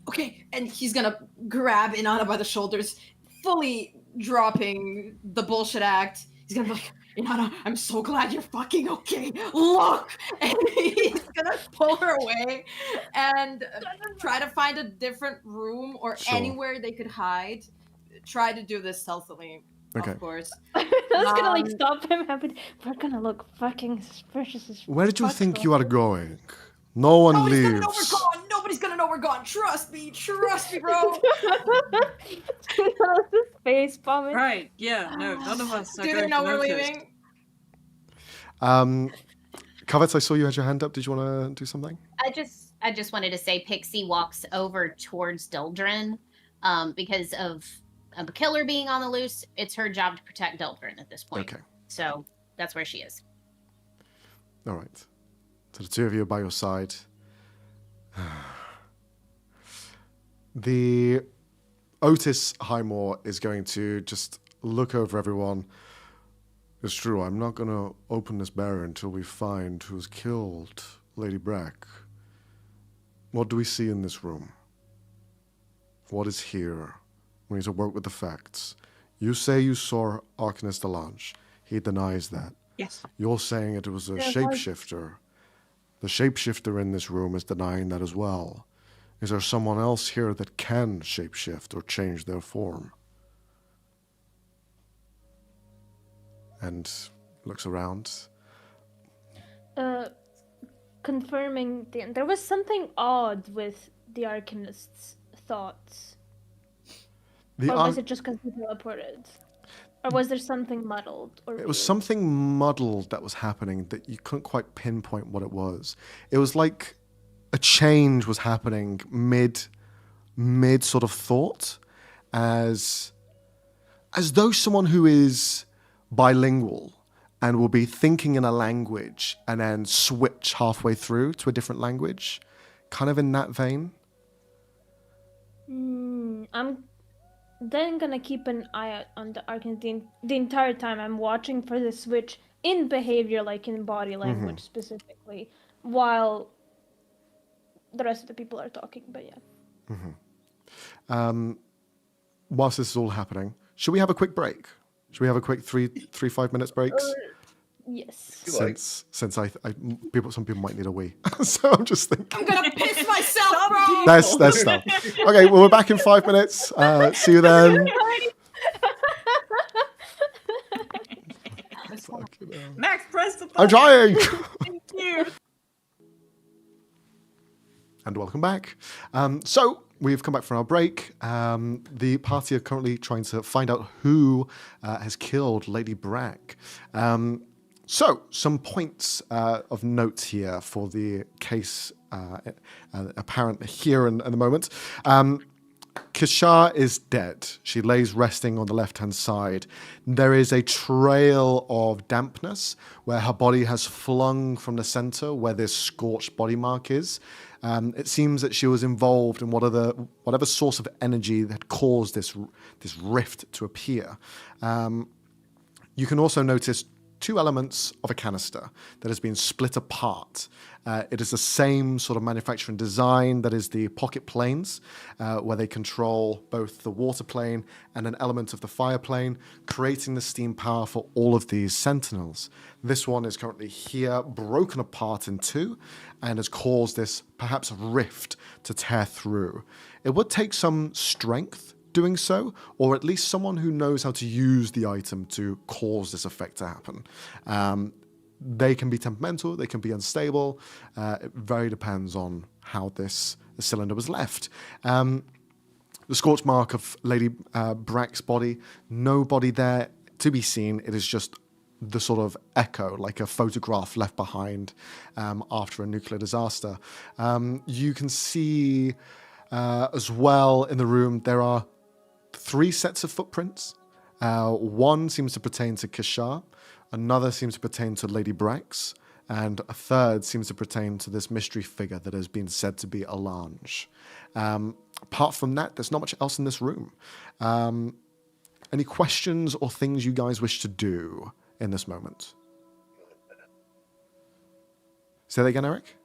Okay, and he's gonna grab Inanna by the shoulders, fully dropping the bullshit act. He's gonna be like, "Inanna, I'm so glad you're fucking okay. Look!" And he's gonna pull her away and try to find a different room or Sure. anywhere they could hide. Try to do this stealthily, Okay. of course. I was gonna like stop him, but we're gonna look fucking suspicious as Where did you fuck, think though. you are going? No one Nobody's gonna know we're leaves. gone. Nobody's gonna know we're gone. Trust me, bro. Face bombing. Right, yeah, no, none of us are Do they going know to we're notice. leaving? Covett, I saw you had your hand up. Did you want to do something? I just wanted to say Pixie walks over towards Dildren because of a killer being on the loose. It's her job to protect Dildren at this point. Okay. So that's where she is. All right. So the two of you are by your side. The Otis Highmore is going to just look over everyone. "It's true, I'm not going to open this barrier until we find who's killed Lady Brach. What do we see in this room? What is here? We need to work with the facts. You say you saw Arcanist Delange. He denies that. Yes. You're saying it was a Yeah, shapeshifter. The shapeshifter in this room is denying that as well. Is there someone else here that can shapeshift or change their form?" And looks around. Confirming there was something odd with the Arcanist's thoughts. Or was it just because he teleported? Or was there something muddled? Or It was weird? something muddled that was happening that you couldn't quite pinpoint what it was. It was like a change was happening mid sort of thought, as though someone who is bilingual and will be thinking in a language and then switch halfway through to a different language, kind of in that vein. I'm then gonna keep an eye out on the Arcanist the entire time. I'm watching for the switch in behavior, like in body language specifically, while the rest of the people are talking. But yeah. Whilst this is all happening, should we have a quick break? Should we have a quick 5 minutes breaks? Yes. You like. Since some people might need a wee, so I'm just thinking. I'm gonna piss myself, bro. There's stuff. Okay, well, we're back in 5 minutes. See you then. Fucking hell. Max, press the I'm button. trying. Thank you. And welcome back. So we've come back from our break. The party are currently trying to find out who has killed Lady Brach. So some points of note here for the case apparent here in the moment. Kishar is dead. She lays resting on the left-hand side. There is a trail of dampness where her body has flung from the center where this scorched body mark is. It seems that she was involved in whatever source of energy that caused this rift to appear. You can also notice two elements of a canister that has been split apart. It is the same sort of manufacturing design that is the pocket planes, where they control both the water plane and an element of the fire plane, creating the steam power for all of these sentinels. This one is currently here, broken apart in two, and has caused this perhaps rift to tear through. It would take some strength doing so, or at least someone who knows how to use the item to cause this effect to happen. They can be temperamental, they can be unstable. It very depends on how this cylinder was left. The scorch mark of Lady Brach's body, no body there to be seen. It is just the sort of echo, like a photograph left behind after a nuclear disaster. You can see as well in the room, there are 3 sets of footprints. One seems to pertain to Kishar, another seems to pertain to Lady Brach's, and a third seems to pertain to this mystery figure that has been said to be Alange. Apart from that, there's not much else in this room. Any questions or things you guys wish to do in this moment? Say that again, Eric?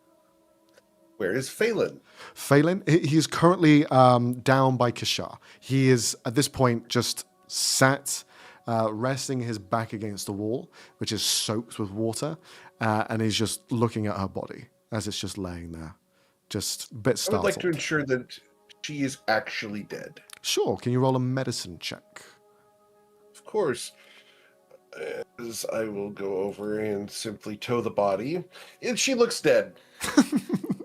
Where is Phelan? Phelan, he is currently down by Kishar. He is, at this point, just sat, resting his back against the wall, which is soaked with water, and he's just looking at her body as it's just laying there, just a bit startled. I would like to ensure that she is actually dead. Sure, can you roll a medicine check? Of course. As I will go over and simply tow the body. And she looks dead.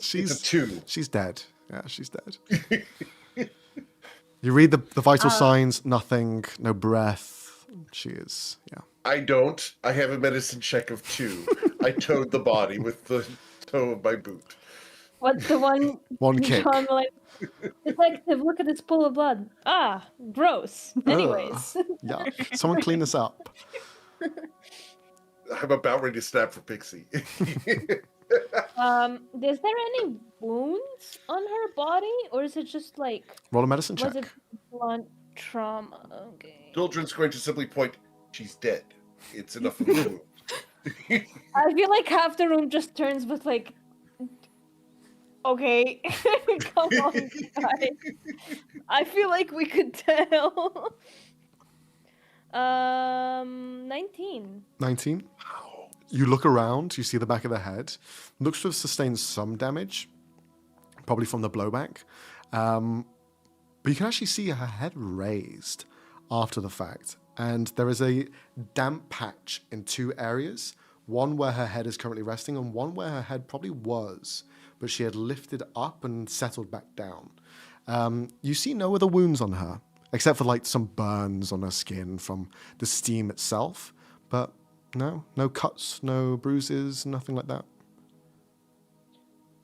It's a 2. She's dead. Yeah, she's dead. You read the vital signs, nothing, no breath. She is, yeah. I don't. I have a medicine check of 2. I towed the body with the toe of my boot. What's the one? One kick. John, like, detective, look at this pool of blood. Ah, gross. Anyways. Yeah, someone clean this up. I'm about ready to snap for Pixie. Is there any wounds on her body, or is it just like Roll a medicine check. was it blunt trauma? Okay. Doldrin's going to simply point, she's dead. It's enough of a wound. I feel like half the room just turns with like, okay, come on, guys. I feel like we could tell. 19. 19. You look around, you see the back of the head. Looks to have sustained some damage, probably from the blowback. But you can actually see her head raised after the fact. And there is a damp patch in 2 areas. One where her head is currently resting, and one where her head probably was, but she had lifted up and settled back down. You see no other wounds on her, except for like some burns on her skin from the steam itself. But no cuts, no bruises, nothing like that.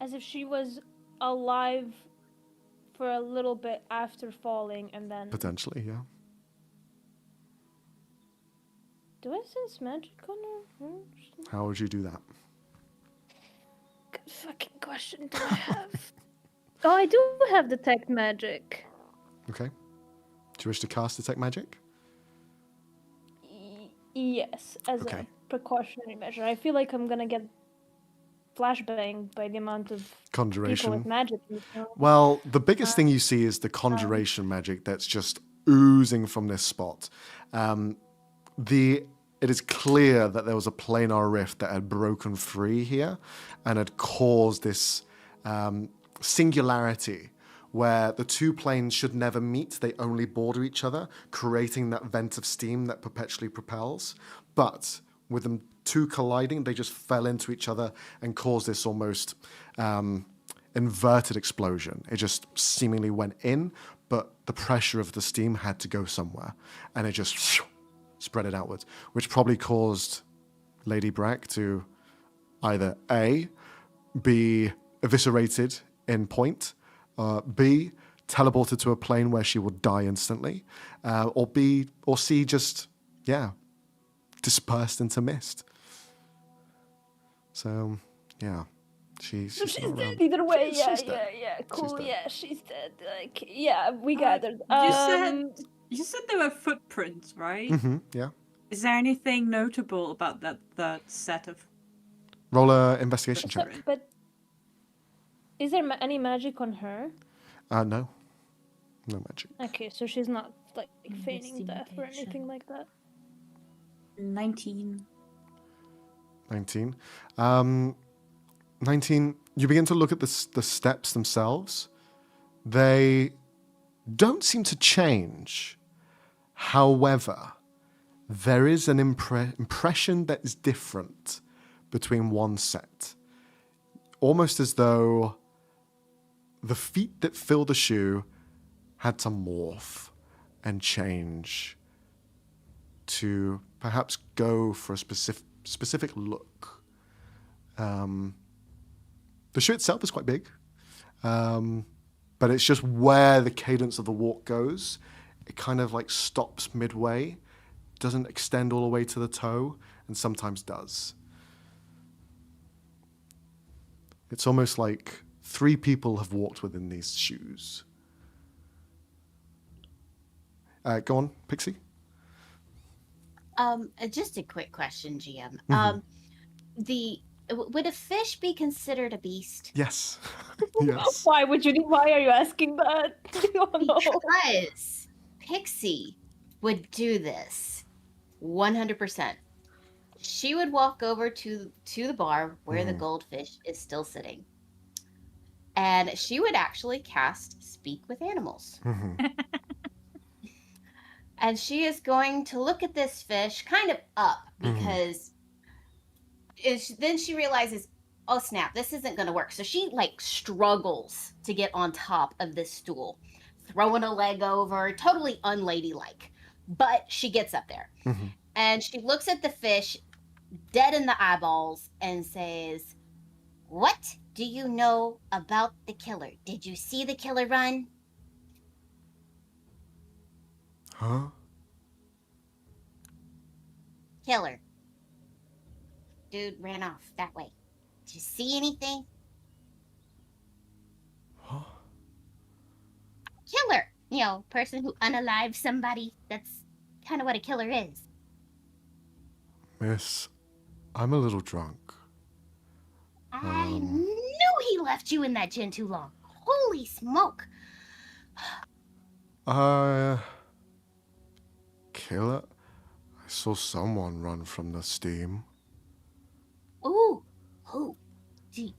As if she was alive for a little bit after falling and then... Potentially, yeah. Do I sense magic on her? How would you do that? Good fucking question do I have? Oh, I do have detect magic. Okay. Do you wish to cast Detect Magic? Yes, as a precautionary measure. I feel like I'm gonna get flashbanged by the amount of Conjuration. people with magic. Well, the biggest thing you see is the conjuration magic that's just oozing from this spot. It is clear that there was a planar rift that had broken free here and had caused this singularity where the 2 planes should never meet. They only border each other, creating that vent of steam that perpetually propels. But with them 2 colliding, they just fell into each other and caused this almost inverted explosion. It just seemingly went in, but the pressure of the steam had to go somewhere. And it just spread it outwards, which probably caused Lady Brach to either A, be eviscerated in point, B, teleported to a plane where she would die instantly, or C, just, dispersed into mist. So, yeah. She's dead either way. She's Yeah, dead. yeah. Cool. She's dead. Yeah, she's dead. Like, yeah, we gathered. You said there were footprints, right? Mm-hmm, yeah. Is there anything notable about that third set of... Roll a investigation check. But is there any magic on her? No. No magic. Okay, so she's not like feigning death or anything like that. 19. 19. 19, you begin to look at the steps themselves. They don't seem to change. However, there is an impression that is different between one set. Almost as though the feet that fill the shoe had to morph and change to perhaps go for a specific look. The shoe itself is quite big, but it's just where the cadence of the walk goes. It kind of like stops midway, doesn't extend all the way to the toe, and sometimes does. It's almost like 3 people have walked within these shoes. Go on, Pixie. Just a quick question, GM. Mhm. Would a fish be considered a beast? Yes. Yes. Why are you asking that? Oh, no. Because Pixie would do this 100%. She would walk over to the bar where the goldfish is still sitting. And she would actually cast Speak with Animals. And she is going to look at this fish kind of up because then she realizes, oh snap, this isn't going to work. So she like struggles to get on top of this stool, throwing a leg over, totally unladylike. But she gets up there and she looks at the fish dead in the eyeballs and says, "What do you know about the killer? Did you see the killer run?" Huh? Killer. Dude ran off that way. Did you see anything? Huh? Killer. You know, person who unalives somebody. That's kind of what a killer is. Miss, I'm a little drunk. I knew he left you in that gin too long. Holy smoke. Killer? I saw someone run from the steam. Ooh. Who? Do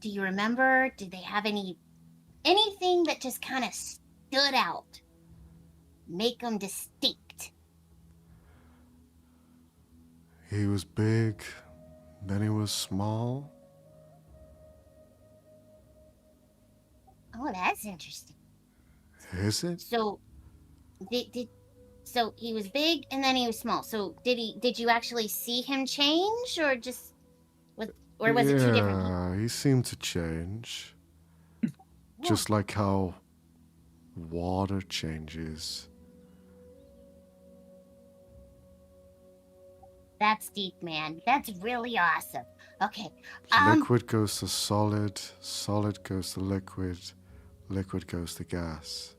you remember? Did they have anything that just kind of stood out? Make them distinct. He was big, then he was small. Oh, that's interesting. Is it? So, so he was big and then he was small. So did you actually see him change, or was it two different people? Yeah, he seemed to change. Just like how water changes. That's deep, man. That's really awesome. Okay. Liquid goes to solid, solid goes to liquid, liquid goes to gas.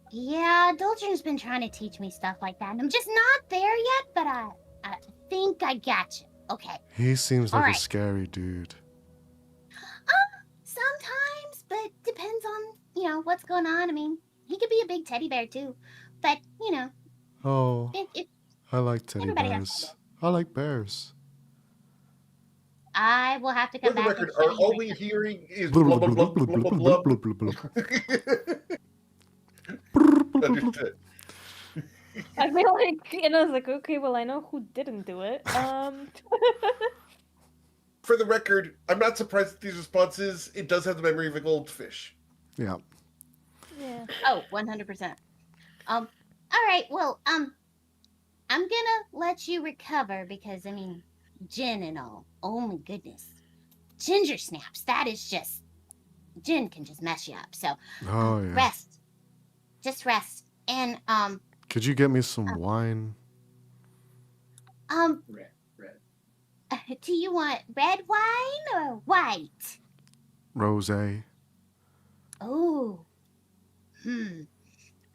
Yeah, Doldrum's been trying to teach me stuff like that, and I'm just not there yet, but I think I got you. Okay. He seems like All a right. scary dude. Sometimes, but depends on, what's going on. I mean, he could be a big teddy bear too, but, Oh, it I like teddy everybody has bears. I like bears. I will have to For come the back record, and show are you all my- we hearing is blah, blah, blah, blah, blah, blah, blah. Understood. I feel like, I was like, okay, well, I know who didn't do it. For the record, I'm not surprised at these responses. It does have the memory of a goldfish. Yeah. Yeah. Oh, 100%. All right, well, I'm gonna let you recover because, I mean, gin and all. Oh my goodness. Ginger snaps, that is just, gin can just mess you up. So, Oh, yeah. rest. Just rest. And, Could you get me some wine? Red. do you want red wine or white? Rosé. Oh.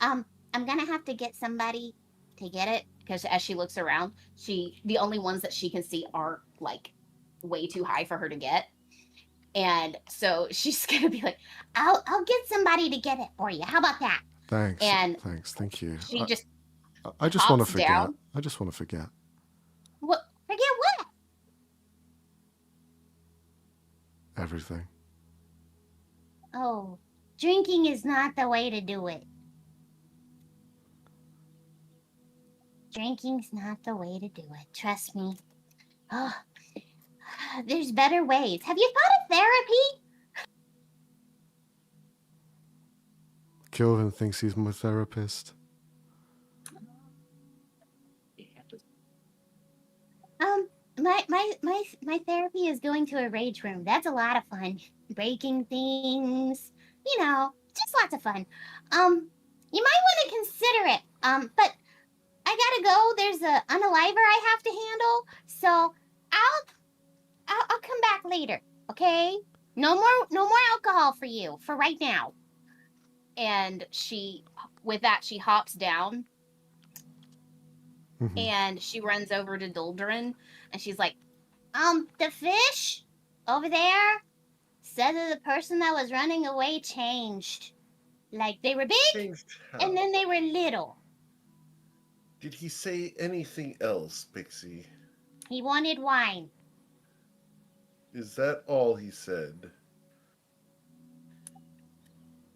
I'm gonna have to get somebody to get it because as she looks around, the only ones that she can see are like way too high for her to get. And so she's gonna be like, I'll get somebody to get it for you. How about that? Thanks. And Thanks. Thank you. she just I just want to hops forget. down. I just want to forget What? Forget what? everything. Oh, drinking is not the way to do it. Drinking's not the way to do it. Trust me. Oh, there's better ways. Have you thought of therapy? Kelvin thinks he's my therapist. My therapy is going to a rage room. That's a lot of fun. Breaking things, just lots of fun. You might want to consider it. But I gotta go. There's a unaliver I have to handle. So I'll come back later. Okay? No more alcohol for you for right now. And with that, she hops down Mhm. and she runs over to Duldrin and she's like, The fish over there said that the person that was running away changed. Like they were big Changed how? and then they were little. Did he say anything else, Pixie? He wanted wine. Is that all he said?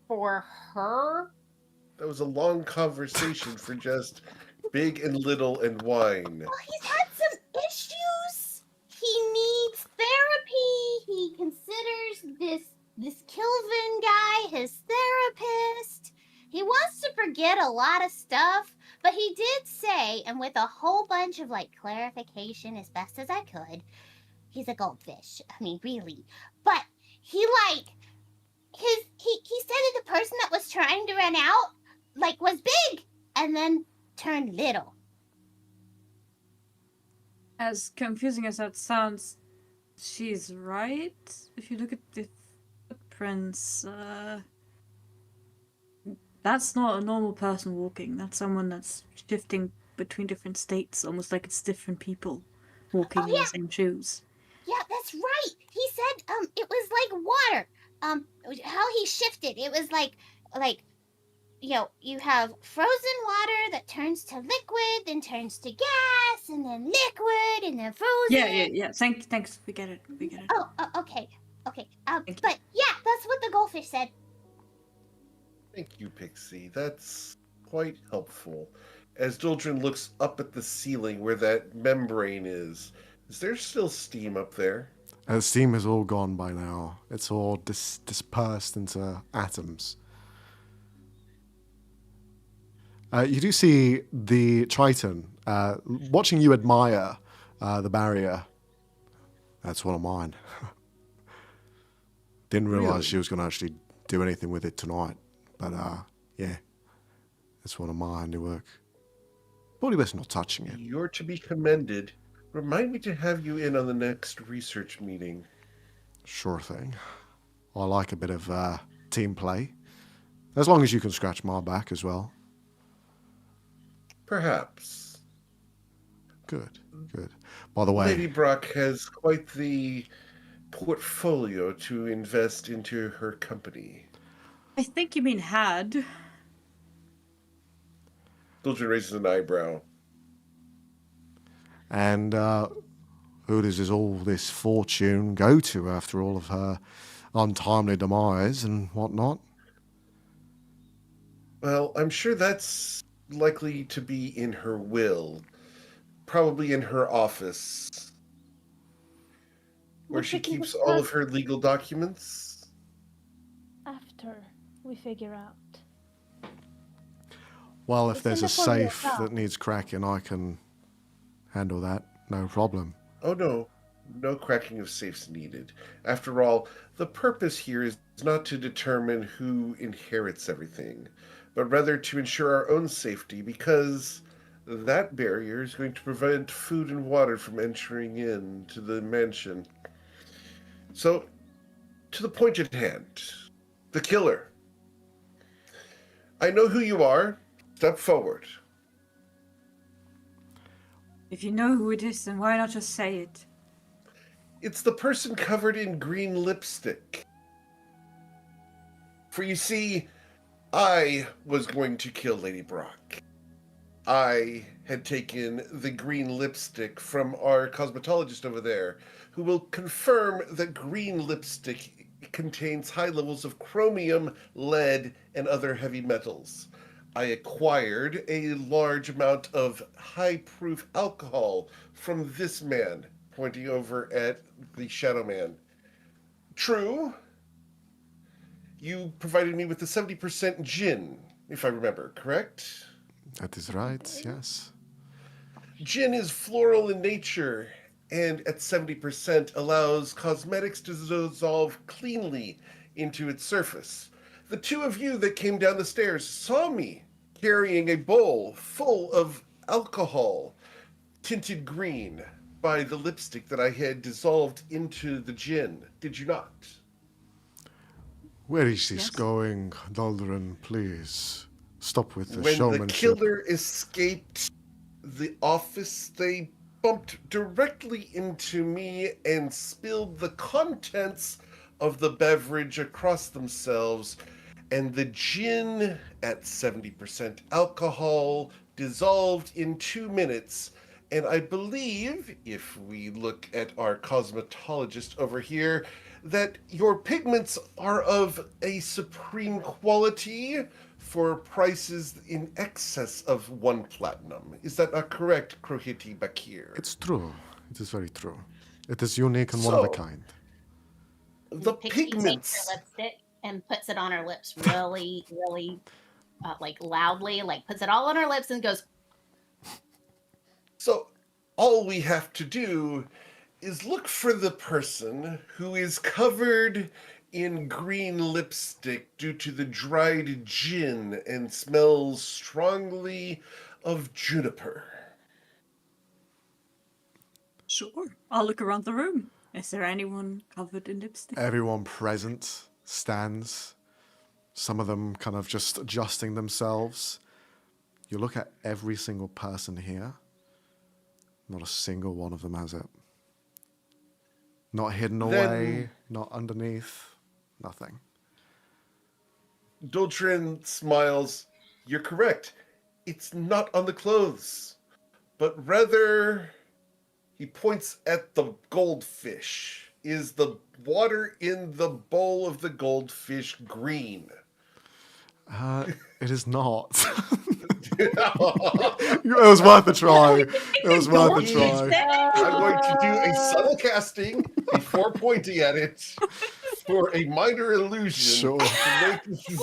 for her. That was a long conversation for just big and little and wine. Well, he's had some issues. He needs therapy. He considers this Kilvin guy his therapist. He wants to forget a lot of stuff, but he did say, and with a whole bunch of clarification as best as I could, he's a goldfish. I mean, really. But he said that the person that was trying to run out was big and then turned little. As confusing as that sounds, she's right. If you look at the footprints, that's not a normal person walking. That's someone that's shifting between different states, almost like it's different people walking in the same shoes. Yeah, that's right. He said it was like water. How he shifted. It was like you have frozen water that turns to liquid, then turns to gas, and then liquid, and then frozen. Yeah. Thanks. We get it. Oh, okay. But you. yeah, that's what the goldfish said. Thank you, Pixie. That's quite helpful. As Duldrin looks up at the ceiling where that membrane is there still steam up there? Steam is all gone by now. It's all dispersed into atoms. You do see the Triton watching you admire the barrier. That's one of mine. Didn't realize Really? she was going to actually do anything with it tonight. But yeah, that's one of my handiwork. Probably best not touching it. You're to be commended. Remind me to have you in on the next research meeting. Sure thing. I like a bit of team play. As long as you can scratch my back as well. Perhaps. Good. By the way, Lady Brach has quite the portfolio to invest into her company. I think you mean had. Duldrin raises an eyebrow. and who does all this fortune go to after all of her untimely demise and whatnot? Well, I'm sure that's likely to be in her will. Probably in her office. Where she keeps all of her legal documents. After we figure out. Well, if It's there's in a the folder safe itself. that needs cracking, I can handle that. No problem. Oh no, no cracking of safes needed. After all, the purpose here is not to determine who inherits everything, but rather to ensure our own safety, because that barrier is going to prevent food and water from entering into the mansion. So, to the point at hand, the killer. I know who you are. Step forward. If you know who it is, then why not just say it? It's the person covered in green lipstick. For you see, I was going to kill Lady Brach. I had taken the green lipstick from our cosmetologist over there, who will confirm that green lipstick contains high levels of chromium, lead, and other heavy metals. I acquired a large amount of high-proof alcohol from this man, pointing over at the Shadow Man. True, you provided me with the 70% gin, if I remember, correct? That is right, yes. Gin is floral in nature, and at 70% allows cosmetics to dissolve cleanly into its surface. The two of you that came down the stairs saw me carrying a bowl full of alcohol, tinted green by the lipstick that I had dissolved into the gin. Did you not? Where is this Yes. going, Daldrin, please? Stop with the When the showmanship. killer escaped the office, they bumped directly into me and spilled the contents of the beverage across themselves, and the gin at 70% alcohol dissolved in 2 minutes. And I believe, if we look at our cosmetologist over here, that your pigments are of a supreme quality for prices in excess of 1 platinum. Is that not correct, Krohiti Bakir? It's true. It is very true. It is unique and one of a So- kind. The Pixie pigments. takes her lipstick and puts it on her lips really, really, like loudly, like puts it all on her lips and goes, So all we have to do is look for the person who is covered in green lipstick due to the dried gin and smells strongly of juniper. Sure. I'll look around the room. Is there anyone covered in lipstick? Everyone present stands, some of them kind of just adjusting themselves. You look at every single person here, not a single one of them has it. Not hidden away, not underneath, nothing. Doltrin smiles. You're correct. It's not on the clothes, but rather he points at the goldfish. Is the water in the bowl of the goldfish green? It is not. It was worth a try. It was worth a try. I'm going to do a subtle casting before pointing at it for a minor illusion Sure. to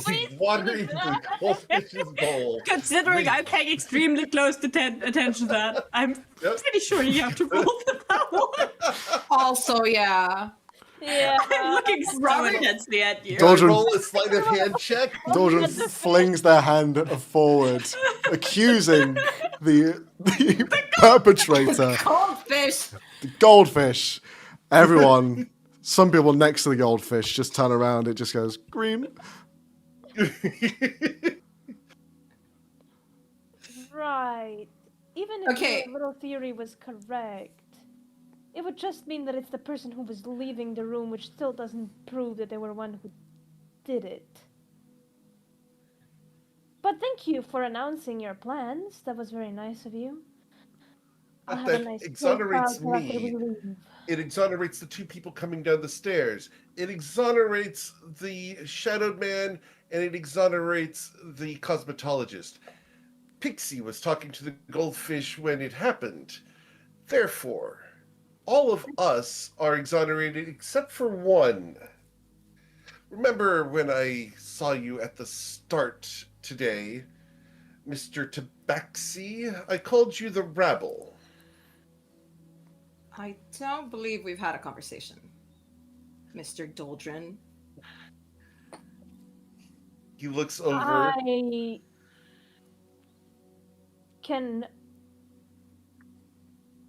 make the water in the goldfish's bowl. Considering I'm paying extremely close attention to that, I'm pretty sure you have to roll for that one. Also, yeah. Yeah. I'm looking so intensely at you. Dodger- Roll a sleight of hand check. Dodger flings their hand forward, accusing the perpetrator. Goldfish! The goldfish. Everyone, some people next to the goldfish just turn around. It just goes green. Right. Even if Okay. your little theory was correct, it would just mean that it's the person who was leaving the room, which still doesn't prove that they were one who did it. But thank you for announcing your plans. That was very nice of you. I'll have a That nice exonerates profile after we me. leave. It exonerates the two people coming down the stairs. It exonerates the shadowed man, and it exonerates the cosmetologist. Pixie was talking to the goldfish when it happened. Therefore, all of us are exonerated except for one. Remember when I saw you at the start today, Mr. Tabaxi? I called you the rabble. I don't believe we've had a conversation, Mr. Doldrin. He looks over. I can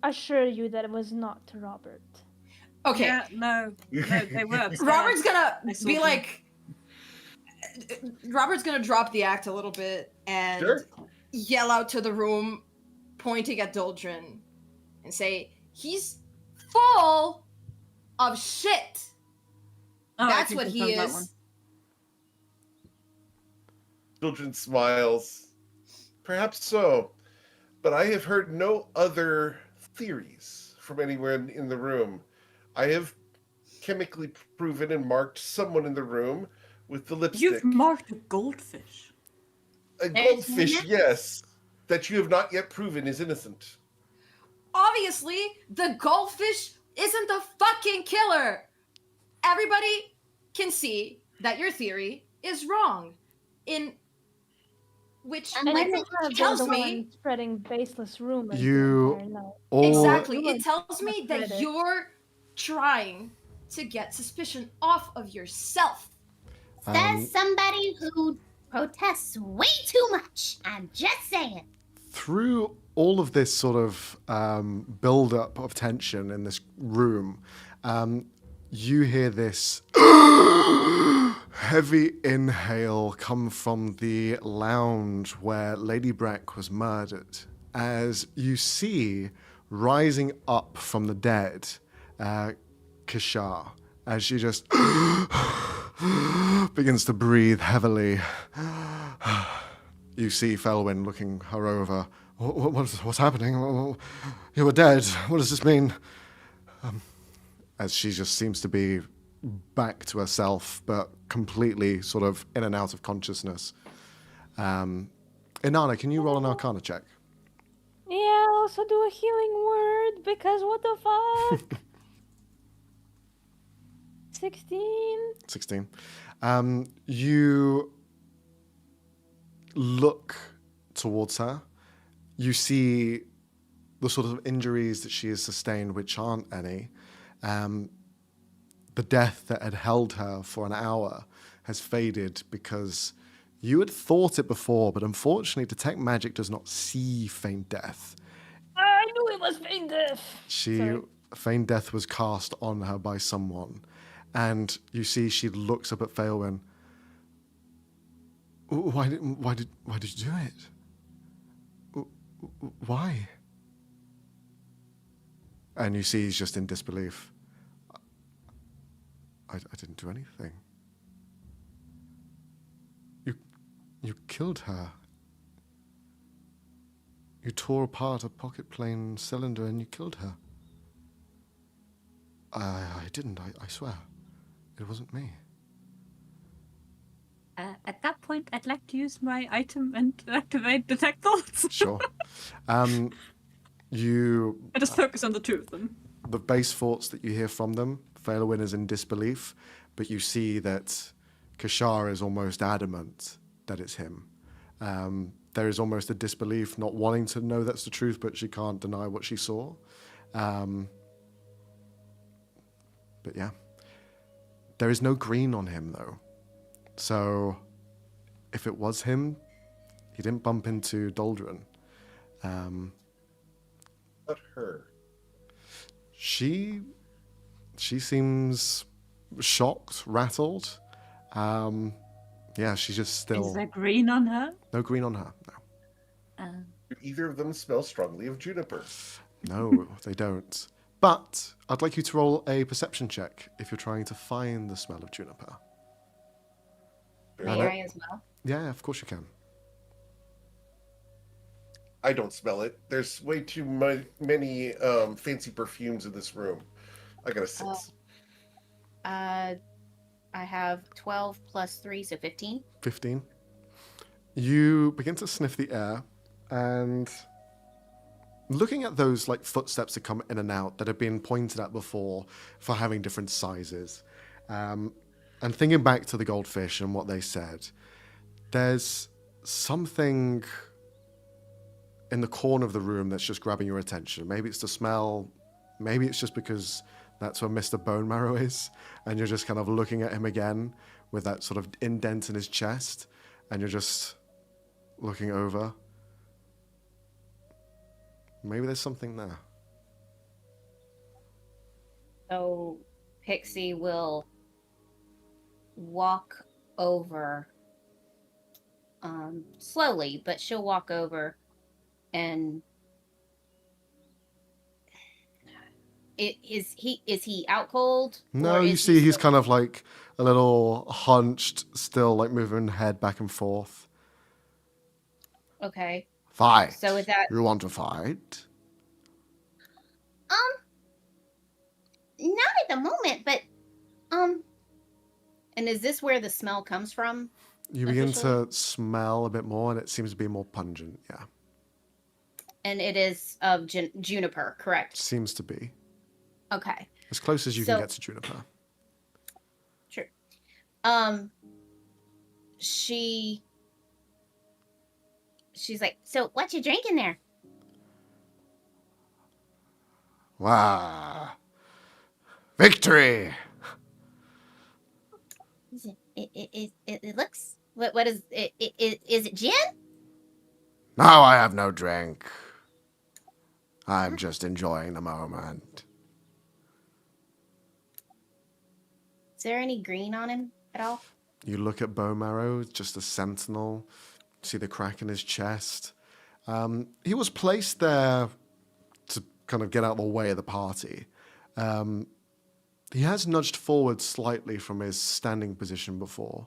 assure you that it was not Robert. Okay, Yeah, no, they were upstairs. Robert's gonna I saw be them. like, Robert's gonna drop the act a little bit and Sure. yell out to the room, pointing at Doldrin. and say, he's full of shit. Oh, I That's can what he confirm that one. is. Children smiles. Perhaps so, but I have heard no other theories from anywhere in the room. I have chemically proven and marked someone in the room with the lipstick. You've marked a goldfish. A There's goldfish, no- yes, that you have not yet proven is innocent. Obviously, the goldfish isn't the fucking killer. Everybody can see that your theory is wrong. In which And And like you the have been tells the me- one spreading baseless rumors the You entire night. all exactly, You it tells want me that credit. you're trying to get suspicion off of yourself. says somebody who protests way too much. I'm just saying. through all of this sort of build-up of tension in this room, you hear this heavy inhale come from the lounge where Lady Brach was murdered, as you see rising up from the dead, Kishar, as she just begins to breathe heavily. You see Felwyn looking her over. What's happening? You were dead. What does this mean? As she just seems to be back to herself, but completely sort of in and out of consciousness. Inanna, can you roll an Arcana check? Yeah, I'll also do a healing word because what the fuck? 16. 16. You look towards her. You see the sort of injuries that she has sustained, which aren't any. The death that had held her for an hour has faded because you had thought it before, but unfortunately, detect magic does not see faint death. I knew it was faint death. Sorry. Faint death was cast on her by someone, and you see she looks up at Phaelwyn. Why did you do it? Why? And you see he's just in disbelief. I didn't do anything. You killed her. You tore apart a pocket plane cylinder and you killed her. I didn't, I swear. It wasn't me. At that point, I'd like to use my item and activate detect thoughts. Sure. You I just focus on the two of them. the base thoughts that you hear from them, Phaelwyn is in disbelief, but you see that Kishar is almost adamant that it's him. There is almost a disbelief, not wanting to know that's the truth, but she can't deny what she saw. But yeah. There is no green on him, though. So if it was him, he didn't bump into Doldrin. Not her. She seems shocked, rattled. Yeah, she's just still... Is there green on her? No green on her, no. Do either of them smell strongly of juniper? No, they don't. But I'd like you to roll a perception check if you're trying to find the smell of juniper. May I as well? Yeah, of course you can. I don't smell it. There's way too many fancy perfumes in this room. I got a 6. I have 12 plus 3, so 15. 15. You begin to sniff the air, and looking at those like footsteps that come in and out that have been pointed at before for having different sizes, and thinking back to the goldfish and what they said, there's something in the corner of the room that's just grabbing your attention. Maybe it's the smell, maybe it's just because that's where Mr. Bone Marrow is, and you're just kind of looking at him again with that sort of indent in his chest, and you're just looking over. Maybe there's something there. So Pixie will walk over slowly, but she'll walk over and Is he out cold? No, or you is see he he's still- kind of like a little hunched, still like moving head back and forth. Okay. Fight. So is that You want to fight? Not at the moment, but and is this where the smell comes from? You begin Officially? to smell a bit more, and it seems to be more pungent. Yeah, And it is of juniper, correct? seems to be Okay. as close as you can So- get to juniper. Sure. She's like, so what you drinking there? Wow! Victory! Is it looks. What is it? Is it gin? No, I have no drink. I'm just enjoying the moment. is there any green on him at all? You look at Bow Marrow, just a sentinel. See the crack in his chest. He was placed there to kind of get out of the way of the party. He has nudged forward slightly from his standing position before.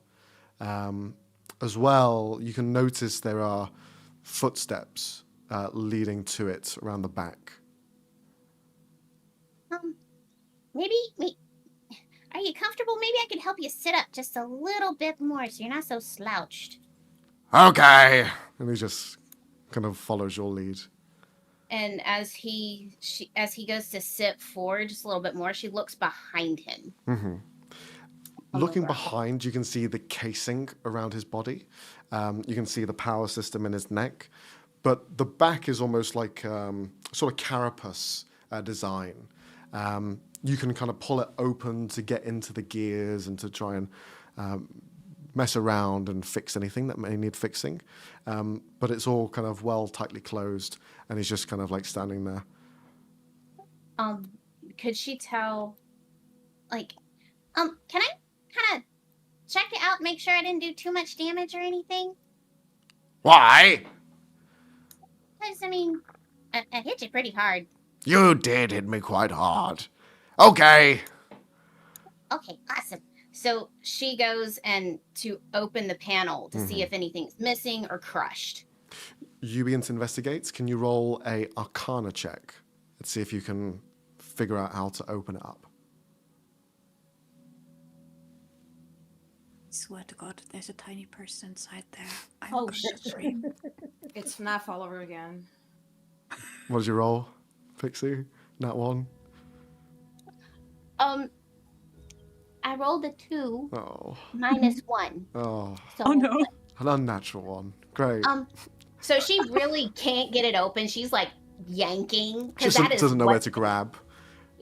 As well, you can notice there are footsteps leading to it around the back. Maybe. Are you comfortable? Maybe I could help you sit up just a little bit more, so you're not so slouched. Okay! And he just kind of follows your lead. And as he goes to sit forward just a little bit more, she looks behind him. Mm-hmm. the Looking ground. behind, you can see the casing around his body. You can see the power system in his neck. But the back is almost like sort of carapace design. You can kind of pull it open to get into the gears and to try and mess around and fix anything that may need fixing. But it's all kind of well tightly closed, and he's just kind of like standing there. Could she tell? Like, can I kind of check it out, make sure I didn't do too much damage or anything? Why? Because, I mean, I hit you pretty hard. You did hit me quite hard. Okay. Okay, awesome. So she goes and to open the panel to see if anything's missing or crushed. You begin to investigate. Can you roll a Arcana check? Let's see if you can figure out how to open it up. I swear to God, there's a tiny person inside there. I'm Oh, gonna shit. scream. It's FNAF all over again. What did you roll, Pixie? Nat 1? I rolled a 2 Oh. minus 1. Oh. So, Oh no. An unnatural one. Great. So she really can't get it open. She's like yanking because Just that is doesn't know what- where to grab.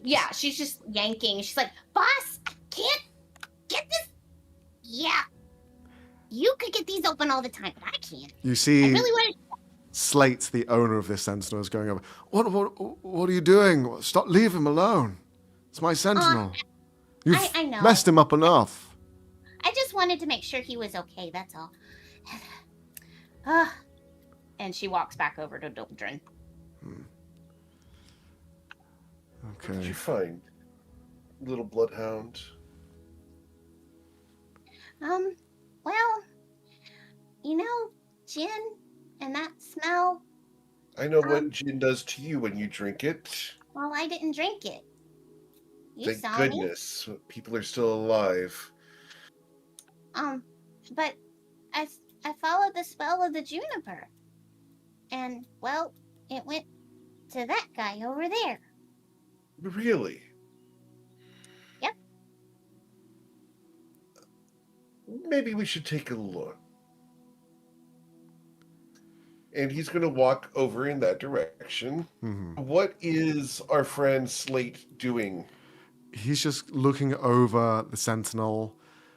Yeah, she's just yanking. She's like, Boss, I can't get this. Yeah. You could get these open all the time, but I can't. You I see really want Slate, the owner of this sentinel, is going over. What are you doing? Stop, leave him alone. It's my sentinel. You've I know. messed him up enough. I just wanted to make sure he was okay, that's all. and she walks back over to Doldrin. What did Okay. you find, little bloodhound? Well, you know, gin and that smell, I know what gin does to you when you drink it. well, I didn't drink it. You Thank saw goodness people are still alive. me. But I followed the spell of the juniper. And, well, it went to that guy over there. Really? Yep. Maybe we should take a look. And he's going to walk over in that direction. Mhm. What is our friend Slate doing? He's just looking over the sentinel,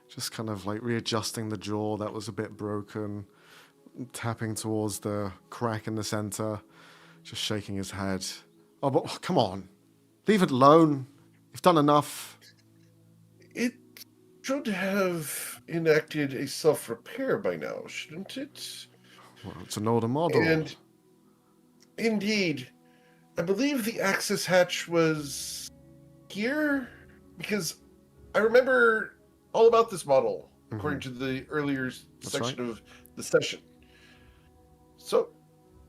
just kind of like readjusting the jaw that was a bit broken, tapping towards the crack in the center, just shaking his head. Oh, but come on. Leave it alone. You've done enough. It should have enacted a self-repair by now, shouldn't it? Well, it's an older model. And indeed, I believe the access hatch was here? Because I remember all about this model, according to the earlier section of the session. So,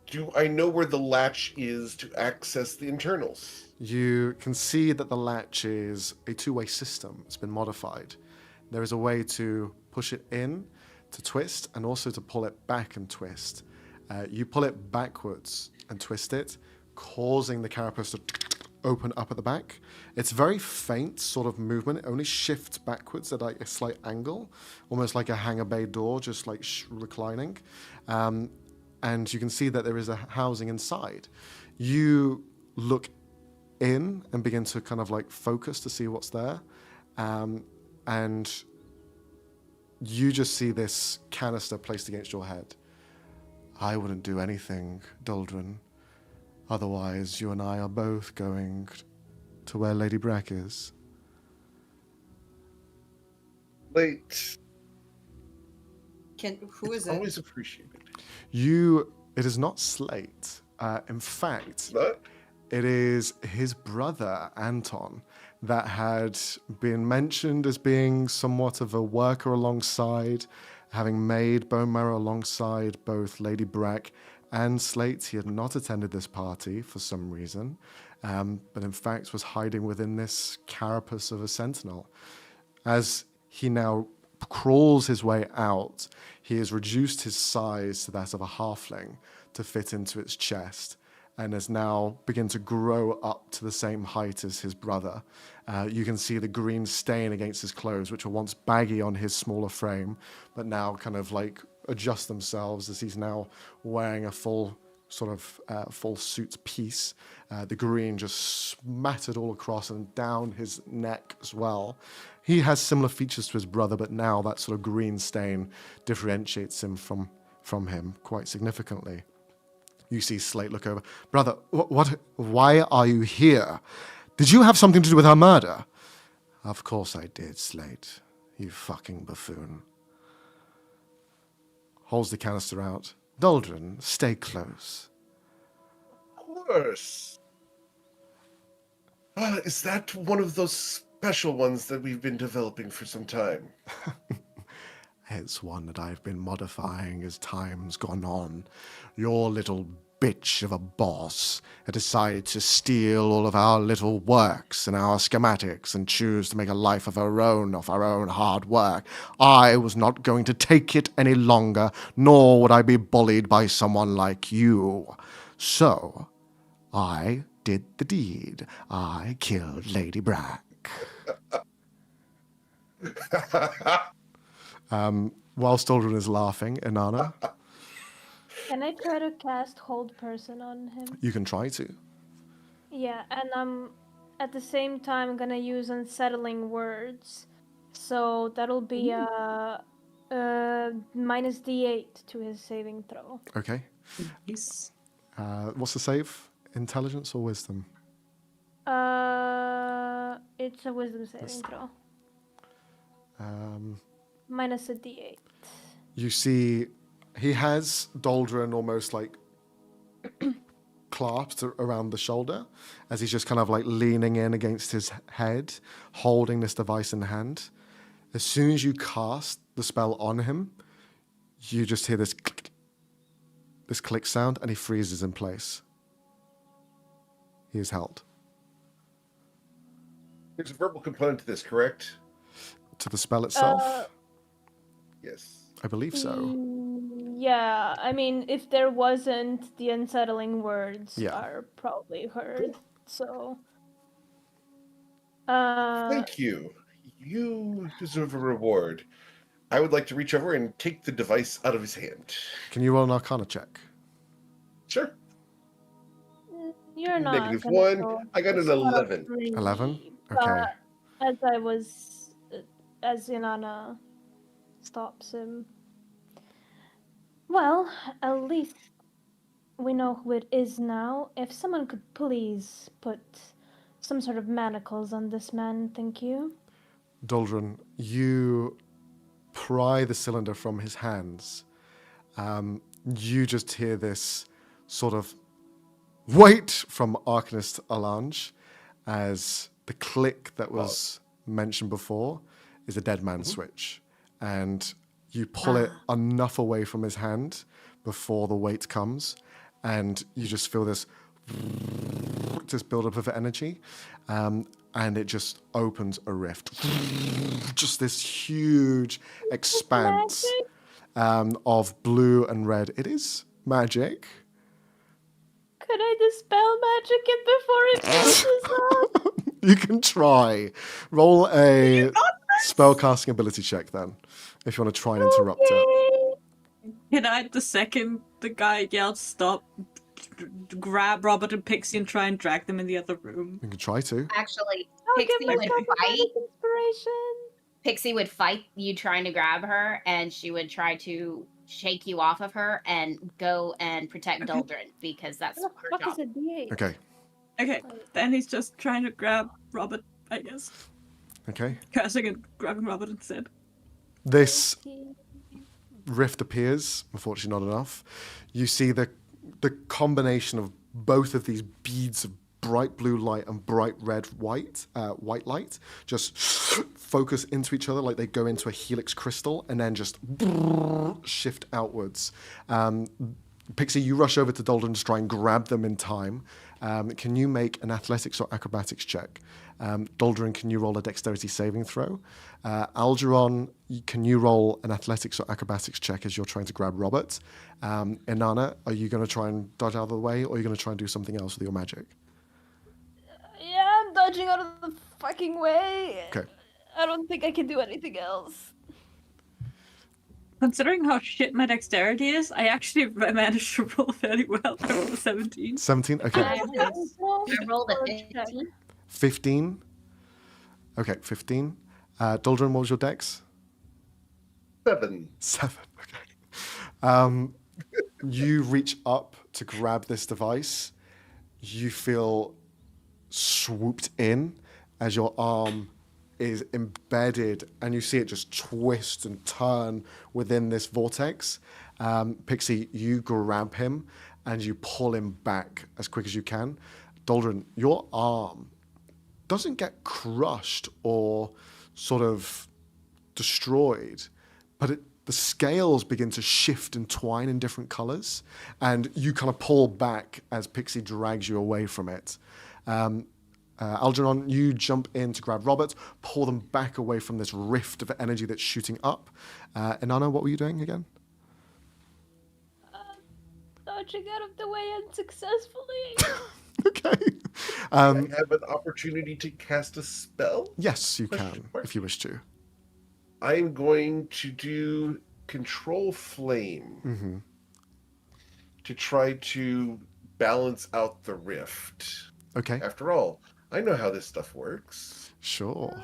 do I know where the latch is to access the internals? You can see that the latch is a two-way system. It's been modified. There is a way to push it in, to twist, and also to pull it back and twist. You pull it backwards and twist it, causing the carapace to open up at the back. It's very faint sort of movement. It only shifts backwards at like a slight angle, almost like a hangar bay door, just like reclining. And you can see that there is a housing inside. You look in and begin to kind of like focus to see what's there. And you just see this canister placed against your head. I wouldn't do anything, Doldrin. Otherwise, you and I are both going to where Lady Brach is. Wait. Who is it? Always appreciated. It is not Slate. In fact, What? it is his brother, Anton, that had been mentioned as being somewhat of a worker alongside, having made bone marrow alongside both Lady Brach and Slate. He had not attended this party for some reason, but in fact was hiding within this carapace of a sentinel. As he now crawls his way out, he has reduced his size to that of a halfling to fit into its chest, and has now begun to grow up to the same height as his brother. You can see the green stain against his clothes, which were once baggy on his smaller frame, but now kind of like adjust themselves as he's now wearing a full sort of full suit piece. The green just smattered all across and down his neck as well. He has similar features to his brother, but now that sort of green stain differentiates him from him quite significantly. You see Slate look over. Brother, why are you here? Did you have something to do with her murder? Of course I did, Slate. You fucking buffoon. Holds the canister out. Doldrin, stay close. Of course. Is that one of those special ones that we've been developing for some time? It's one that I've been modifying as time's gone on. Your little bitch of a boss had decided to steal all of our little works and our schematics and choose to make a life of her own off our own hard work. I was not going to take it any longer, nor would I be bullied by someone like you. So, I did the deed. I killed Lady Brach. Whilst Doldrin is laughing, Inanna, Can I try to cast Hold Person on him? you can try to. Yeah, and I'm at the same time gonna use Unsettling Words. So that'll be a minus D8 to his saving throw. Okay. Nice. What's the save? Intelligence or wisdom? It's a Wisdom saving throw. Minus a D8. You see, he has Doldrin almost like clasped around the shoulder as he's just kind of like leaning in against his head, holding this device in hand. As soon as you cast the spell on him, you just hear this click sound, and he freezes in place. He is held. There's a verbal component to this, correct? To the spell itself? Yes. I believe so. Yeah, I mean, if there wasn't, the Unsettling Words Yeah. are probably heard. So. Thank you. You deserve a reward. I would like to reach over and take the device out of his hand. Can you roll an Arcana check? Sure. You're not. Negative gonna 1. go I got an sort of 11. free, 11? Okay. but as Inanna stops him. Well, at least we know who it is now. If someone could please put some sort of manacles on this man, thank you. Doldrin, you pry the cylinder from his hands. You just hear this sort of wait from Arcanist Alange as the click that was mentioned before is a dead man switch. And you pull it enough away from his hand before the weight comes, and you just feel this buildup of energy, and it just opens a rift. Just this huge expanse of blue and red. It is magic. Could I dispel magic it before it closes up? You can try. Roll a spellcasting ability check then, if you want to try and interrupt it. Can I, the second the guy yells stop, grab Robert and Pixie and try and drag them in the other room? You can try to. Actually, I'll give Pixie myself would a fight. magic inspiration. Pixie would fight you trying to grab her, and she would try to shake you off of her and go and protect Doldrin, because that's What her the fuck job. is a D8? Okay. Okay, then he's just trying to grab Robert, I guess. Okay. Cursing and grabbing Robert instead. This rift appears. Unfortunately, not enough. You see the combination of both of these beads of bright blue light and bright red white light just focus into each other like they go into a helix crystal and then just shift outwards. Pixie, you rush over to Doldrin to try and grab them in time. Can you make an athletics or acrobatics check? Doldrin, can you roll a dexterity saving throw? Algernon, can you roll an athletics or acrobatics check as you're trying to grab Robert? Inanna, are you going to try and dodge out of the way, or are you going to try and do something else with your magic? Yeah, I'm dodging out of the fucking way. Okay. I don't think I can do anything else. Considering how shit my dexterity is, I actually managed to roll fairly well. I rolled a 17. 17? Okay. I rolled a 15. 15? Okay, 15. Doldrin, what was your dex? 7. 7, okay. You reach up to grab this device. You feel swooped in as your arm is embedded, and you see it just twist and turn within this vortex. Pixie, you grab him and you pull him back as quick as you can. Doldrin, your arm doesn't get crushed or sort of destroyed, but the scales begin to shift and twine in different colors, and you kind of pull back as Pixie drags you away from it. Algernon, you jump in to grab Robert, pull them back away from this rift of energy that's shooting up. Inanna, what were you doing again? Dodging out of the way unsuccessfully. Okay. I have an opportunity to cast a spell? Yes, you Question can, mark. if you wish to. I'm going to do Control Flame to try to balance out the rift. Okay, After all, I know how this stuff works. sure.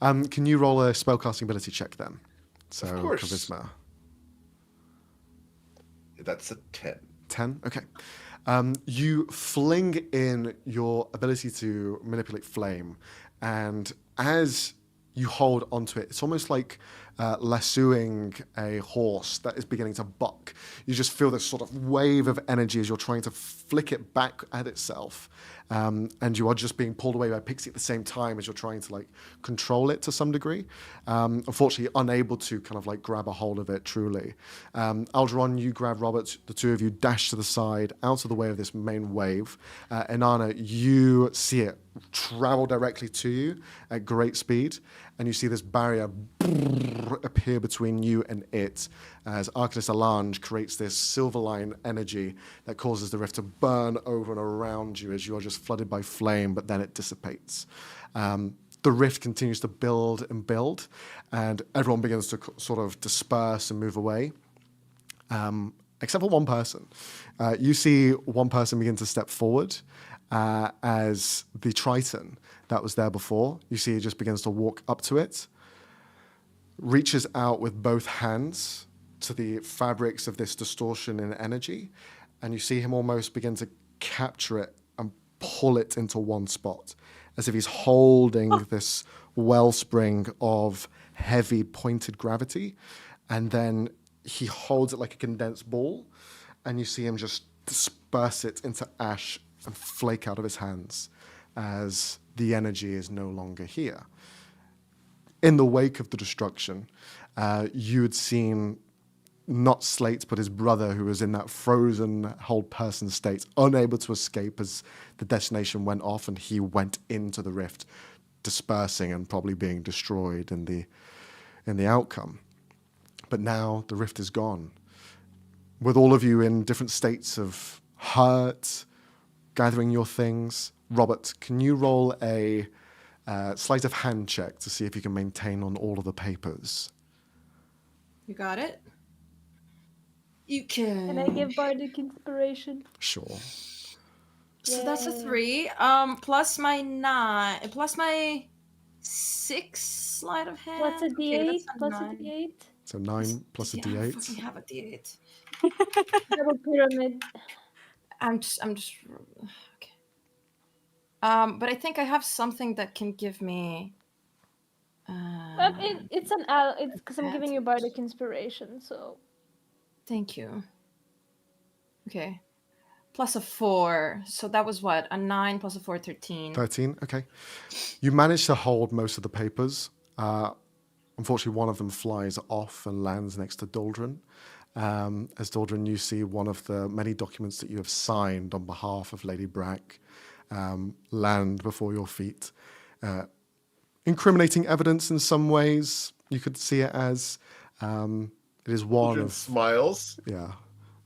Can you roll a spellcasting ability check then? So, Of course. charisma. That's a 10. 10? Okay. You fling in your ability to manipulate flame, and as you hold onto it, it's almost like lassoing a horse that is beginning to buck. You just feel this sort of wave of energy as you're trying to flick it back at itself. And you are just being pulled away by Pixie at the same time as you're trying to like control it to some degree. Unfortunately, unable to kind of like grab a hold of it truly. Algernon, you grab Robert, the two of you dash to the side, out of the way of this main wave. Inanna, you see it travel directly to you at great speed, and you see this barrier appear between you and it as Arcanist Alange creates this silver line energy that causes the rift to burn over and around you as you are just flooded by flame, but then it dissipates. The rift continues to build and build, and everyone begins to sort of disperse and move away, except for one person. You see one person begin to step forward as the Triton that was there before. You see it just begins to walk up to it, reaches out with both hands to the fabrics of this distortion and energy, and you see him almost begin to capture it and pull it into one spot, as if he's holding this wellspring of heavy pointed gravity, and then he holds it like a condensed ball, and you see him just disperse it into ash and flake out of his hands. as the energy is no longer here. In the wake of the destruction, you had seen not Slate, but his brother, who was in that frozen whole person state, unable to escape as the detonation went off and he went into the rift, dispersing and probably being destroyed in the outcome. But now the rift is gone. With all of you in different states of hurt, gathering your things, Robert, can you roll a sleight of hand check to see if you can maintain on all of the papers? You got it? You can. Can I give Bardic Inspiration? Sure. So that's a Yay. 3. Plus my 9. Plus my 6 sleight of hand. What's a Okay, D8? that's a Plus a 9. D8? So 9 plus a Yeah, I don't D8. fucking have a D8. Double pyramid. I'm just okay. But I think I have something that can give me. It's because I'm giving you Bardic Inspiration, so. Thank you. Okay. Plus a 4. So that was what? A 9 plus a 4, 13. 13, okay. You manage to hold most of the papers. Unfortunately, one of them flies off and lands next to Doldrin. As Doldrin, you see one of the many documents that you have signed on behalf of Lady Brach land before your feet. Incriminating evidence in some ways. You could see it as it is one Children of... smiles, Yeah.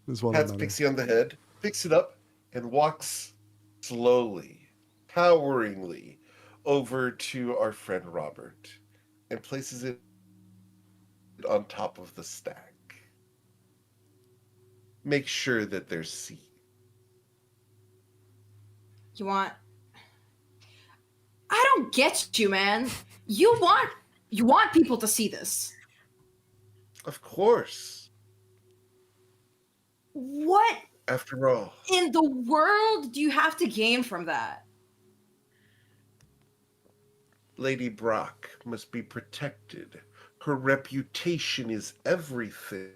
It is one pats of many. Pixie on the head, picks it up, and walks slowly, toweringly over to our friend Robert and places it on top of the stack. Make sure that there's seed. You want? I don't get you, man. You want people to see this. Of course. What After all, in the world do you have to gain from that? Lady Brach must be protected. Her reputation is everything.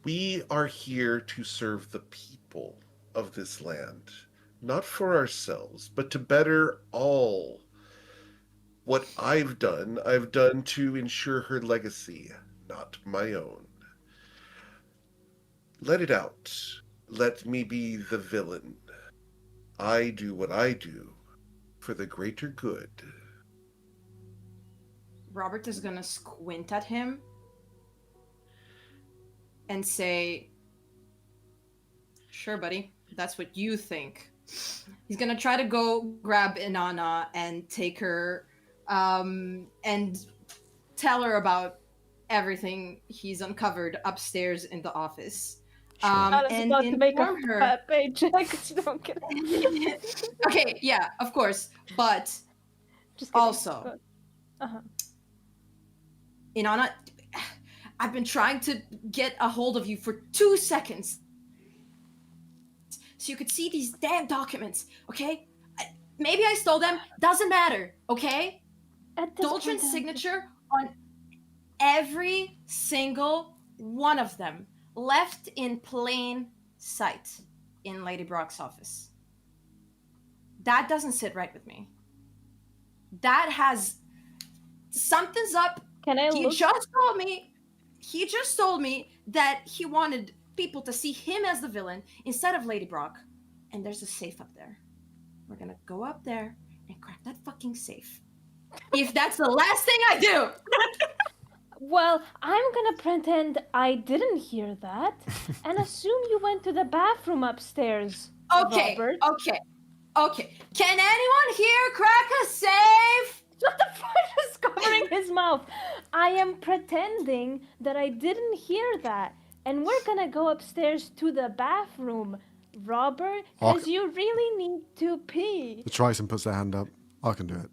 We are here to serve the people of this land, not for ourselves, but to better all. What I've done to ensure her legacy, not my own. Let it out. Let me be the villain. I do what I do for the greater good. Robert is gonna squint at him and say, "Sure, buddy, that's what you think." He's gonna try to go grab Inanna and take her and tell her about everything he's uncovered upstairs in the office. Sure. I was And about to make a inform her. fat paycheck. Don't get Okay, yeah, of course, but Just kidding. also, Uh-huh. Inanna, I've been trying to get a hold of you for 2 seconds so you could see these damn documents, okay? Maybe I stole them, doesn't matter, okay? At this point, Doldrin's I'm signature on every single one of them, left in plain sight in Lady Brach's office. That doesn't sit right with me. That has... Something's up. Can I He look? just told me that he wanted people to see him as the villain instead of Lady Brach. And there's a safe up there. We're gonna go up there and crack that fucking safe. If that's the last thing I do! Well, I'm gonna pretend I didn't hear that and assume you went to the bathroom upstairs. Okay, Robert. okay. Can anyone here crack a safe? What the fuck is covering his mouth? I am pretending that I didn't hear that. And we're gonna go upstairs to the bathroom, Robert, because you really need to pee. The Triton puts their hand up. I can do it.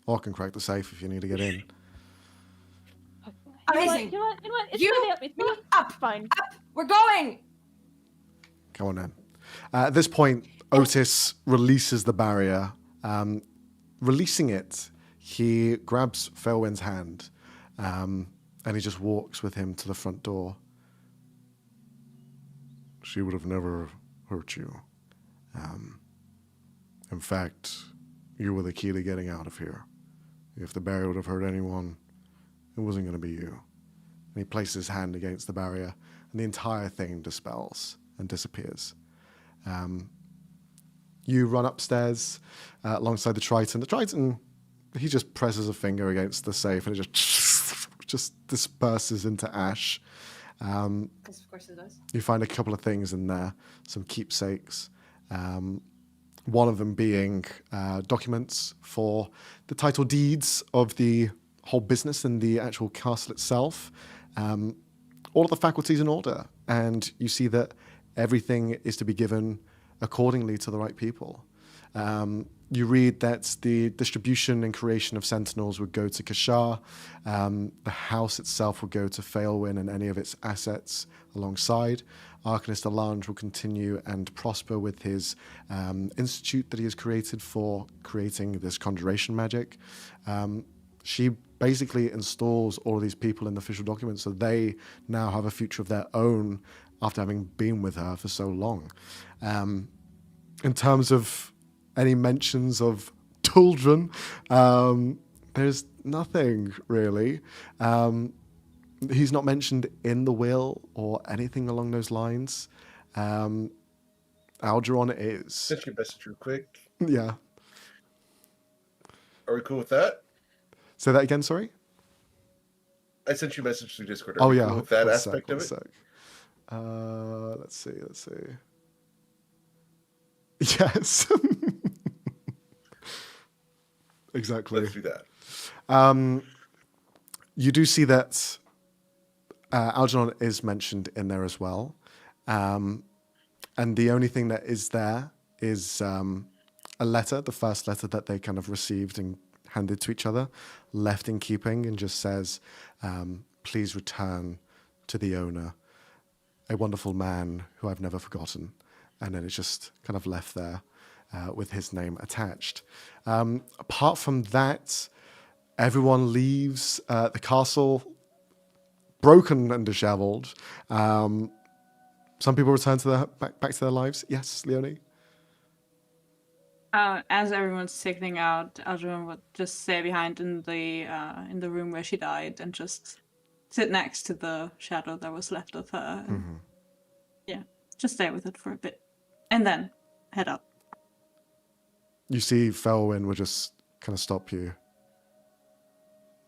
I can crack the safe if you need to get in. Amazing. You know what? It's You really up. It's really up. fine. We're going! Come on then. At this point, Otis releases the barrier. Releasing it, he grabs Fairwind's hand and he just walks with him to the front door. She would have never hurt you. In fact, you were the key to getting out of here. If the barrier would have hurt anyone, it wasn't going to be you. And he places his hand against the barrier, and the entire thing dispels and disappears. You run upstairs alongside the Triton. The Triton, he just presses a finger against the safe, and it just disperses into ash. Yes, of course it does. You find a couple of things in there, some keepsakes. One of them being documents for the title deeds of the whole business and the actual castle itself. All of the faculties in order, and you see that everything is to be given accordingly to the right people. You read that the distribution and creation of Sentinels would go to Kashar. The house itself would go to Failwin and any of its assets alongside. Arcanist Alange will continue and prosper with his institute that he has created for creating this conjuration magic. She basically installs all of these people in the official documents, so they now have a future of their own after having been with her for so long. In terms of any mentions of children, there's nothing really. He's not mentioned in the will or anything along those lines. Algernon is. Sent you a message real quick. Yeah. Are we cool with that? Say that again, sorry? I sent you a message through Discord. Are Oh, we yeah. cool with that One aspect sec, of it? one sec. Let's see. Yes. Exactly. Let's do that. You do see that Algernon is mentioned in there as well. And the only thing that is there is a letter, the first letter that they kind of received and handed to each other, left in keeping, and just says, please return to the owner, a wonderful man who I've never forgotten. And then it's just kind of left there with his name attached. Apart from that, everyone leaves the castle broken and disheveled. Some people return to their back to their lives. Yes, Leonie? As everyone's sickening out, Algernon would just stay behind in the room where she died and just sit next to the shadow that was left of her. And, yeah, just stay with it for a bit. And then head up. You see Felwyn will just kind of stop you.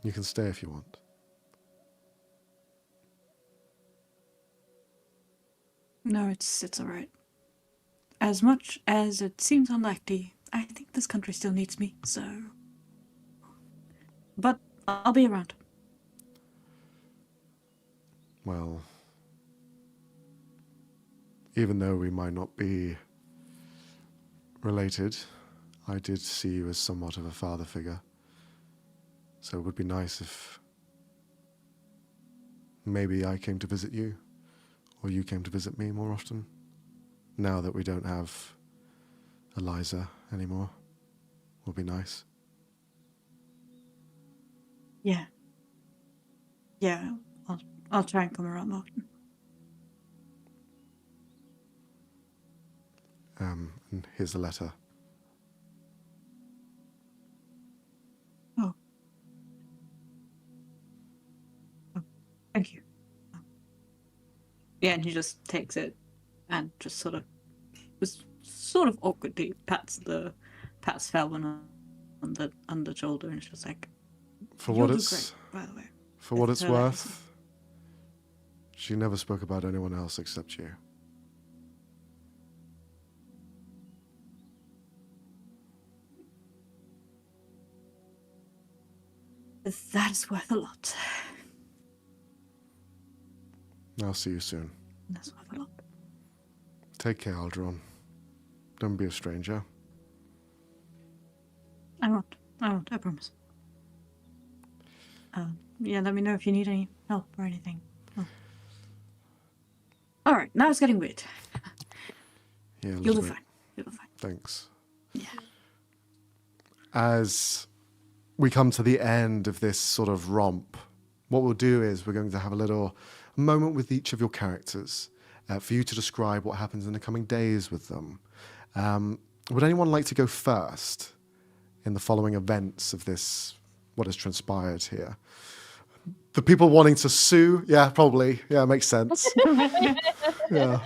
You can stay if you want. No, it's all right. As much as it seems unlikely, I think this country still needs me, so... But I'll be around. Well, even though we might not be related, I did see you as somewhat of a father figure. So it would be nice if maybe I came to visit you, or you came to visit me more often, now that we don't have Eliza anymore. Would be nice. Yeah. Yeah, I'll try and come around more often. And here's the letter. Oh. Thank you. Yeah, and he just takes it and just sort of awkwardly pats Felwyn on the shoulder, and it's just like, For "You'll what do it's great, by the way." for what It's it's her worth, legacy. she never spoke about anyone else except you. That is worth a lot. I'll see you soon. That's worth a lot. Take care, Aldron. Don't be a stranger. I won't, I promise. Yeah, let me know if you need any help or anything. Oh. Alright, now it's getting weird. Yeah, You'll do Elizabeth. fine. You'll do fine. Thanks. Yeah. As we come to the end of this sort of romp, what we'll do is we're going to have a little moment with each of your characters for you to describe what happens in the coming days with them. would anyone like to go first in the following events of this, what has transpired here? The people wanting to sue? Yeah, probably. Yeah, makes sense. Yeah.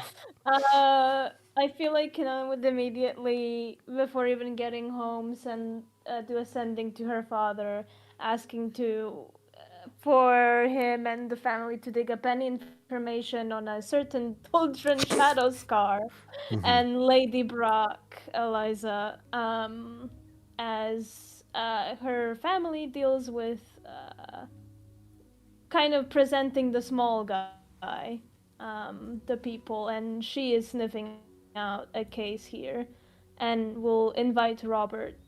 I feel like Kanan would immediately, before even getting home, do a sending to her father, asking for him and the family to dig up any information on a certain Doldrin shadow scar and Lady Brach, Eliza, as her family deals with kind of presenting the small guy, the people, and she is sniffing out a case here, and will invite Robert,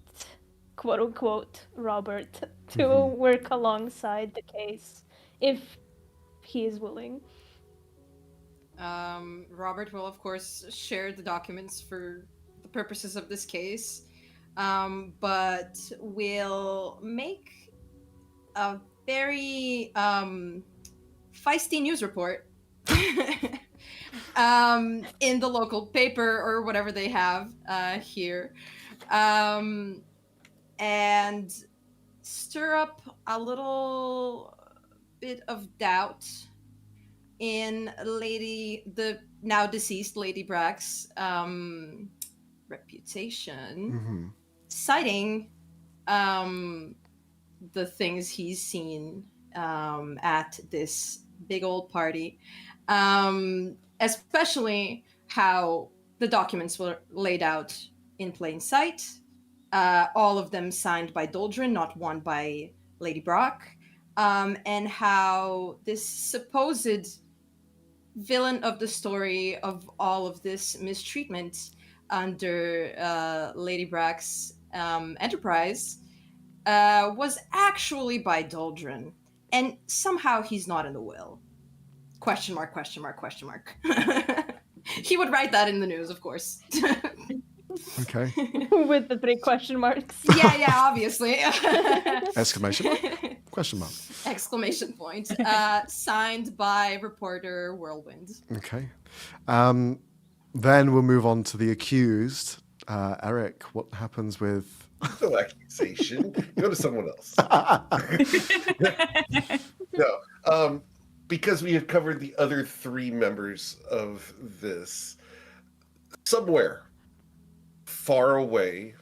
quote unquote Robert, to work alongside the case if he is willing. Robert will, of course, share the documents for the purposes of this case, but will make a very feisty news report in the local paper or whatever they have here, and stir up a little bit of doubt in the now deceased Lady Brach's reputation, citing the things he's seen at this big old party, especially how the documents were laid out in plain sight, all of them signed by Doldrin, not one by Lady Brach, and how this supposed villain of the story of all of this mistreatment under Lady Brach's enterprise was actually by Doldrin, and somehow he's not in the will. Question mark, question mark, question mark. He would write that in the news, of course. Okay. With the 3 question marks. Yeah, obviously. Exclamation mark? Question mark. Exclamation point. Signed by reporter Whirlwind. Okay. Then we'll move on to the accused. Eric, what happens with... No accusation. Go to someone else. No. Because we have covered the other 3 members of this, somewhere far away,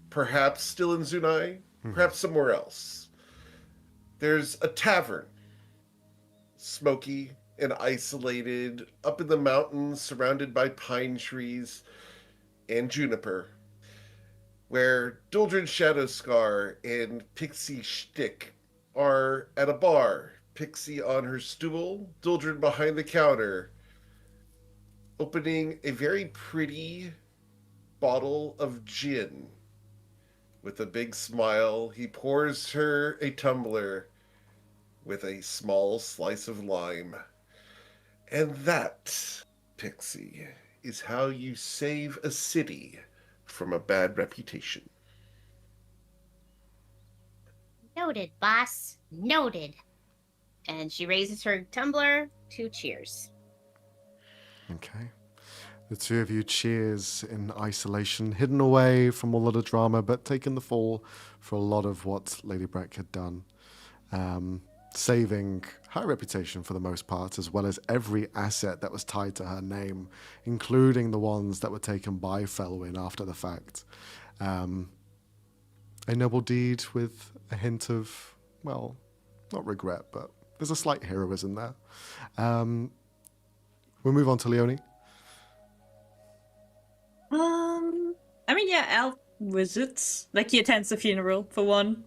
perhaps still in Zunai, perhaps somewhere else, there's a tavern, smoky and isolated, up in the mountains, surrounded by pine trees and juniper, where Doldrin Shadowscar and Pixie Shtick are at a bar. Pixie on her stool, Doldrin behind the counter, opening a very pretty bottle of gin. With a big smile, he pours her a tumbler with a small slice of lime. And that, Pixie, is how you save a city from a bad reputation. Noted, boss. Noted. And she raises her tumbler to cheers. Okay. The 2 of you cheers in isolation, hidden away from all of the drama, but taking the fall for a lot of what Lady Brach had done. Saving her reputation for the most part, as well as every asset that was tied to her name, including the ones that were taken by Felwyn after the fact. A noble deed with a hint of, well, not regret, but there's a slight heroism there. We'll move on to Leonie. I mean, yeah, Al visits. Like, he attends the funeral, for one.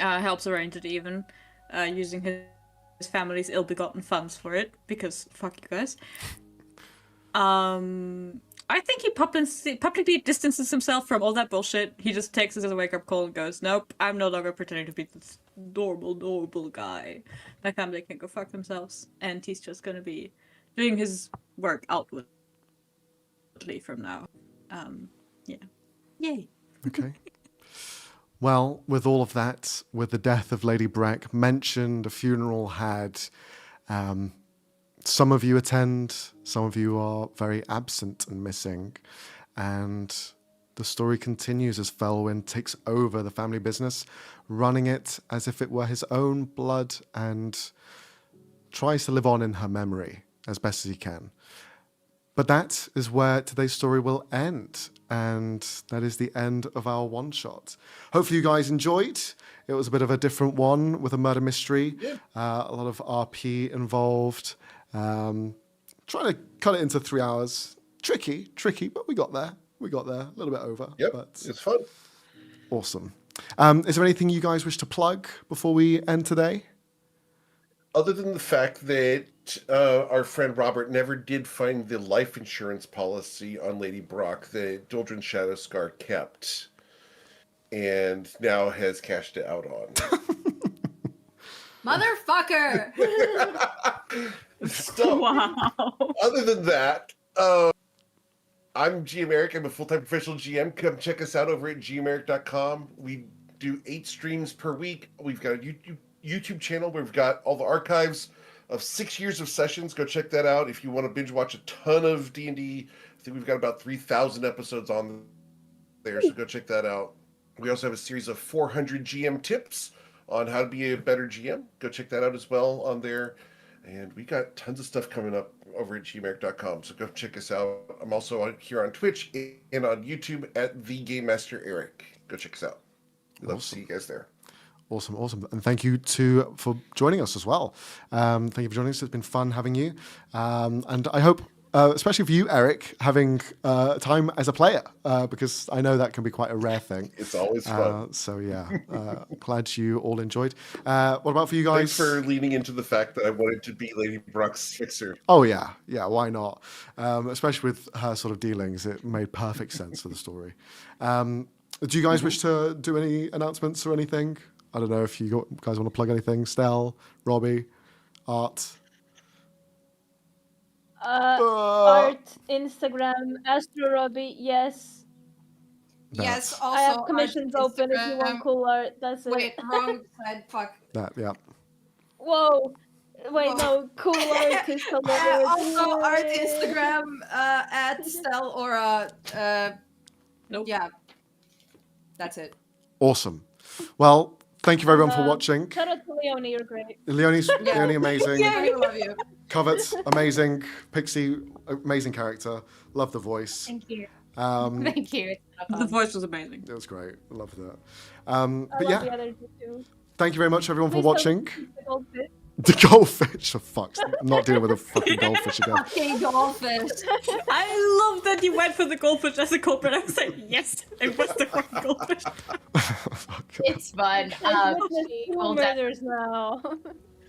Helps arrange it even. Using his family's ill-begotten funds for it, because fuck you guys. I think he publicly distances himself from all that bullshit. He just takes it as a wake-up call and goes, nope, I'm no longer pretending to be this normal guy. My family can go fuck themselves. And he's just gonna be doing his work outwardly from now. Yeah. Yay. Okay. Well, with all of that, with the death of Lady Brach mentioned, a funeral had some of you attend, some of you are very absent and missing. And the story continues as Felwyn takes over the family business, running it as if it were his own blood, and tries to live on in her memory as best as he can. But that is where today's story will end, and that is the end of our one-shot. Hopefully you guys enjoyed. It was a bit of a different one with a murder mystery, a lot of RP involved. Trying to cut it into 3 hours. Tricky, but we got there. A little bit over. Yep, but it's fun. awesome. Is there anything you guys wish to plug before we end today? Other than the fact that our friend Robert never did find the life insurance policy on Lady Brach that Doldrin Shadowscar kept, and now has cashed it out on. Motherfucker! So, Wow. other than that, I'm GMEric. I'm a full-time professional GM. Come check us out over at GMEric.com. We do 8 streams per week. We've got a YouTube channel where we've got all the archives of 6 years of sessions. Go check that out. If you want to binge watch a ton of D&D, I think we've got about 3,000 episodes on there, so go check that out. We also have a series of 400 GM tips on how to be a better GM. Go check that out as well on there. And we got tons of stuff coming up over at gmeric.com, so go check us out. I'm also here on Twitch and on YouTube at The Game Master Eric. Go check us out. We'd love to see you guys there. Awesome. And thank you for joining us as well. Thank you for joining us. It's been fun having you. And I hope, especially for you, Eric, having time as a player, because I know that can be quite a rare thing. It's always fun. So yeah, glad you all enjoyed. What about for you guys? Thanks for leaning into the fact that I wanted to be Lady Brach's fixer. Oh yeah, why not? Especially with her sort of dealings, it made perfect sense for the story. Do you guys wish to do any announcements or anything? I don't know if you guys want to plug anything. Stell, Roby, Art. Art, Instagram, Astro Roby, yes. Yes, That. also I have commissions art, open if you want Instagram. cool art. That's it. Wait, wrong side. Fuck. Yeah. Whoa. Wait, Whoa. no. Cool art is hilarious. Also, art Instagram at Stell or Nope. yeah. That's it. Awesome. Well, thank you everyone for watching. Shout out to Leonie, you're great. Leonie, amazing. I love you. Covett, amazing. Pixie, amazing character. Love the voice. Thank you. Um, Thank you. The voice was amazing. it was great. Loved that. I But love yeah, the other two too. thank you very much everyone for Please watching. don't the goldfish. The goldfish. For fuck's sake. I'm not dealing with a fucking goldfish again. Fucking goldfish. I love that you went for the goldfish as a culprit. I was like, yes, it was the fucking goldfish. Fuck. It's fun. I've witnessed two hold that. murders now.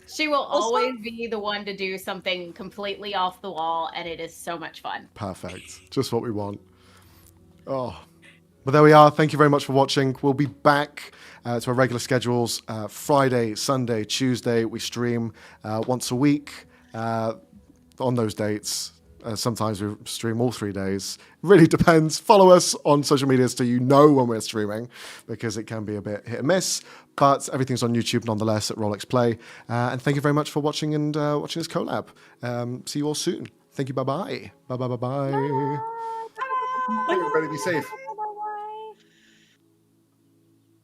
She will always be the one to do something completely off the wall, and it is so much fun. Perfect. Just what we want. Oh. But there we are. Thank you very much for watching. We'll be back to our regular schedules. Friday, Sunday, Tuesday. We stream once a week on those dates. Sometimes we stream all 3 days. Really depends. Follow us on social media so you know when we're streaming, because it can be a bit hit and miss. But everything's on YouTube nonetheless at RxP. And thank you very much for watching and watching this collab. See you all soon. Thank you. Bye-bye. Bye-bye. Everybody be safe.